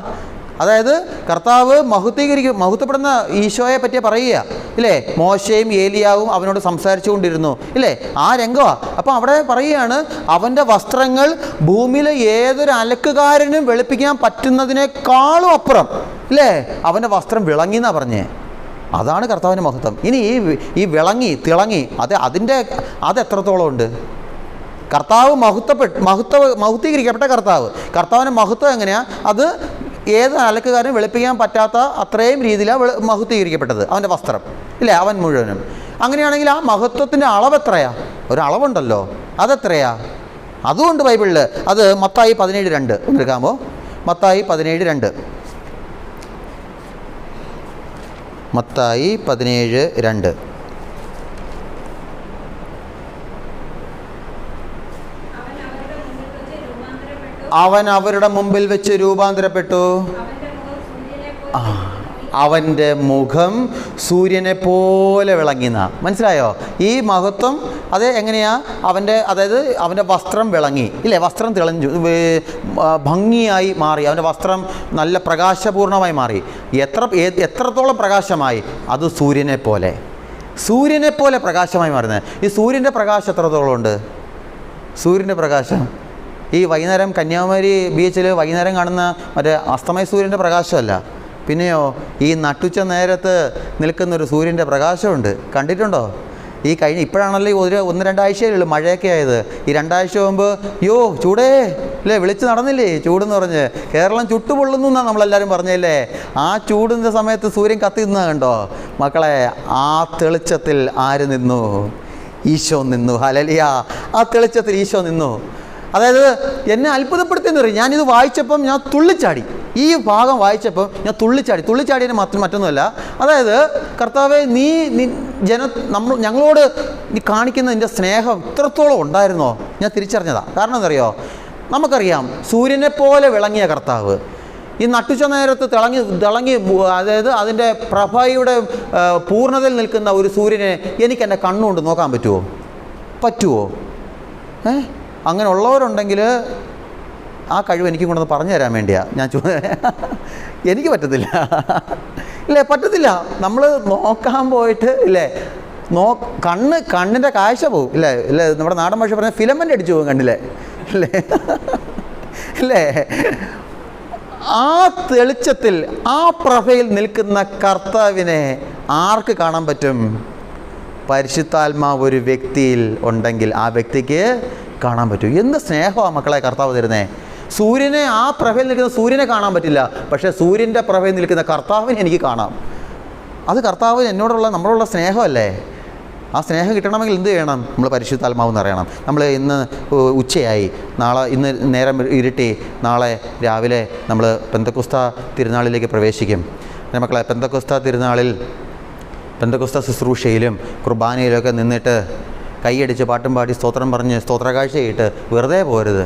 അതായത് കർത്താവ് മഹത്വപ്പെടുന്ന ഈശോയെ പറ്റി പറയുക, ഇല്ലേ? മോശയും ഏലിയാവും അവനോട് സംസാരിച്ചു കൊണ്ടിരുന്നു, ഇല്ലേ? ആ രംഗമാണ്. അപ്പം അവിടെ പറയുകയാണ് അവൻ്റെ വസ്ത്രങ്ങൾ ഭൂമിയിലെ ഏതൊരു അലക്കുകാരനും വെളുപ്പിക്കാൻ പറ്റുന്നതിനേക്കാളും അപ്പുറം, ഇല്ലേ? അവൻ്റെ വസ്ത്രം വിളങ്ങി എന്നാണ് പറഞ്ഞേ. അതാണ് കർത്താവിൻ്റെ മഹത്വം. ഇനി ഈ തിളങ്ങി അത് എത്രത്തോളം ഉണ്ട്? കർത്താവ് മഹത്വീകരിക്കപ്പെട്ട കർത്താവിൻ്റെ മഹത്വം എങ്ങനെയാണ്? അത് ഏത് അലക്കുകാരനും വെളുപ്പിക്കാൻ പറ്റാത്ത അത്രയും രീതിയിലാണ് മഹത്വീകരിക്കപ്പെട്ടത് അവൻ്റെ വസ്ത്രം, ഇല്ലേ? അവൻ മുഴുവനും. അങ്ങനെയാണെങ്കിൽ ആ മഹത്വത്തിൻ്റെ അളവ് എത്രയാ? ഒരളവുണ്ടല്ലോ, അതെത്രയാ? അതുകൊണ്ട് ബൈബിളിൽ അത് മത്തായി 17:2 എടുക്കാമോ? മത്തായി 17:2. മത്തായി 17:2. അവൻ അവരുടെ മുമ്പിൽ വെച്ച് രൂപാന്തരപ്പെട്ടു. അവൻ്റെ മുഖം സൂര്യനെ പോലെ വിളങ്ങിന. മനസ്സിലായോ? ഈ മഹത്വം അത് എങ്ങനെയാ? അതായത് അവൻ്റെ വസ്ത്രം വിളങ്ങി, ഇല്ലേ? വസ്ത്രം തിളഞ്ഞു, ഭംഗിയായി മാറി. അവൻ്റെ വസ്ത്രം നല്ല പ്രകാശപൂർണമായി മാറി. എത്രത്തോളം പ്രകാശമായി? അത് സൂര്യനെ പോലെ പ്രകാശമായി മാറുന്നത്. ഈ സൂര്യൻ്റെ പ്രകാശം എത്രത്തോളം ഉണ്ട്? സൂര്യൻ്റെ പ്രകാശം ഈ വൈകുന്നേരം കന്യാകുമാരി ബീച്ചിൽ വൈകുന്നേരം കാണുന്ന മറ്റേ അസ്തമയ സൂര്യൻ്റെ പ്രകാശമല്ല, പിന്നെയോ ഈ നട്ടുച്ച നേരത്ത് നിൽക്കുന്നൊരു സൂര്യൻ്റെ പ്രകാശമുണ്ട്. കണ്ടിട്ടുണ്ടോ? ഇപ്പോഴാണല്ലോ 1-2 ആഴ്ചയിലുള്ളൂ മഴയൊക്കെ ആയത്. ഈ 2 ആഴ്ച മുമ്പ് ചൂടേ അല്ലേ വിളിച്ച് നടന്നില്ലേ ചൂടെന്ന് പറഞ്ഞ്? കേരളം ചുട്ടുപൊള്ളുന്നു എന്നാണ് നമ്മളെല്ലാവരും പറഞ്ഞല്ലേ. ആ ചൂടിൻ്റെ സമയത്ത് സൂര്യൻ കത്തി നിന്നാ കണ്ടോ മക്കളെ? ആ തെളിച്ചത്തിൽ ആര് നിന്നു? ഈശോ നിന്നു. ഹല്ലേലൂയ. ആ തെളിച്ചത്തിൽ ഈശോ നിന്നു. അതായത് എന്നെ അത്ഭുതപ്പെടുത്തിയെന്ന് പറയും. ഞാനിത് വായിച്ചപ്പം ഞാൻ തുള്ളിച്ചാടി. ഈ ഭാഗം വായിച്ചപ്പം ഞാൻ തുള്ളിച്ചാടിയതിന് മറ്റൊന്നുമല്ല. അതായത് കർത്താവെ, നീ ഞങ്ങളോട് നീ കാണിക്കുന്ന നിൻ്റെ സ്നേഹം ഇത്രത്തോളം ഉണ്ടായിരുന്നോ ഞാൻ തിരിച്ചറിഞ്ഞതാണ്. കാരണം എന്തറിയോ? നമുക്കറിയാം സൂര്യനെ പോലെ വിളങ്ങിയ കർത്താവ് ഈ നട്ടുച്ച നേരത്ത് തിളങ്ങി അതായത് അതിൻ്റെ പ്രഭയുടെ പൂർണ്ണതയിൽ നിൽക്കുന്ന ഒരു സൂര്യനെ എനിക്ക് എൻ്റെ കണ്ണുകൊണ്ട് നോക്കാൻ പറ്റുമോ? അങ്ങനെ ഉള്ളവരുണ്ടെങ്കിൽ ആ കഴിവ് എനിക്കും കൊണ്ടൊന്ന് പറഞ്ഞു തരാൻ വേണ്ടിയാണ് ഞാൻ എനിക്ക് പറ്റത്തില്ല, ഇല്ലേ? പറ്റത്തില്ല. നമ്മൾ നോക്കാൻ പോയിട്ട് ഇല്ലേ കണ്ണിൻ്റെ കാഴ്ച പോവും, ഇല്ലേ? നമ്മുടെ നാടൻ ഭാഷ പറഞ്ഞാൽ ഫിലമെൻ്റ് അടിച്ചു പോകും കണ്ണിലെ, ഇല്ലേ? ആ തെളിച്ചത്തിൽ ആ പ്രഭയിൽ നിൽക്കുന്ന കർത്താവിനെ ആർക്ക് കാണാൻ പറ്റും? പരിശുദ്ധാത്മാവ് ഒരു വ്യക്തിയിൽ ഉണ്ടെങ്കിൽ ആ വ്യക്തിക്ക് കാണാൻ പറ്റും. എന്ത് സ്നേഹമാണ് മക്കളെ കർത്താവ് തരുന്നേ. സൂര്യനെ, ആ പ്രഭയിൽ നിൽക്കുന്ന സൂര്യനെ കാണാൻ പറ്റില്ല, പക്ഷേ സൂര്യൻ്റെ പ്രഭയിൽ നിൽക്കുന്ന കർത്താവിനെ എനിക്ക് കാണാം. അത് കർത്താവ് നമ്മളോടുള്ള സ്നേഹമല്ലേ. ആ സ്നേഹം കിട്ടണമെങ്കിൽ എന്ത് ചെയ്യണം? നമ്മൾ പരിശുദ്ധാത്മാവെന്ന് അറിയണം. നമ്മൾ ഇന്ന് ഉച്ചയായി, ഇന്ന് നേരം ഇരുട്ടി, നാളെ രാവിലെ നമ്മൾ പെന്തക്കോസ്ത തിരുനാളിലേക്ക് പ്രവേശിക്കും. മക്കളെ, പെന്തക്കോസ്ത തിരുനാളിൽ പെന്തക്കോസ്ത ശുശ്രൂഷയിലും കുർബാനയിലൊക്കെ നിന്നിട്ട് കൈയടിച്ച് പാട്ടും പാടി സ്തോത്രം പറഞ്ഞ് സ്തോത്രകാഴ്ചയിട്ട് വെറുതെ പോരുത്.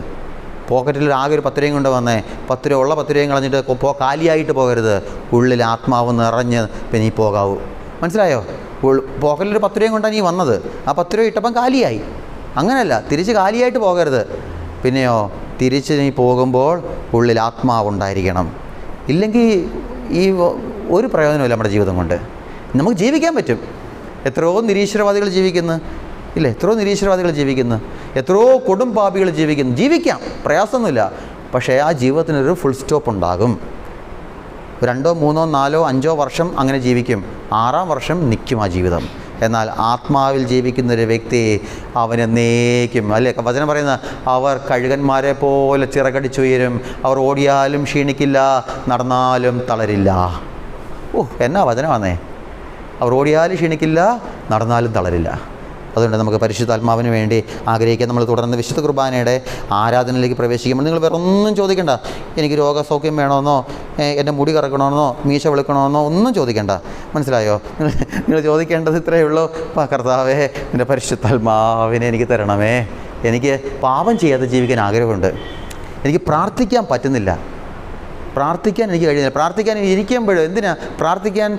പോക്കറ്റിൽ ആകെ ഒരു 10 രൂപയും കൊണ്ട് വന്നേ, 10 രൂപ ഉള്ള 10 രൂപയും കളഞ്ഞിട്ട് കാലിയായിട്ട് പോകരുത്. ഉള്ളിൽ ആത്മാവ് നിറഞ്ഞ് പിന്നെ നീ പോകാവൂ. മനസ്സിലായോ? പോക്കറ്റിലൊരു 10 രൂപയും കൊണ്ടാണ് നീ വന്നത്, ആ 10 രൂപ ഇട്ടപ്പം കാലിയായി. അങ്ങനെയല്ല, തിരിച്ച് കാലിയായിട്ട് പോകരുത്. പിന്നെയോ, തിരിച്ച് നീ പോകുമ്പോൾ ഉള്ളിൽ ആത്മാവുണ്ടായിരിക്കണം. ഇല്ലെങ്കിൽ ഈ ഒരു പ്രയോജനമില്ല നമ്മുടെ ജീവിതം കൊണ്ട്. നമുക്ക് ജീവിക്കാൻ പറ്റും. എത്രയോ നിരീശ്വരവാദികൾ ജീവിക്കുന്നു, ഇല്ലേ? എത്രയോ നിരീശ്വരവാദികൾ ജീവിക്കുന്നു, എത്രയോ കൊടും പാപികൾ ജീവിക്കുന്നു. ജീവിക്കാം, പ്രയാസമൊന്നുമില്ല. പക്ഷേ ആ ജീവിതത്തിനൊരു ഫുൾ സ്റ്റോപ്പ് ഉണ്ടാകും. 2, 3, 4, 5 വർഷം അങ്ങനെ ജീവിക്കും. 6-ാം വർഷം നിൽക്കും ആ ജീവിതം. എന്നാൽ ആത്മാവിൽ ജീവിക്കുന്നൊരു വ്യക്തി അവനെന്നേക്കും, അല്ലേ? വചനം പറയുന്ന, അവർ കഴുകന്മാരെ പോലെ ചിറകടിച്ചുയരും, അവർ ഓടിയാലും ക്ഷീണിക്കില്ല, നടന്നാലും തളരില്ല. എന്നാ വചനമാണേ! അവർ ഓടിയാലും ക്ഷീണിക്കില്ല, നടന്നാലും തളരില്ല. അതുകൊണ്ട് നമുക്ക് പരിശുദ്ധാത്മാവിന് വേണ്ടി ആഗ്രഹിക്കാൻ നമ്മൾ തുടർന്ന് വിശുദ്ധ കുർബാനയുടെ ആരാധനയിലേക്ക് പ്രവേശിക്കുമ്പോൾ നിങ്ങൾ വേറെ ഒന്നും ചോദിക്കണ്ട. എനിക്ക് രോഗസൗഖ്യം വേണമെന്നോ, എൻ്റെ മുടി കറക്കണമെന്നോ, മീശ വെളുക്കണമെന്നോ ഒന്നും ചോദിക്കണ്ട. മനസ്സിലായോ? നിങ്ങൾ ചോദിക്കേണ്ടത് ഇത്രയേ ഉള്ളൂ: കർത്താവേ, എൻ്റെ പരിശുദ്ധാത്മാവിനെ എനിക്ക് തരണമേ. എനിക്ക് പാപം ചെയ്യാതെ ജീവിക്കാൻ ആഗ്രഹമുണ്ട്. എനിക്ക് പ്രാർത്ഥിക്കാൻ പറ്റുന്നില്ല, പ്രാർത്ഥിക്കാൻ എനിക്ക് കഴിയുന്നില്ല. പ്രാർത്ഥിക്കാൻ ഇരിക്കുമ്പോഴും എന്തിനാ പ്രാർത്ഥിക്കാൻ?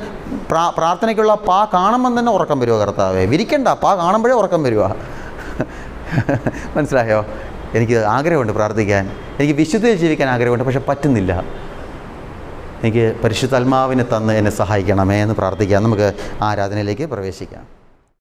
പ്രാർത്ഥനയ്ക്കുള്ള പാ കാണുമ്പം തന്നെ ഉറക്കം വരുമോ കർത്താവേ? വിരിക്കണ്ട, പാ കാണുമ്പോഴേ ഉറക്കം വരുമോ? മനസ്സിലായോ? എനിക്ക് ആഗ്രഹമുണ്ട് പ്രാർത്ഥിക്കാൻ, എനിക്ക് വിശുദ്ധിയിൽ ജീവിക്കാൻ ആഗ്രഹമുണ്ട്, പക്ഷെ പറ്റുന്നില്ല. എനിക്ക് പരിശുദ്ധാത്മാവിനെ തന്ന് എന്നെ സഹായിക്കണമേ എന്ന് പ്രാർത്ഥിക്കാം. നമുക്ക് ആരാധനയിലേക്ക് പ്രവേശിക്കാം.